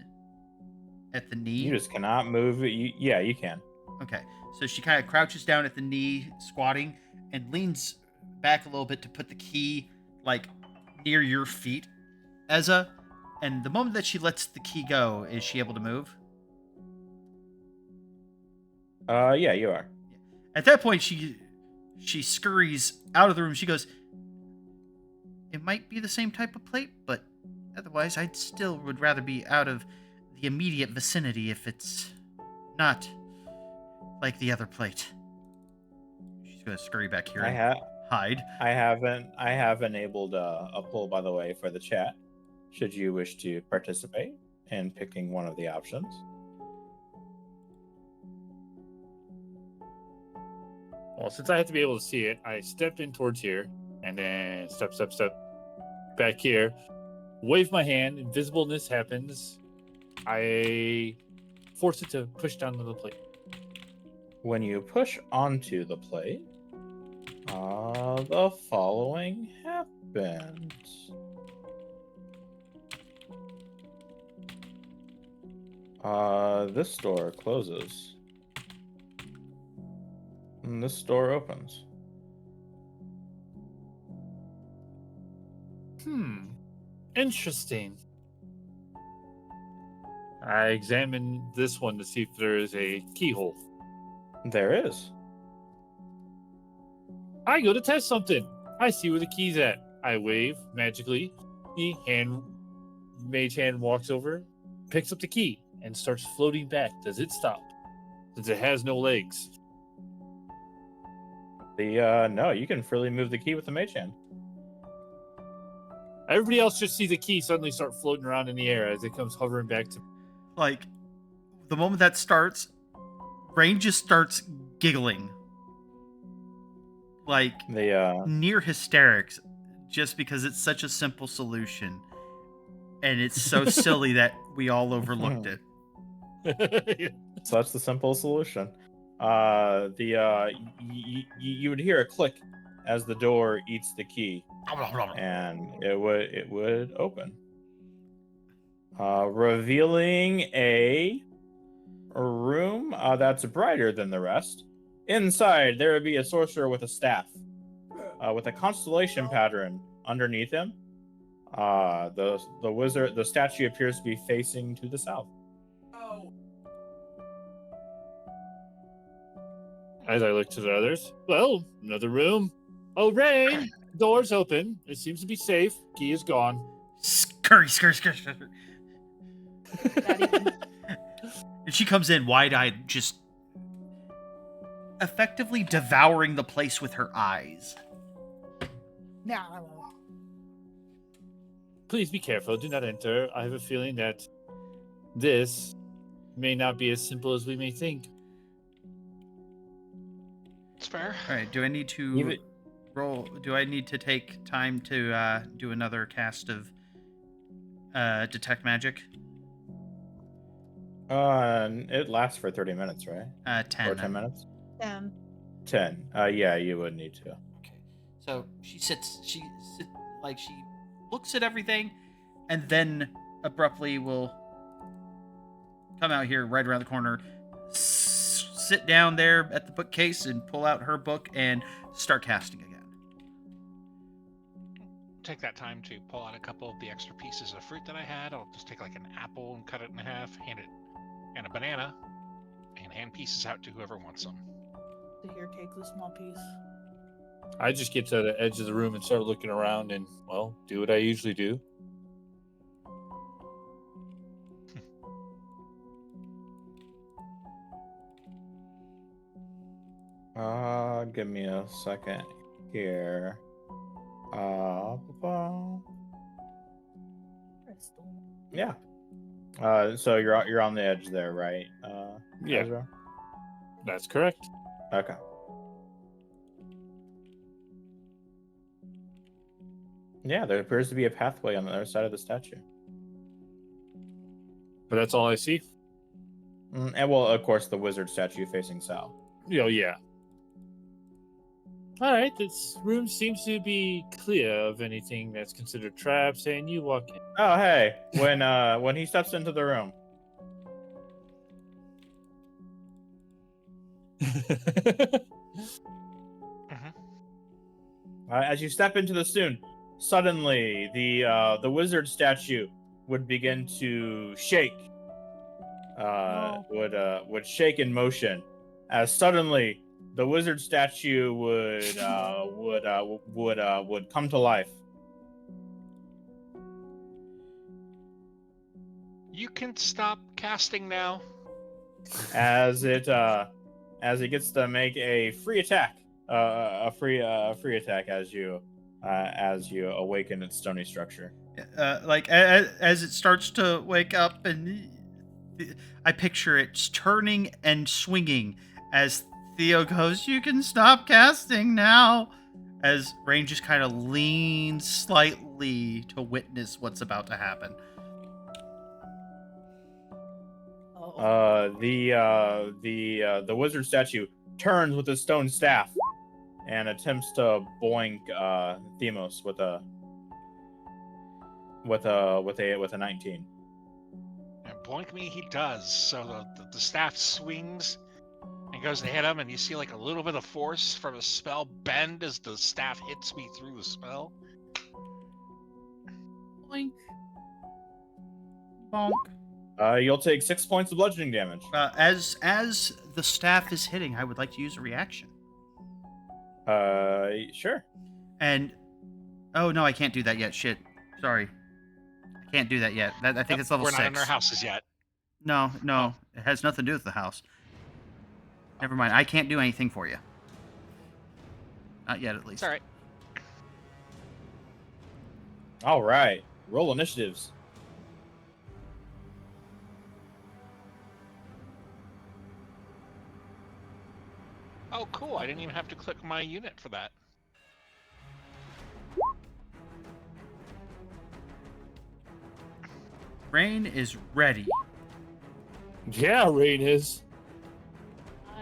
at the knee? You just cannot move it. Yeah, you can. Okay, so she kind of crouches down at the knee, squatting, and leans back a little bit to put the key like near your feet, Ezza. And the moment that she lets the key go, is she able to move? Yeah, you are. At that point, she scurries out of the room. She goes, "It might be the same type of plate, but otherwise, I'd still would rather be out of the immediate vicinity if it's not like the other plate." She's gonna scurry back here and hide. I have enabled a poll, by the way, for the chat. Should you wish to participate in picking one of the options? Well, since I have to be able to see it, I step in towards here, and then step back here. Wave my hand, invisibleness happens. I force it to push down to the plate. When you push onto the plate, the following happens. This door closes. And this door opens. Interesting. I examine this one to see if there is a keyhole. There is. I go to test something. I see where the key's at. I wave magically. The mage hand walks over, picks up the key, and starts floating back. Does it stop? Since it has no legs. No, you can freely move the key with the mage hand. Everybody else just sees the key suddenly start floating around in the air as it comes hovering back to. Like, the moment that starts, Rain just starts giggling. Like, near hysterics, just because it's such a simple solution. And it's so silly that we all overlooked it. So that's the simple solution. You would hear a click as the door eats the key, and it would open, revealing a room that's brighter than the rest. Inside, there would be a sorcerer with a staff, with a constellation pattern underneath him. The statue appears to be facing to the south. As I look to the others, well, another room. Oh, Rain, door's open. It seems to be safe. Key is gone. Scurry. And she comes in wide-eyed, just effectively devouring the place with her eyes. No. Please be careful. Do not enter. I have a feeling that this may not be as simple as we may think. It's fair. All right, do I need to roll? Do I need to take time to do another cast of detect magic? It lasts for 30 minutes, right? 10. Or 10 minutes? 10. 10. Yeah, you would need to. Okay. So she like she looks at everything, and then abruptly will come out here right around the corner, sit down there at the bookcase, and pull out her book and start casting again. Take that time to pull out a couple of the extra pieces of fruit that I had. I'll just take like an apple and cut it in half, hand it, and a banana. And hand pieces out to whoever wants them. So here, take the small piece. I just get to the edge of the room and start looking around and, well, do what I usually do. Give me a second here. Crystal. Yeah. So you're on the edge there, right? Yeah. Ezra? That's correct. Okay. Yeah, there appears to be a pathway on the other side of the statue. But that's all I see. And well, of course, the wizard statue facing south. Oh, yeah. All right, this room seems to be clear of anything that's considered traps, and you walk in. Oh, hey, when he steps into the room, as you step into the stone, suddenly the wizard statue would begin to shake. Would shake in motion, as suddenly the wizard statue would come to life. You can stop casting now. As it gets to make a free attack, a free attack as you awaken its stony structure. Like as it starts to wake up, and I picture it turning and swinging as Theo goes, "You can stop casting now," as Rain just kind of leans slightly to witness what's about to happen. The wizard statue turns with a stone staff and attempts to boink Themos with a 19. And boink me, he does. So the staff swings and goes to hit him, and you see like a little bit of force from a spell bend as the staff hits me through the spell. Boink. Bonk. You'll take 6 points of bludgeoning damage. As the staff is hitting, I would like to use a reaction. Sure. And oh no, I can't do that yet. Shit, sorry, I can't do that yet. I think it's level We're 6. not in our houses yet. No, it has nothing to do with the house. Never mind. I can't do anything for you. Not yet, at least. It's all right. All right. Roll initiatives. Oh, cool. I didn't even have to click my unit for that. Rain is ready. Yeah, Rain is.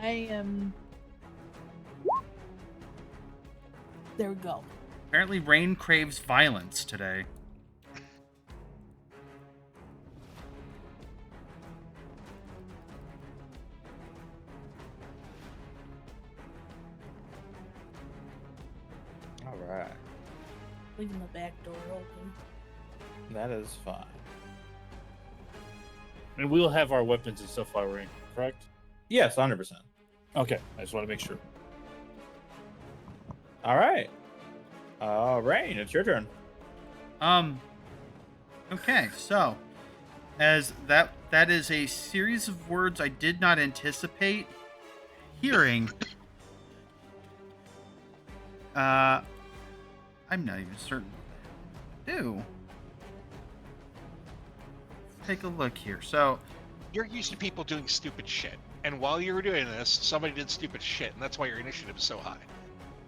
I am. There we go. Apparently, Rain craves violence today. All right. Leaving the back door open. That is fine. And we'll have our weapons and stuff while we're in, correct? Yes, 100%. Okay, I just want to make sure. All right. Rain, it's your turn. Okay, so as that is a series of words I did not anticipate hearing. I'm not even certain what to do. Take a look here. So You're used to people doing stupid shit. And while you were doing this, somebody did stupid shit, and that's why your initiative is so high.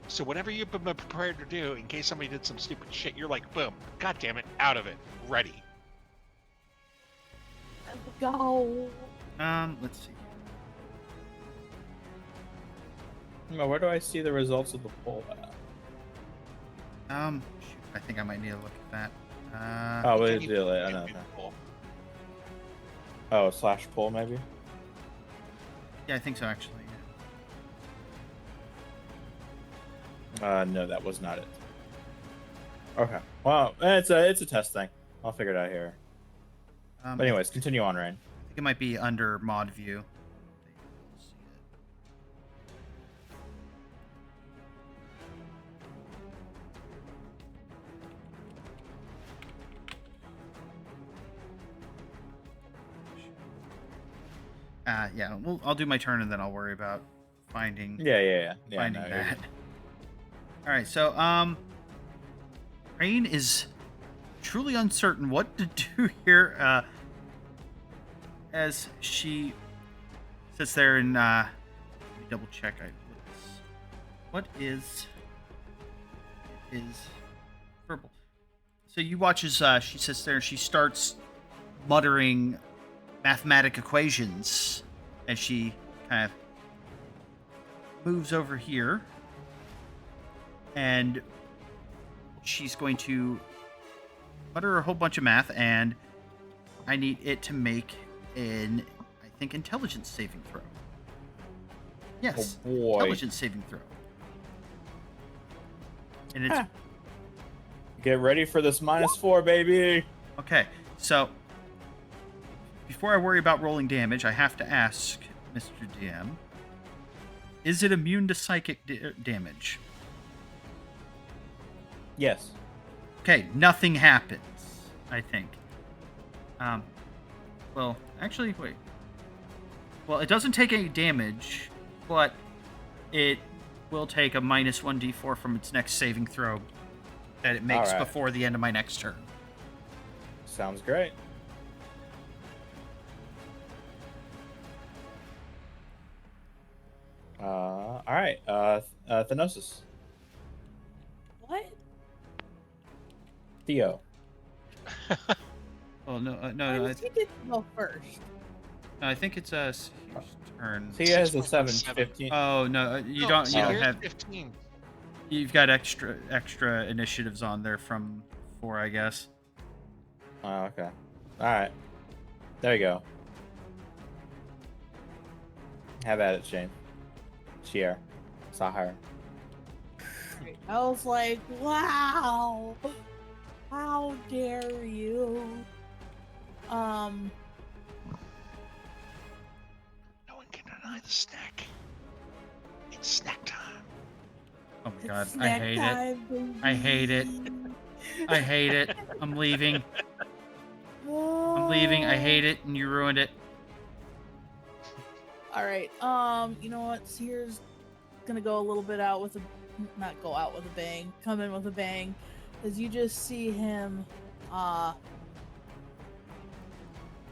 So whatever you've been prepared to do, in case somebody did some stupid shit, you're like, boom, god damn it, out of it, ready. Let's go. let's see. Where do I see the results of the poll at? Shoot, I think I might need to look at that. Oh, You we can did even- it. I you know. can even pull. Oh, slash poll maybe. Yeah, I think so actually. No, that was not it. Okay. Well, it's a test thing. I'll figure it out here. But But anyways, continue on, Rain. I think it might be under mod view. Yeah. Well, I'll do my turn and then I'll worry about finding Yeah. finding No, you're that. good. All right. So Rain is truly uncertain what to do here. As she sits there and let me double check. What is verbal? So you watch as she sits there and she starts muttering mathematic equations as she kind of moves over here, and she's going to mutter a whole bunch of math, and I need it to make an, I think, intelligence saving throw. Yes, Oh boy. intelligence saving throw. And it's Get ready for this -4, baby. okay. So before I worry about rolling damage, I have to ask, Mr. DM, is it immune to psychic damage? Yes. Okay, nothing happens, I think. Well, actually, wait. Well, it doesn't take any damage, but it will take a -1d4 from its next saving throw that it makes Alright. before the end of my next turn. Sounds great. All right. Thenosis. What? Theo. Well, no, Why no, does he get to go first? I think it's Sihir's turn. Theo has a 6 + 7, 15. Oh no, you No, don't. You don't here's have. 15. You've got extra initiatives on there from 4, I guess. Oh, okay. All right. There you go. Have at it, Shane. Sahir. I was like, wow. How dare you? No one can deny the snack. It's snack time. Oh my It's god, I snack hate it. time, I hate it. baby. I hate it. I'm leaving. I'm leaving. I hate it, and you ruined it. All right. You know what? Sears gonna go a little bit out with a, not go out with a bang, come in with a bang, as you just see him,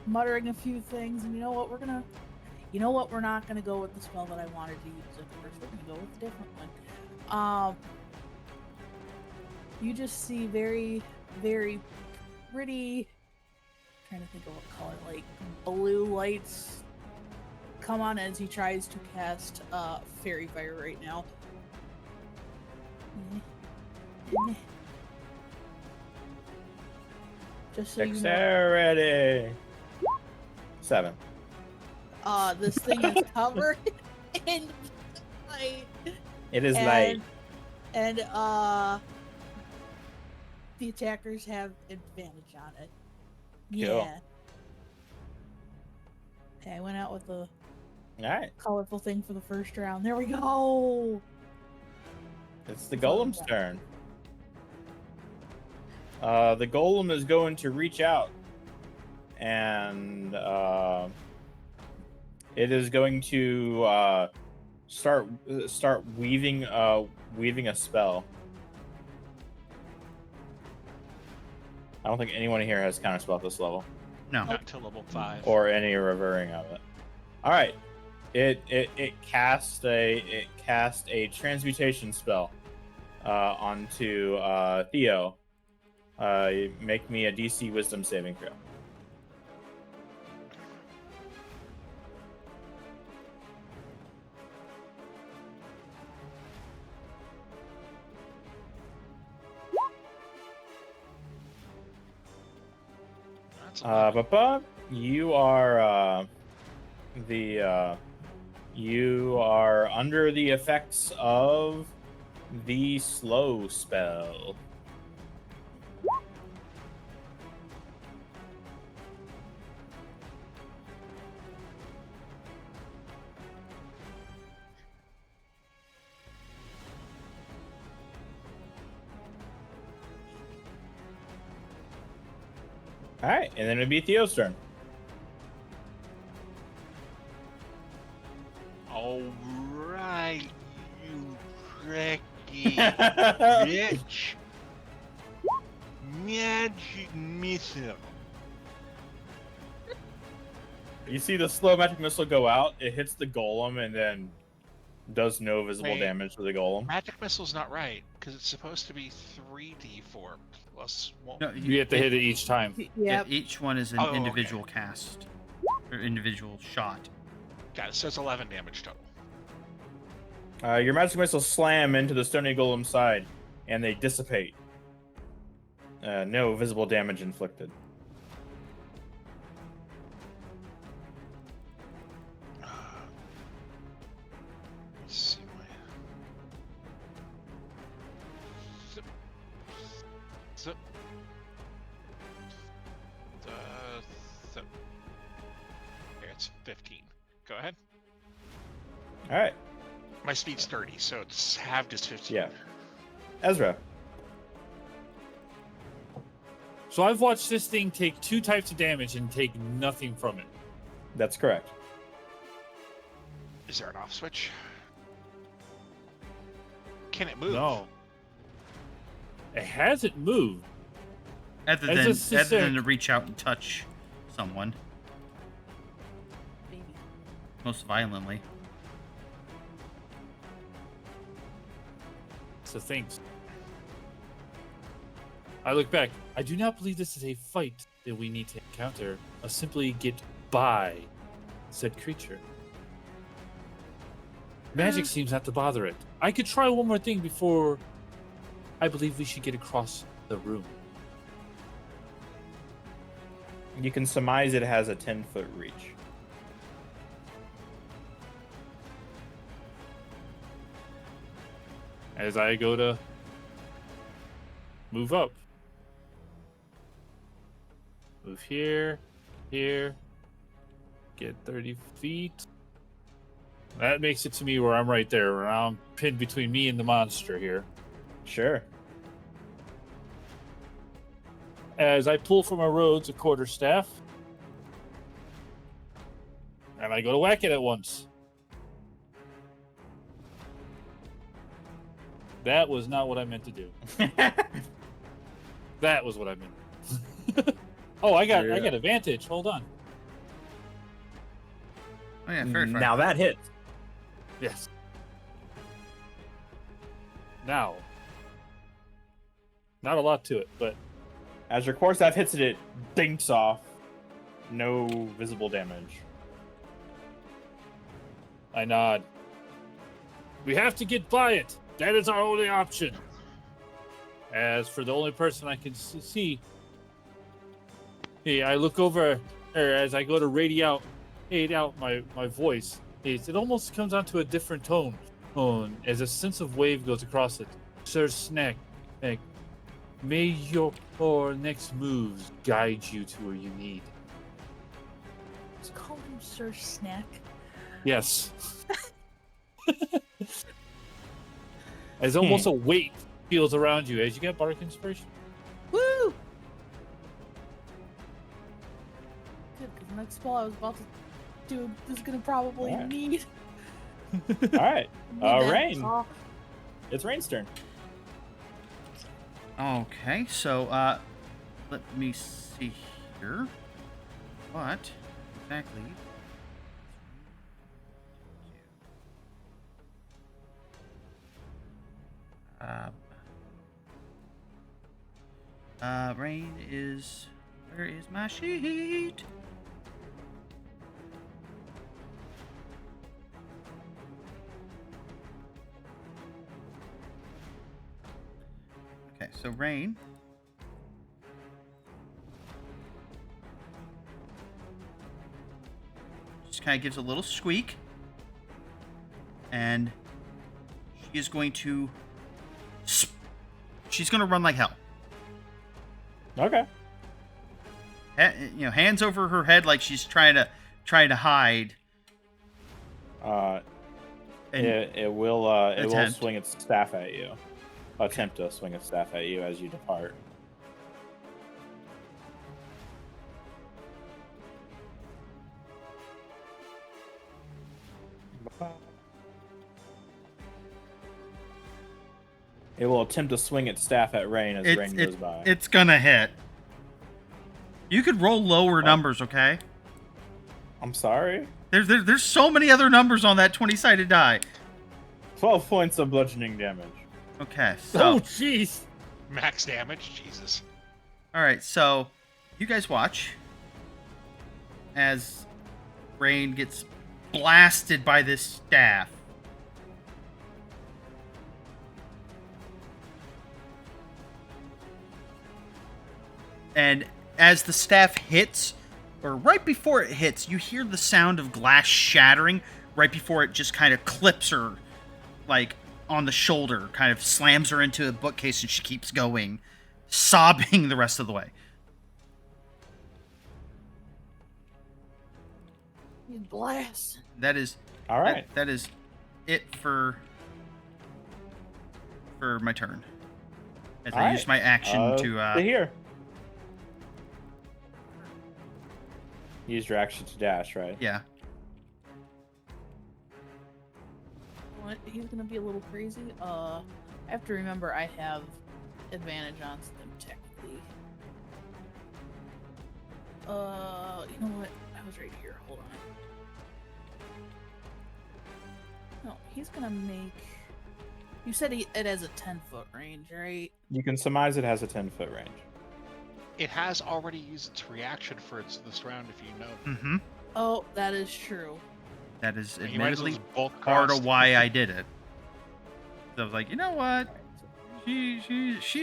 muttering a few things. And you know what? We're not gonna go with the spell that I wanted to use at first. We're gonna go with a different one. You just see very, very pretty. Trying to think of what color, like blue lights come on as he tries to cast Fairy Fire right now. Just so you know, Dexterity. 7. this thing is covered in light. It is light. And the attackers have advantage on it. Yeah. Cool. Okay, I went out with the All right. colorful thing for the first round. There we go. It's the golem's turn. The golem is going to reach out, and it is going to start weaving a spell. I don't think anyone here has counterspell at this level, No. Not until level 5. or any revering of it. All right, it cast a transmutation spell onto Theo. Make me a DC Wisdom saving throw. That's a lot. Papa, you are you are under the effects of the slow spell. All right, and then it'd be Theo's turn. All right, you cracky bitch. Magic missile. You see the slow magic missile go out. It hits the golem and then does no visible Wait. damage to the golem. Magic missile's not right because it's supposed to be 3d4 plus 1. No, You have to hit it each time. Yep. Each one is an Oh, okay. individual cast or individual shot. Got it. So it's 11 damage total. Your magic missiles slam into the stony golem's side, and they dissipate. No visible damage inflicted. Let's see my. Zip. Zip. Zip. Here, it's 15. Go ahead. All right, My speed's 30, so it's halved is 15. yeah. Ezra. So I've watched this thing take 2 types of damage and take nothing from it. That's correct. Is there an off switch? Can it move? No. It hasn't moved. Other As than, a sister- other than to reach out and touch someone, Maybe. most violently. So thanks. I look back. I do not believe this is a fight that we need to encounter. I'll simply get by said creature. Magic seems not to bother it. I could try one more thing before I believe we should get across the room. You can surmise it has a 10-foot reach. As I go to move up. Move here, here, get 30 feet. That makes it to me where I'm right there, where I'm pinned between me and the monster here. Sure. As I pull from my Rhodes a quarterstaff, and I go to whack it at once. That was not what I meant to do. That was what I meant. Oh, I got advantage. Hold on. Oh yeah, fair. Now that hits. Yes. Now. Not a lot to it, but As your quarterstaff hits it, it dinks off. No visible damage. I nod. We have to get by it. That is our only option. As for the only person I can see, hey, I look over, or as I go to radiate out my voice, it almost comes onto a different tone as a sense of wave goes across it. Sir Snack, may your next moves guide you to where you need. Let's call him Sir Snack. Yes. As almost a weight feels around you as you get Bardic Inspiration. Woo! Good, because the next spell I was about to do is gonna probably Alright. need. All right. need that Rain. saw. It's Rain's turn. Okay, so let me see here. What exactly? Rain is. Where is my sheet? Okay, so Rain. Just kind of gives a little squeak. And she is going to. She's going to run like hell. Okay. Hands over her head like she's trying to hide. And It will attempt. swing its staff at you. Attempt to swing its staff at you as you depart. It will attempt to swing its staff at Rain as Rain goes by. It's gonna hit. You could roll lower Oh. numbers, okay? I'm sorry. There's so many other numbers on that 20-sided die. 12 points of bludgeoning damage. Okay, Oh, so jeez. Max damage, Jesus. all right, so you guys watch as Rain gets blasted by this staff. And as the staff hits, or right before it hits, you hear the sound of glass shattering right before it just kind of clips her, like, on the shoulder, kind of slams her into a bookcase, and she keeps going, sobbing the rest of the way. He's blast. That is All right. that is it for my turn. As All I right. use my action to here. Use your action to dash, right? yeah. What? He's gonna be a little crazy. I have to remember I have advantage on them technically. You know what? I was right here. Hold on. No, he's gonna make. You said it has a 10-foot range, right? You can surmise it has a 10-foot range. It has already used its reaction for this round, if you know. Mm-hmm. Oh, that is true. That is You might as well admittedly just bulk part of cost. why I did it. So I was like, you know what? She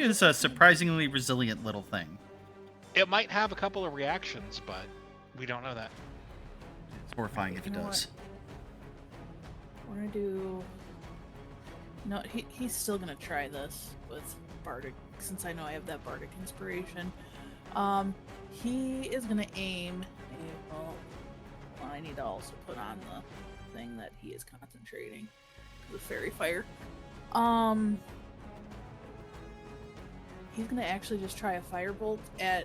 is a surprisingly resilient little thing. It might have a couple of reactions, but we don't know that. It's horrifying if it You know does. We're gonna do. No, he's still gonna try this with Bardic, since I know I have that Bardic inspiration. He is gonna aim. Well, I need to also put on the thing that he is concentrating. The fairy fire. He's gonna actually just try a firebolt at.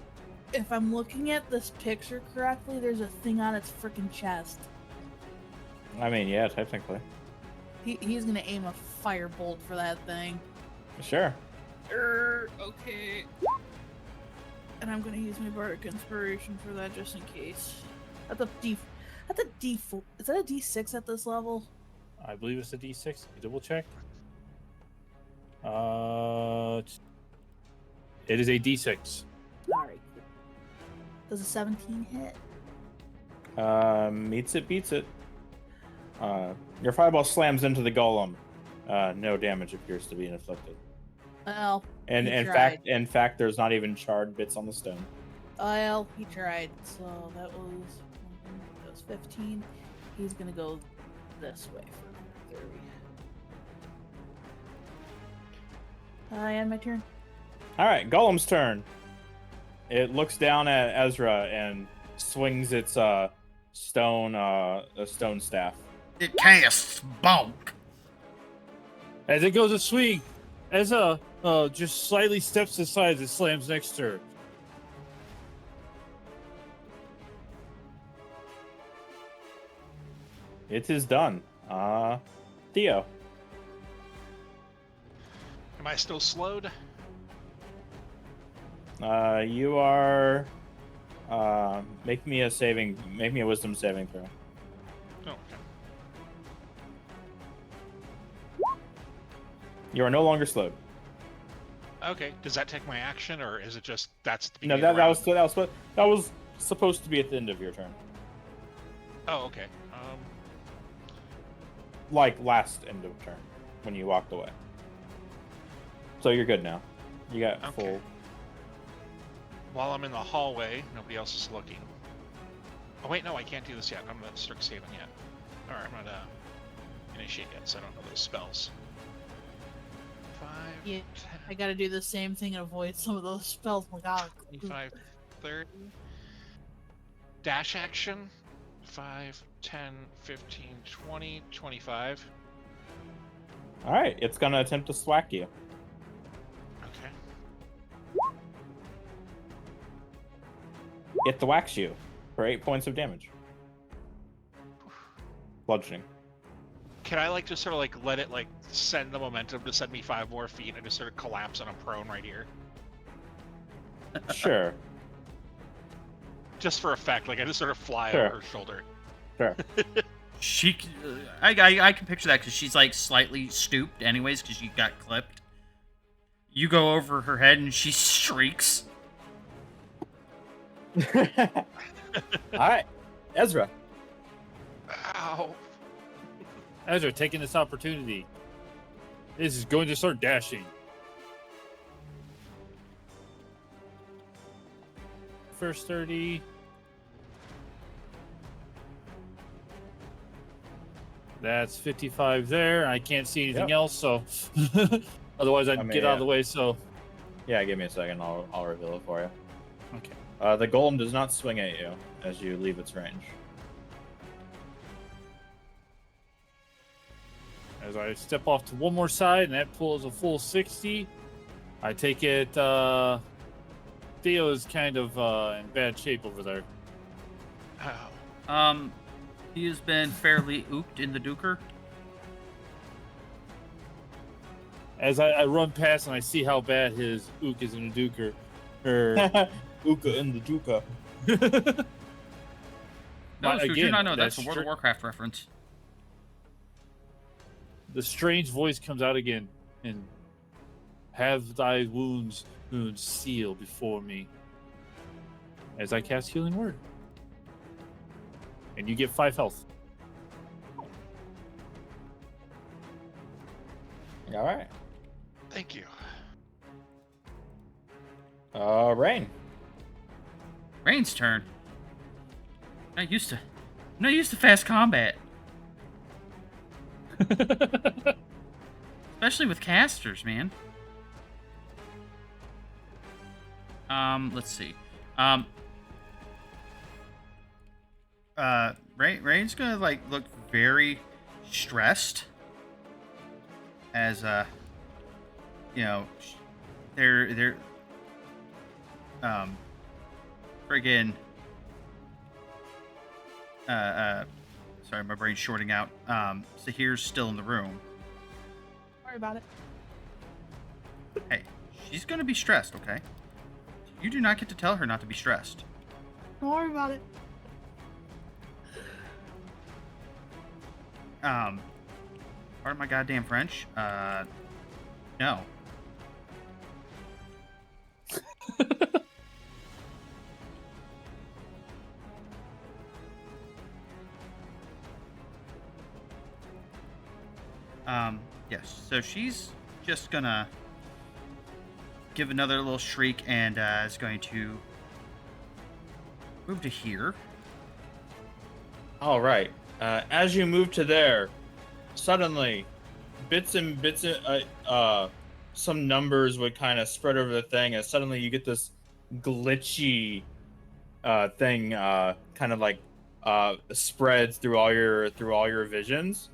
If I'm looking at this picture correctly, there's a thing on its freaking chest. I mean, yeah, technically. He's gonna aim a firebolt for that thing. Sure. Okay. And I'm gonna use my Bardic Inspiration for that just in case. That's a D4. Is that a D6 at this level? I believe it's a D6. Double check. It is a D6. Alright. Does a 17 hit? Meets it, beats it. Your fireball slams into the golem. No damage appears to be inflicted. Well, And he in tried. fact, there's not even charred bits on the stone. Well, he tried. So that was 15. He's gonna go this way for 30. And my turn. All right, Golem's turn. It looks down at Ezra and swings its stone staff. It casts bulk. As it goes to swing, Ezra just slightly steps aside as it slams next to her. It is done. Theo. Am I still slowed? You are. Make me a wisdom saving throw. Oh, okay. You are no longer slowed. Okay. Does that take my action, or is it just that's the No, beginning that of the round? that was supposed to be at the end of your turn, Oh, okay. like last end of turn when you walked away. So you're good now. You got Okay. full. While I'm in the hallway, nobody else is looking. Oh wait, no, I can't do this yet. I'm not start saving yet. All right, I'm not initiate yet, so I don't know those spells. 5, Yeah, 10, I gotta do the same thing and avoid some of those spells. My God. 25, 30. Dash action. 5, 10, 15, 20, 25. All right, it's gonna attempt to swack you. Okay. It thwacks you for 8 points of damage. Bludgeoning. Can I like just sort of like let it like send the momentum to send me 5 more feet and just sort of collapse and I'm prone right here? Sure. Just for effect, like I just sort of fly Sure. over her shoulder. Sure. I can picture that because she's like slightly stooped, anyways, because you got clipped. You go over her head and she shrieks. All right, Ezra. Ow. Ezra, taking this opportunity, this is going to start dashing. First 30. That's 55 there. I can't see anything else, so otherwise I'd get out of the way. So Yeah, give me a second. I'll reveal it for you. Okay. The golem does not swing at you as you leave its range. as I step off to one more side, and that pulls a full 60, I take it. Theo is kind of in bad shape over there. Ow. He has been fairly ooped in the duker. As I run past and I see how bad his ook is in the duker. Uka in the Duka. No, so do not know. that That's a World of Warcraft reference. The strange voice comes out again, and have thy wounds seal before me. As I cast Healing Word. And you get 5 health. All right. Thank you. Rain. Rain's turn. Not used to fast combat. Especially with casters, man. Let's see. Rain's gonna like look very stressed as they're friggin' sorry, my brain's shorting out. Sahir's still in the room. Don't worry about it. Hey, she's gonna be stressed, okay? You do not get to tell her not to be stressed. Don't worry about it. Pardon my goddamn French. No. Yes. So she's just gonna give another little shriek and is going to move to here. All right. As you move to there, suddenly, bits and some numbers would kind of spread over the thing, and suddenly you get this glitchy thing, kind of like spreads through all your visions,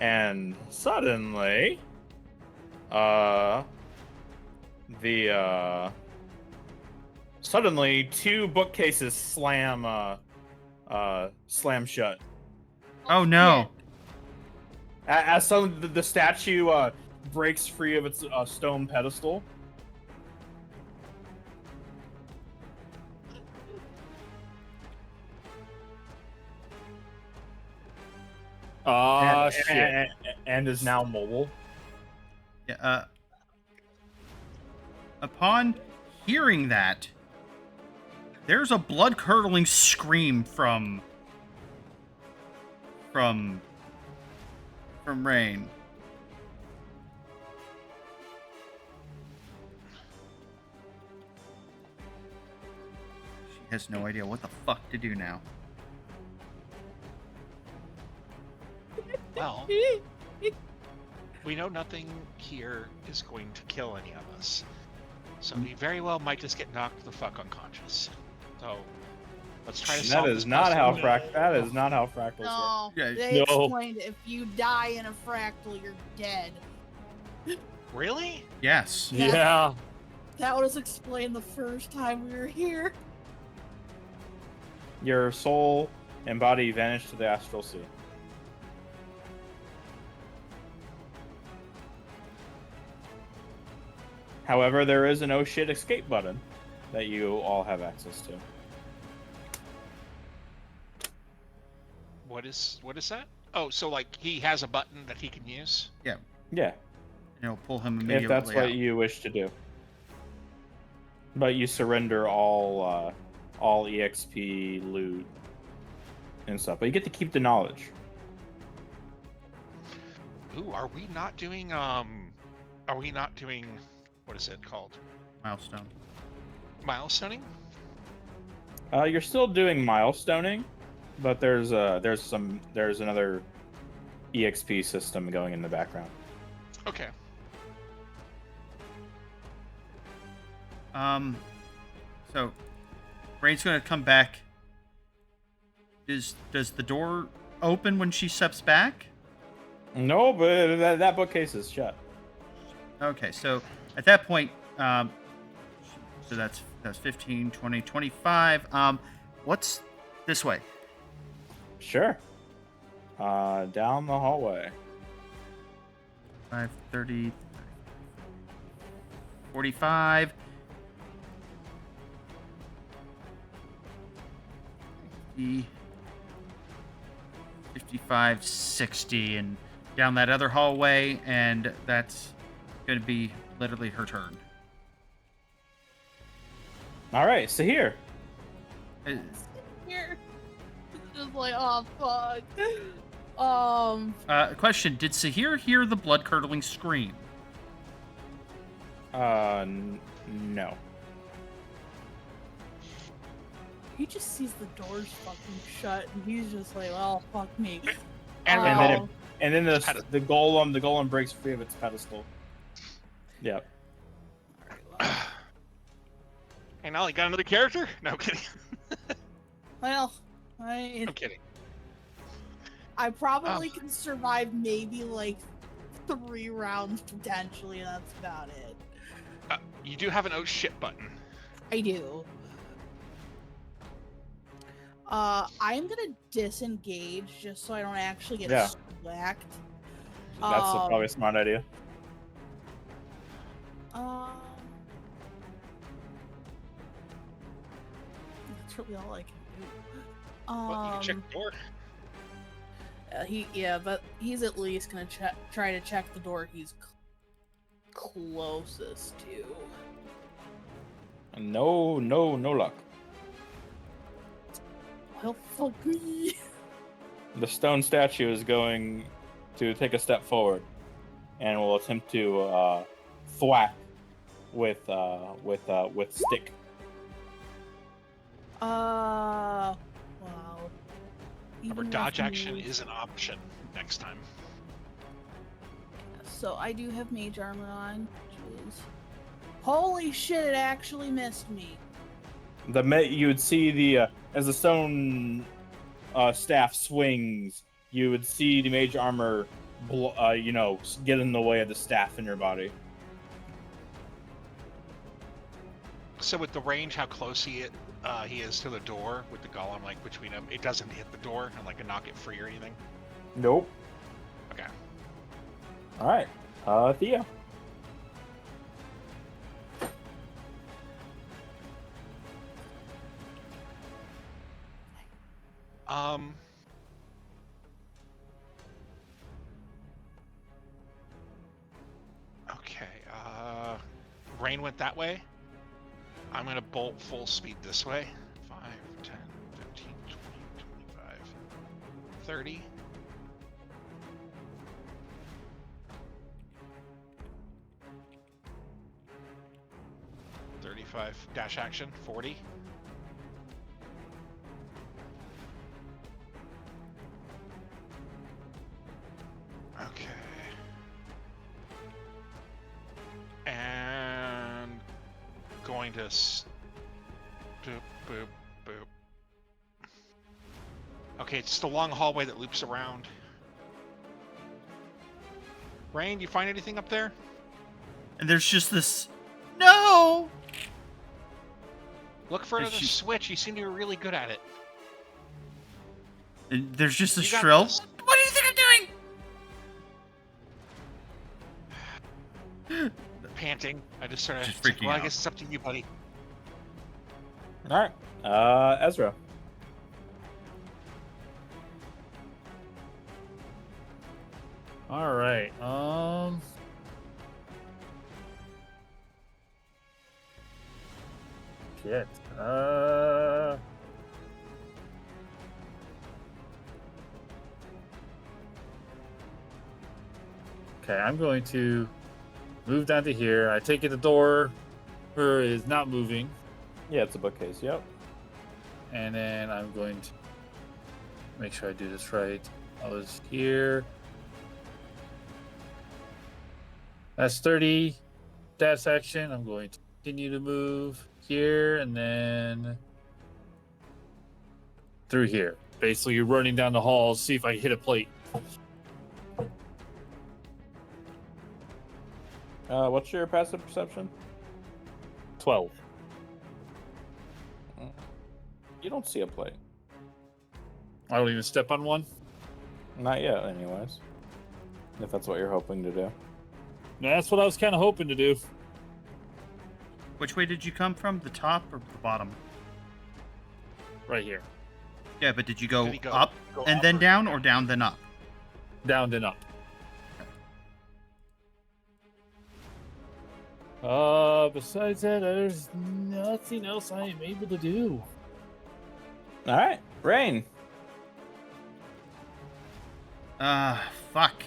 and suddenly, suddenly 2 bookcases slam shut. Oh no. As the statue breaks free of its stone pedestal. Shit. And is now mobile. Yeah, upon hearing that, there's a blood-curdling scream from Rain. She has no idea what the fuck to do now. Well, we know nothing here is going to kill any of us. So we very well might just get knocked the fuck unconscious. So let's try to solve That this is not how puzzle. that is not how fractals work. No, Yeah, they no. explained if you die in a fractal, you're dead. Really? Yes. Yeah. Yeah. That was explained the first time we were here. Your soul and body vanish to the astral sea. However, there is an oh shit escape button that you all have access to. What is that? Oh, so like he has a button that he can use? Yeah, Yeah, it'll pull him immediately if that's what out. you wish to do. But you surrender all EXP loot and stuff. But you get to keep the knowledge. Ooh, are we not doing what is it called? Milestone. Milestoning? You're still doing milestoning, but there's another EXP system going in the background. Okay. So Rain's gonna come back. Does the door open when she steps back? No, but that bookcase is shut. Okay, so at that point, so that's 15, 20, 25. What's this way? Sure. Down the hallway. 5, 30, 45. 50, 55, 60, and down that other hallway, and that's going to be literally her turn. All right, so here. Here. Just like, oh fuck. Question: did Sahir hear the blood-curdling scream? No. He just sees the doors fucking shut, and he's just like, "Oh fuck me." And And then the golem breaks free of its pedestal. Yep. Hey, Nolly, got another character? No, I'm kidding. Well, I'm kidding. I probably can survive maybe like 3 rounds potentially, and that's about it. You do have an oh shit button. I do. I'm gonna disengage just so I don't actually get whacked. That's probably a smart idea. That's really all I can do. Well, you can check the door. But he's at least gonna try to check the door he's closest to. No luck. Well, fuck me. The stone statue is going to take a step forward, and will attempt to thwack with stick. Wow. Remember, Even dodge with action me- is an option next time. So I do have mage armor on. Jeez. Holy shit! It actually missed me. You would see the as the stone staff swings, you would see the mage armor, get in the way of the staff in your body. So with the range, how close he is to the door with the golem, like between them, it doesn't hit the door and like knock it free or anything. Nope. Okay. All right, Theo. Okay. Rain went that way. I'm gonna bolt full speed this way. 5, 10, 15, 20, 25, 30. Dash action, 40. Okay. And going to boop, boop, boop. Okay, it's just a long hallway that loops around. Rain, do you find anything up there? And there's just this. No! Look for Is another she- switch. You seem to be really good at it. And there's just a You got shrill. this. What do you think I'm doing? panting. I just sort of. Just Like, freaking well, I out. guess it's up to you, buddy. All right. Ezra. All right. Shit. Okay, I'm going to move down to here. I take it the door is not moving, Yeah, it's a bookcase. Yep. and then I'm going to make sure I do this right. I was here. That's 30 dash action. I'm going to continue to move here and then through here. Basically, you're running down the hall, see if I hit a plate. What's your passive perception? 12. You don't see a plate. I don't even step on one. Not yet, anyways. If that's what you're hoping to do. That's what I was kind of hoping to do. Which way did you come from? The top or the bottom? Right here. Yeah, but did you go, Did he go up and up then or down, or down then up? Down and up. Besides that, there's nothing else I am able to do. All right, Rain. Fuck.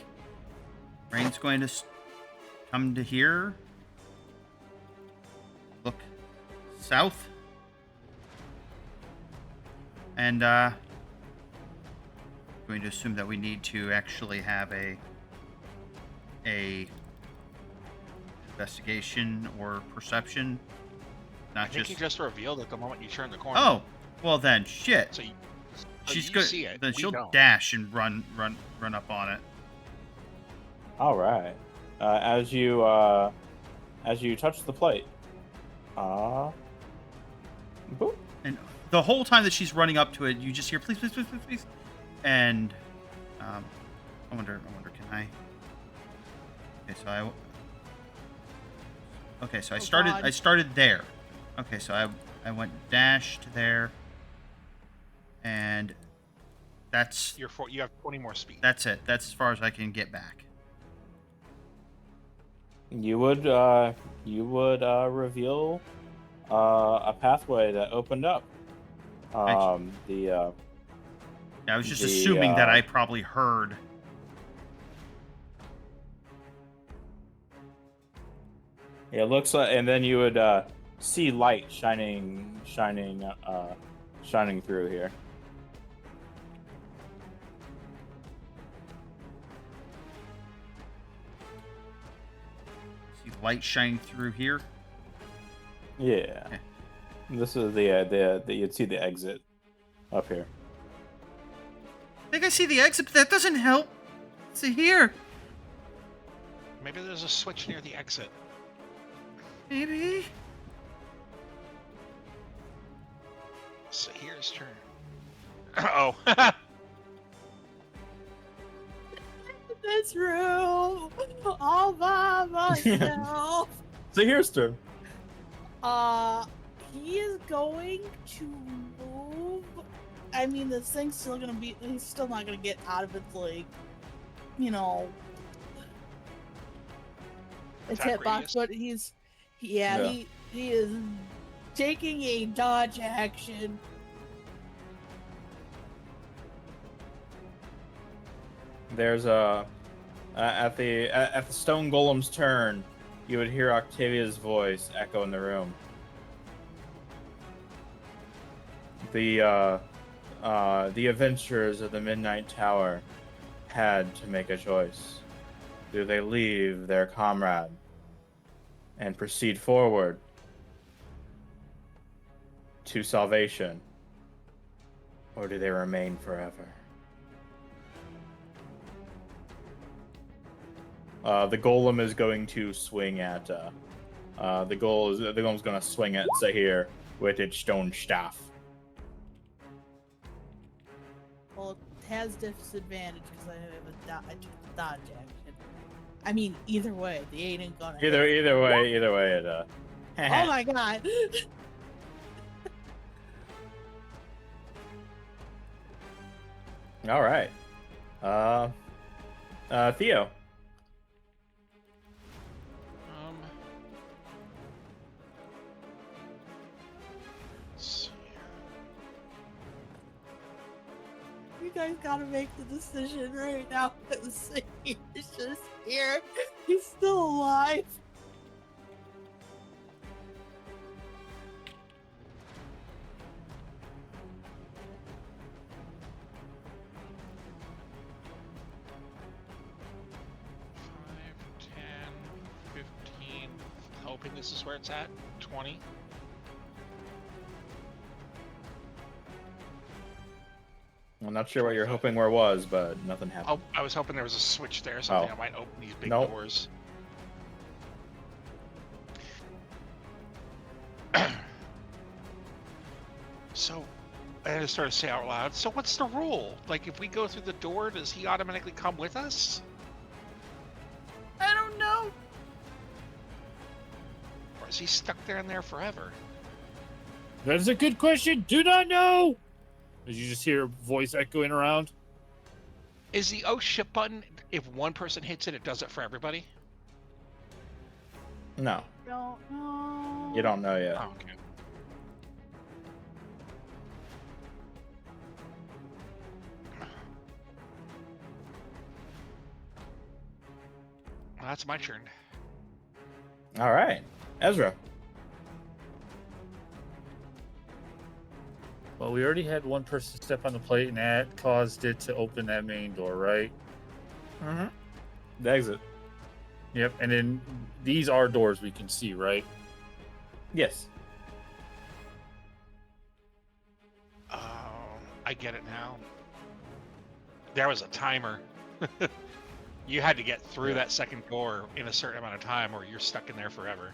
Rain's going to come to here. Look south. And, going to assume that we need to actually have a investigation or perception, I not think just. you just revealed it the moment you turn the corner. Oh, well then, shit. So She's you good. see it. Then we she'll don't. dash and run up on it. All right. As you touch the plate. Boop. And the whole time that she's running up to it, you just hear please, please, please, please, please. And I wonder, can I? Okay, so I started. God. I started there. Okay, so I went dash to there, and that's You have 20 more speed. that's it. That's as far as I can get back. You would reveal a pathway that opened up. Yeah, I was just assuming that I probably heard. It looks like, and then you would see light shining through here. See light shining through here. Yeah. Okay. This is the you'd see the exit up here. I think I see the exit, but that doesn't help. See here, Maybe there's a switch near the exit. maybe. So here's turn. Oh. This room all by myself. So here's turn. He is going to move. I mean, this thing's still gonna be. He's still not gonna get out of its its Attack hitbox, radius. but he is taking a dodge action. There's at the stone golem's turn, you would hear Octavia's voice echo in the room. The adventurers of the Midnight Tower had to make a choice. Do they leave their comrade and proceed forward to salvation, or do they remain forever? The golem is going to swing at. The golem's going to swing at Zahir with its stone staff. Well, it has disadvantage because I have a dodge action. I mean, either way, the 8 ain't gonna Either hit. either way, it. Oh my god. All right. Theo. Let's see. You guys gotta make the decision right now because he's just here. He's still alive. Five, 10, 15. Hoping this is where it's at. 20. I'm not sure what you're hoping where was, but nothing happened. Oh, I was hoping there was a switch there, something that might open these big Nope. doors. So, I had to start to say out loud. So, what's the rule? Like, if we go through the door, does he automatically come with us? I don't know. Or is he stuck there in there forever? That is a good question. Do not know. As you just hear a voice echoing around. Is the oh shit button, if one person hits it, it does it for everybody? No, Don't know. you don't know yet. Oh, okay. Well, that's my turn. All right, Ezra. Well, we already had one person step on the plate, and that caused it to open that main door, right? Mm-hmm. The exit. Yep. And then these are doors we can see, right? Yes. I get it now. There was a timer. You had to get through that second door in a certain amount of time, or you're stuck in there forever.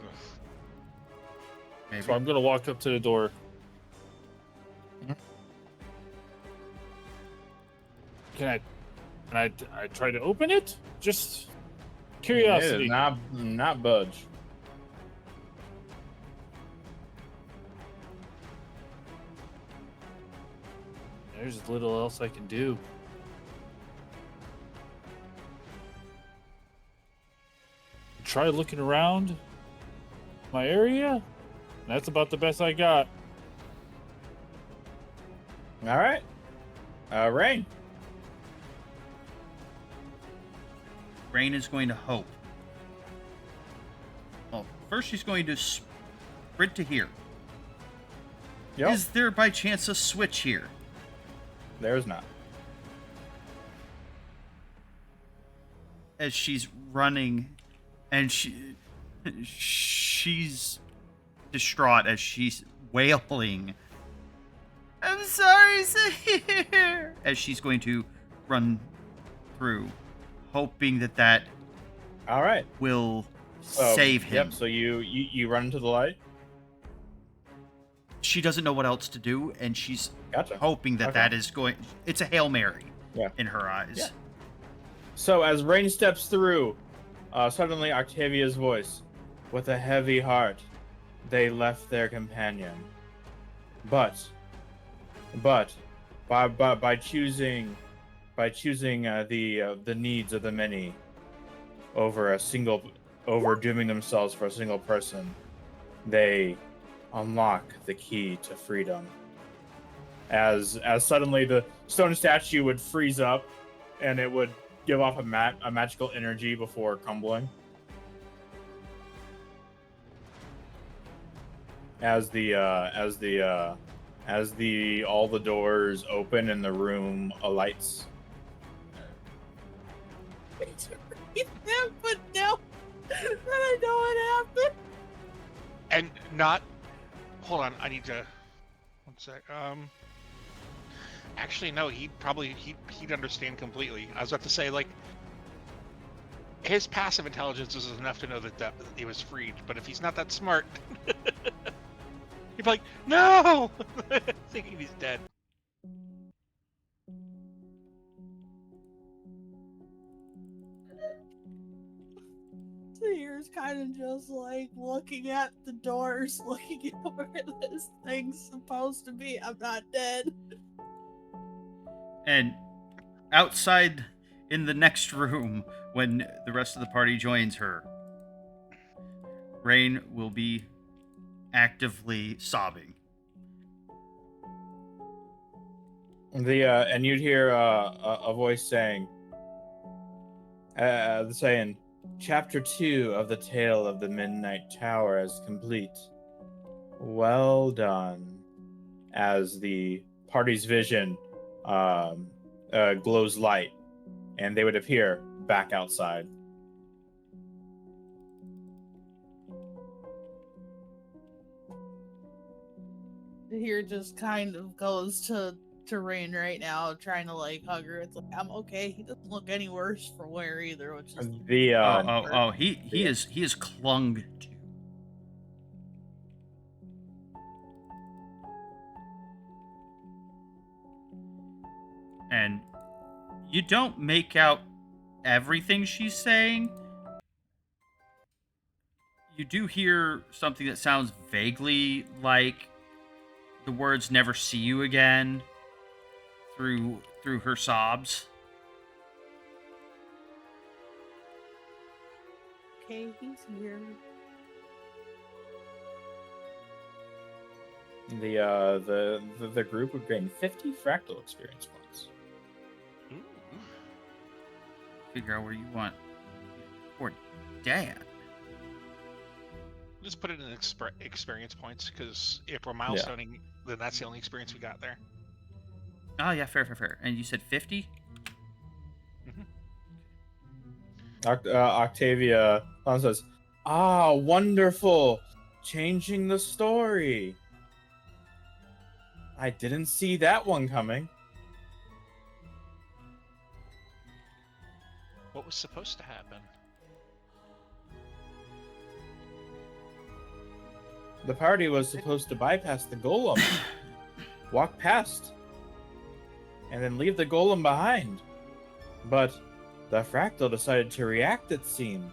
Ugh. Maybe. So I'm gonna walk up to the door. Can I try to open it? Just curiosity. It is not budge. There's little else I can do. Try looking around my area. That's about the best I got. All right. Rain. Rain is going to hope. Well, first she's going to sprint to here. Yep. Is there by chance a switch here? There's not. As she's running, and she's distraught as she's wailing, "I'm sorry, Zahir!" As she's going to run through, hoping that All right. will save him. Yep. So you run into the light. She doesn't know what else to do, and she's Gotcha. hoping that Okay. that is going. It's a Hail Mary Yeah. in her eyes. Yeah. So as Rain steps through, suddenly Octavia's voice, with a heavy heart, they left their companion. But by choosing the needs of the many over dooming themselves for a single person, they unlock the key to freedom. As suddenly the stone statue would freeze up, and it would give off a magical energy before crumbling. As all the doors open and the room alights. But now that I know what happened. And not. Hold on, I need to. One sec. Actually, no. He'd understand completely. I was about to say, like, his passive intelligence is enough to know that he was freed. But if he's not that smart, he'd be like, "No," thinking he's dead. Slumber's kind of just like looking at the doors, looking at where this thing's supposed to be. I'm not dead. And outside in the next room, when the rest of the party joins her, Rain will be actively sobbing. And you'd hear a voice saying, Chapter 2 of the Tale of the Midnight Tower is complete. Well done. As the party's vision glows light, and they would appear back outside. Here just kind of goes to Rain right now, trying to like hug her. It's like, I'm okay. He doesn't look any worse for wear either, which is He is clung to. And you don't make out everything she's saying. You do hear something that sounds vaguely like the words "never see you again" through her sobs. okay, he's here. The group would gain 50 fractal experience points. Figure out where you want for Dad. Just put it in experience points, because if we're milestoning, then that's the only experience we got there. Oh yeah, fair. And you said 50? Octavia says, wonderful! Changing the story. I didn't see that one coming. What was supposed to happen? The party was supposed to bypass the golem, walk past, and then leave the golem behind. But the fractal decided to react, it seemed,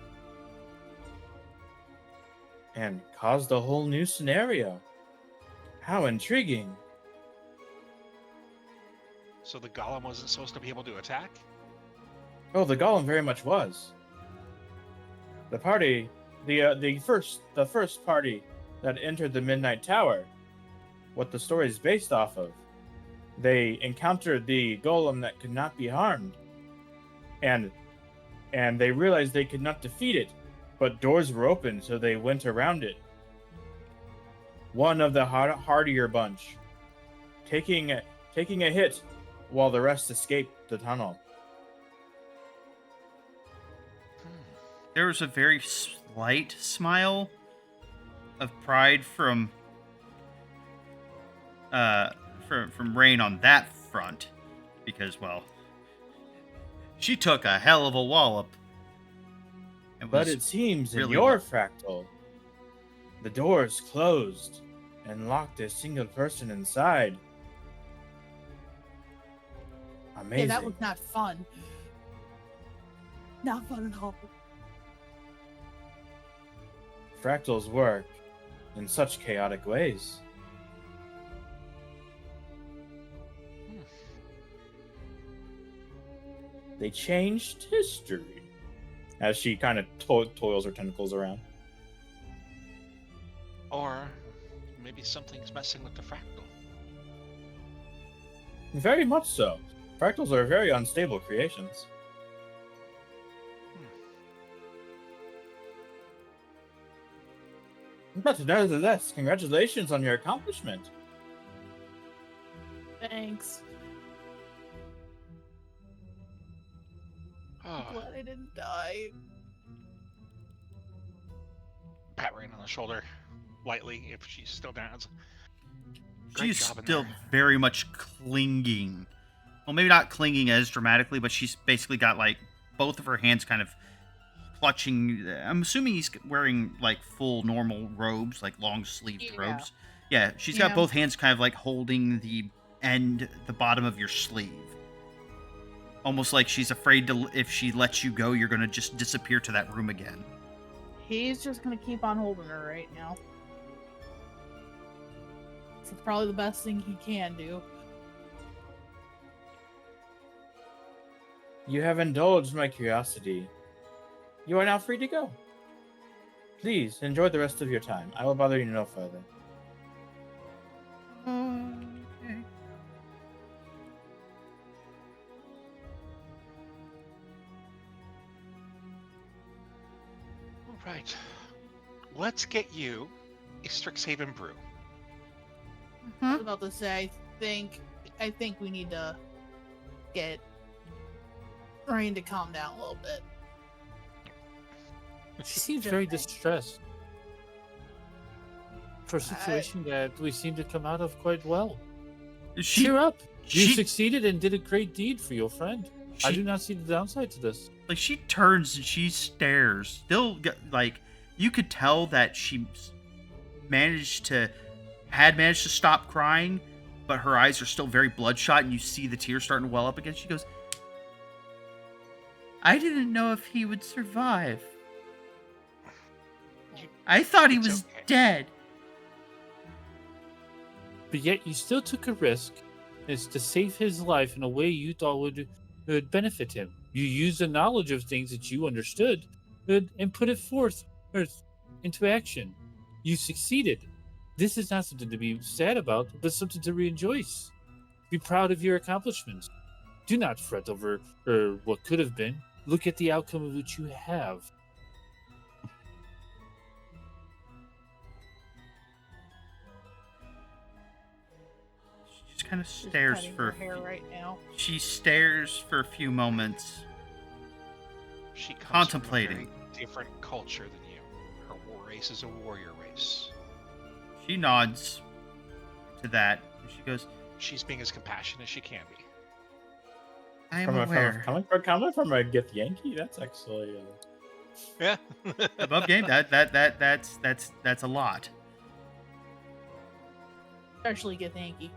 and caused a whole new scenario. How intriguing. So the golem wasn't supposed to be able to attack? Oh, the golem very much was. The party, the first party that entered the Midnight Tower, what the story is based off of, they encountered the golem that could not be harmed, and they realized they could not defeat it, but doors were open, so they went around it. One of the hardier bunch, taking a hit, while the rest escaped the tunnel. There was a very slight smile of pride from Rain on that front, because, well, she took a hell of a wallop. But it seems in your fractal, the doors closed and locked a single person inside. Amazing. Yeah, that was not fun. Not fun at all. Fractals work in such chaotic ways. They changed history. As she kind of toils her tentacles around. Or maybe something's messing with the fractal. Very much so. Fractals are very unstable creations. But nevertheless, congratulations on your accomplishment. Thanks. Oh, I'm glad I didn't die. pat Rain on the shoulder lightly if she's still down. She's still very much clinging. Well, maybe not clinging as dramatically, but she's basically got like both of her hands kind of clutching. I'm assuming he's wearing like full normal robes, like long sleeved robes. Yeah, she's got both hands kind of like holding the bottom of your sleeve. Almost like she's afraid to, if she lets you go, you're going to just disappear to that room again. He's just gonna keep on holding her right now. It's probably the best thing he can do. You have indulged my curiosity. You are now free to go. Please enjoy the rest of your time. I will bother you no further. Okay. All right. Let's get you a Strixhaven brew. I was about to say, I think we need to get Rain to calm down a little bit. She seems Just very think. distressed for a situation that we seem to come out of quite well. Cheer up! You she- succeeded and did a great deed for your friend. I She- do not see the downside to this. Like, she turns and she stares. Still, like, you could tell that she managed to stop crying, but her eyes are still very bloodshot, and you see the tears starting to well up again. She goes, I didn't know if he would survive. I thought he It's was okay. dead. But yet you still took a risk is to save his life in a way you thought would benefit him. You used the knowledge of things that you understood and put it forth into action. You succeeded. This is not something to be sad about, but something to rejoice. Be proud of your accomplishments. Do not fret over what could have been. Look at the outcome of what you have. She just kind of Just stares petting for her hair right now. She stares for a few moments. She comes Contemplating. from a very different culture than you. Her war race is a warrior race. She nods to that. And she goes, She's being as compassionate as she can be. I am aware. Coming from a Gith Yankee, that's actually Yeah. Above game, that's a lot. Especially get Hanky.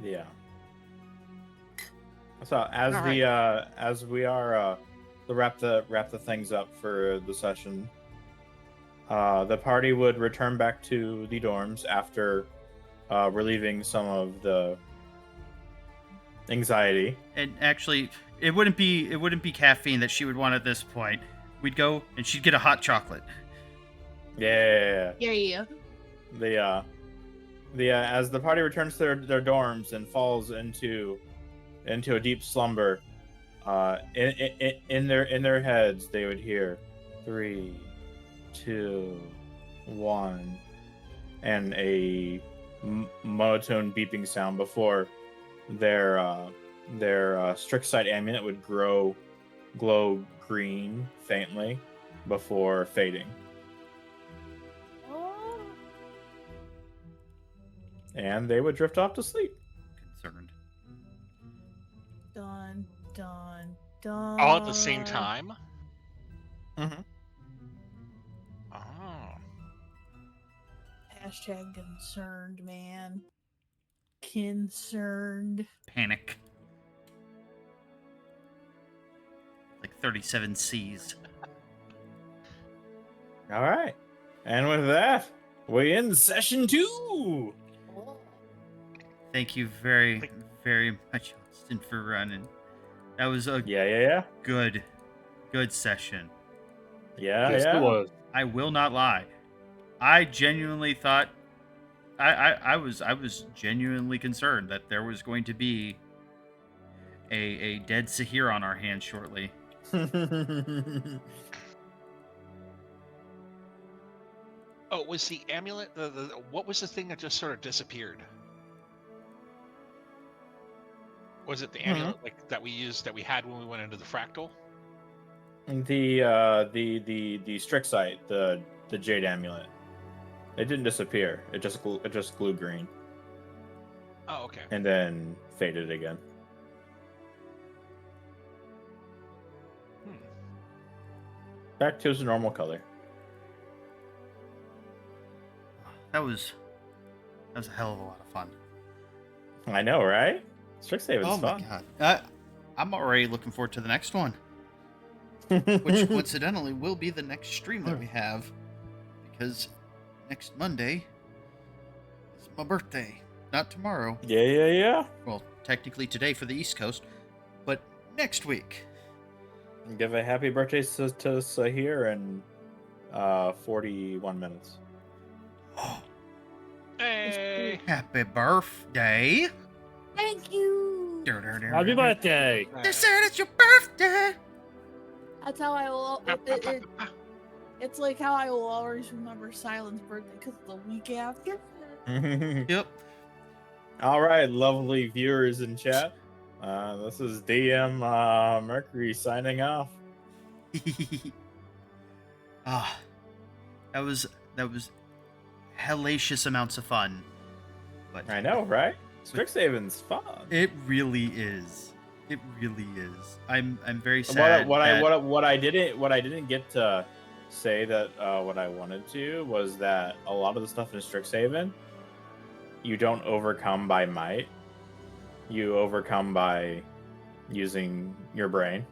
yeah. So as All we are to wrap the things up for the session, the party would return back to the dorms after relieving some of the anxiety. And actually, it wouldn't be caffeine that she would want at this point. We'd go and she'd get a hot chocolate. Yeah. Yeah. The as the party returns to their dorms and falls into a deep slumber, in their heads they would hear 3, 2, 1, and a monotone beeping sound before their Strixite amulet would glow green faintly before fading. Oh. And they would drift off to sleep. Concerned. Dun. All at the same time? Mm-hmm. Oh. Hashtag concerned, man. Concerned. Panic. Like 37 C's. All right. And with that, we end session 2. Thank you very, very much, Austin, for running. That was a Yeah. good session. Yes, it was. I will not lie. I genuinely thought I was genuinely concerned that there was going to be a dead Sahir on our hands shortly. Oh, was the amulet what was the thing that just sort of disappeared? Was it the amulet like that we had when we went into the fractal? The Strixite, the jade amulet. It didn't disappear. It just glue green Oh, okay. and then faded again. Back to its normal color. That was a hell of a lot of fun. I know, right? Strixhaven's Oh my fun. god. I'm already looking forward to the next one, which coincidentally will be the next stream that we have, because next Monday is my birthday. Not tomorrow. Yeah. Well, technically today for the East Coast, but next week. Give a happy birthday to Sahir in 41 minutes. Hey. Happy birthday! Thank you. Happy birthday! They said it's your birthday. That's how I will. It's like how I will always remember Silent's birthday because the week after. Yep. All right, lovely viewers in chat. This is DM Mercury signing off. Ah, that was hellacious amounts of fun. But I know, right? Strixhaven's fun. it really is. It really is. I'm very sad. What I didn't get to say that what I wanted to was that a lot of the stuff in Strixhaven, you don't overcome by might. You overcome by using your brain.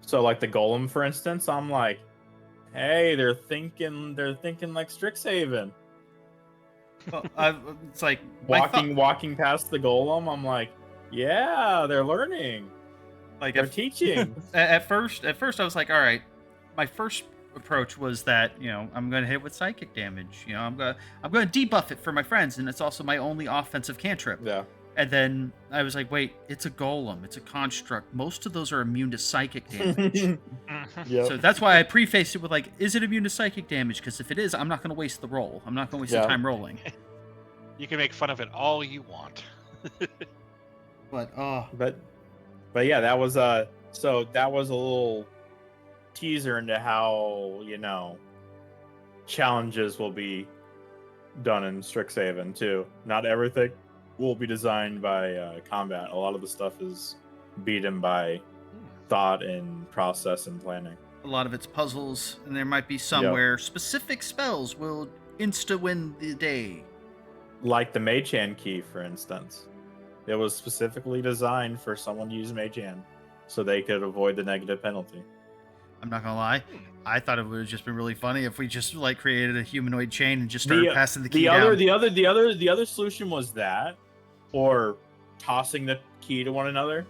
So like the golem, for instance, I'm like, hey, they're thinking like Strixhaven. Well, it's like Walking past the golem, I'm like, yeah, they're learning. like They're teaching. at first I was like, all right. My first approach was that, I'm going to hit with psychic damage. I'm going to debuff it for my friends, and it's also my only offensive cantrip. Yeah. And then I was like, wait, it's a golem, it's a construct. Most of those are immune to psychic damage. Yep. So that's why I prefaced it with like, is it immune to psychic damage? Because if it is, I'm not going to waste the roll. I'm not going to waste the time rolling. You can make fun of it all you want. But But yeah, that was a little teaser into how challenges will be done in Strixhaven too. Not everything will be designed by combat. A lot of the stuff is beaten by thought and process and planning. a lot of it's puzzles, and there might be some Yep. where specific spells will insta-win the day. Like the Mage Hand key, for instance. It was specifically designed for someone to use Mage Hand so they could avoid the negative penalty. I'm not gonna lie, I thought it would have just been really funny if we just like created a humanoid chain and just started passing the key down. The other solution was that, or tossing the key to one another.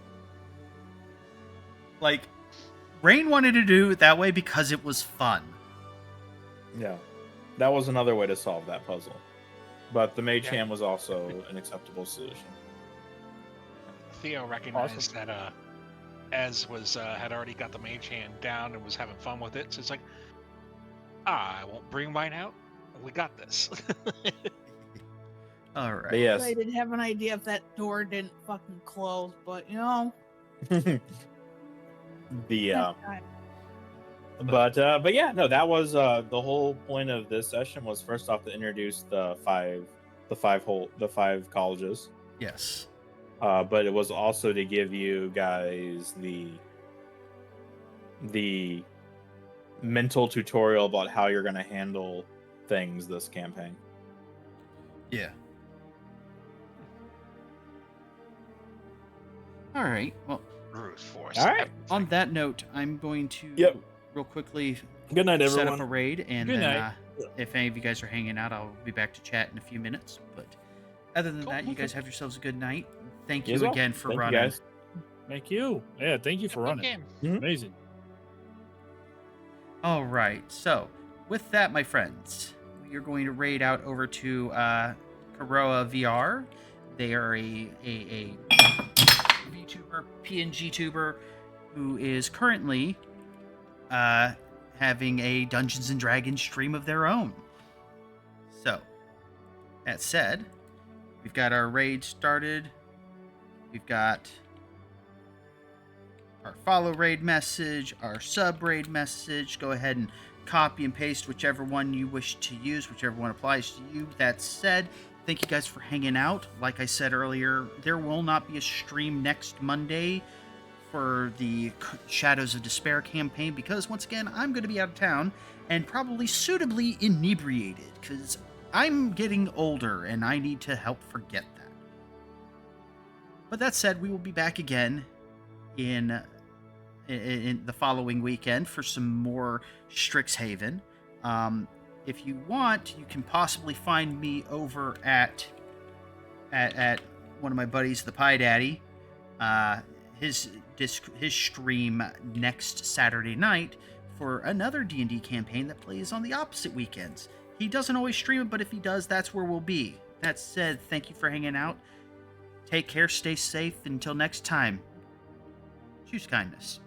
Like, Rain wanted to do it that way because it was fun. Yeah, that was another way to solve that puzzle. But the Mage Yeah. Hand was also an acceptable solution. Theo recognized that Ez was had already got the mage hand down and was having fun with it, so it's like, I won't bring mine out. We got this. All right. But yes, I didn't have an idea if that door didn't fucking close, but the next time. but yeah, no, that was the whole point of this session was first off to introduce the five colleges. Yes. But it was also to give you guys the mental tutorial about how you're going to handle things this campaign. Yeah. All right. Well, Brute force. All right. on that note, I'm going to Yep. real quickly Good night, set up a raid, and Good then night. if any of you guys are hanging out, I'll be back to chat in a few minutes. But other than Cool, that, you okay. guys have yourselves a good night. Thank You you as well. again for Thank you, running. guys. Thank you. Yeah, thank you for running. Game. Amazing. All right. So, with that, my friends, we are going to raid out over to Karoa VR. They are a VTuber, PNG tuber, who is currently having a Dungeons and Dragons stream of their own. So, that said, we've got our raid started. We've got our follow raid message, our sub raid message. Go ahead and copy and paste whichever one you wish to use, whichever one applies to you. That said, thank you guys for hanging out. Like I said earlier, there will not be a stream next Monday for the Shadows of Despair campaign because, once again, I'm going to be out of town and probably suitably inebriated because I'm getting older and I need to help forget that. But that said, we will be back again in the following weekend for some more Strixhaven. If you want, you can possibly find me over at one of my buddies, the Pie Daddy. His stream next Saturday night for another D&D campaign that plays on the opposite weekends. He doesn't always stream it, but if he does, that's where we'll be. That said, thank you for hanging out. Take care, stay safe. Until next time, choose kindness.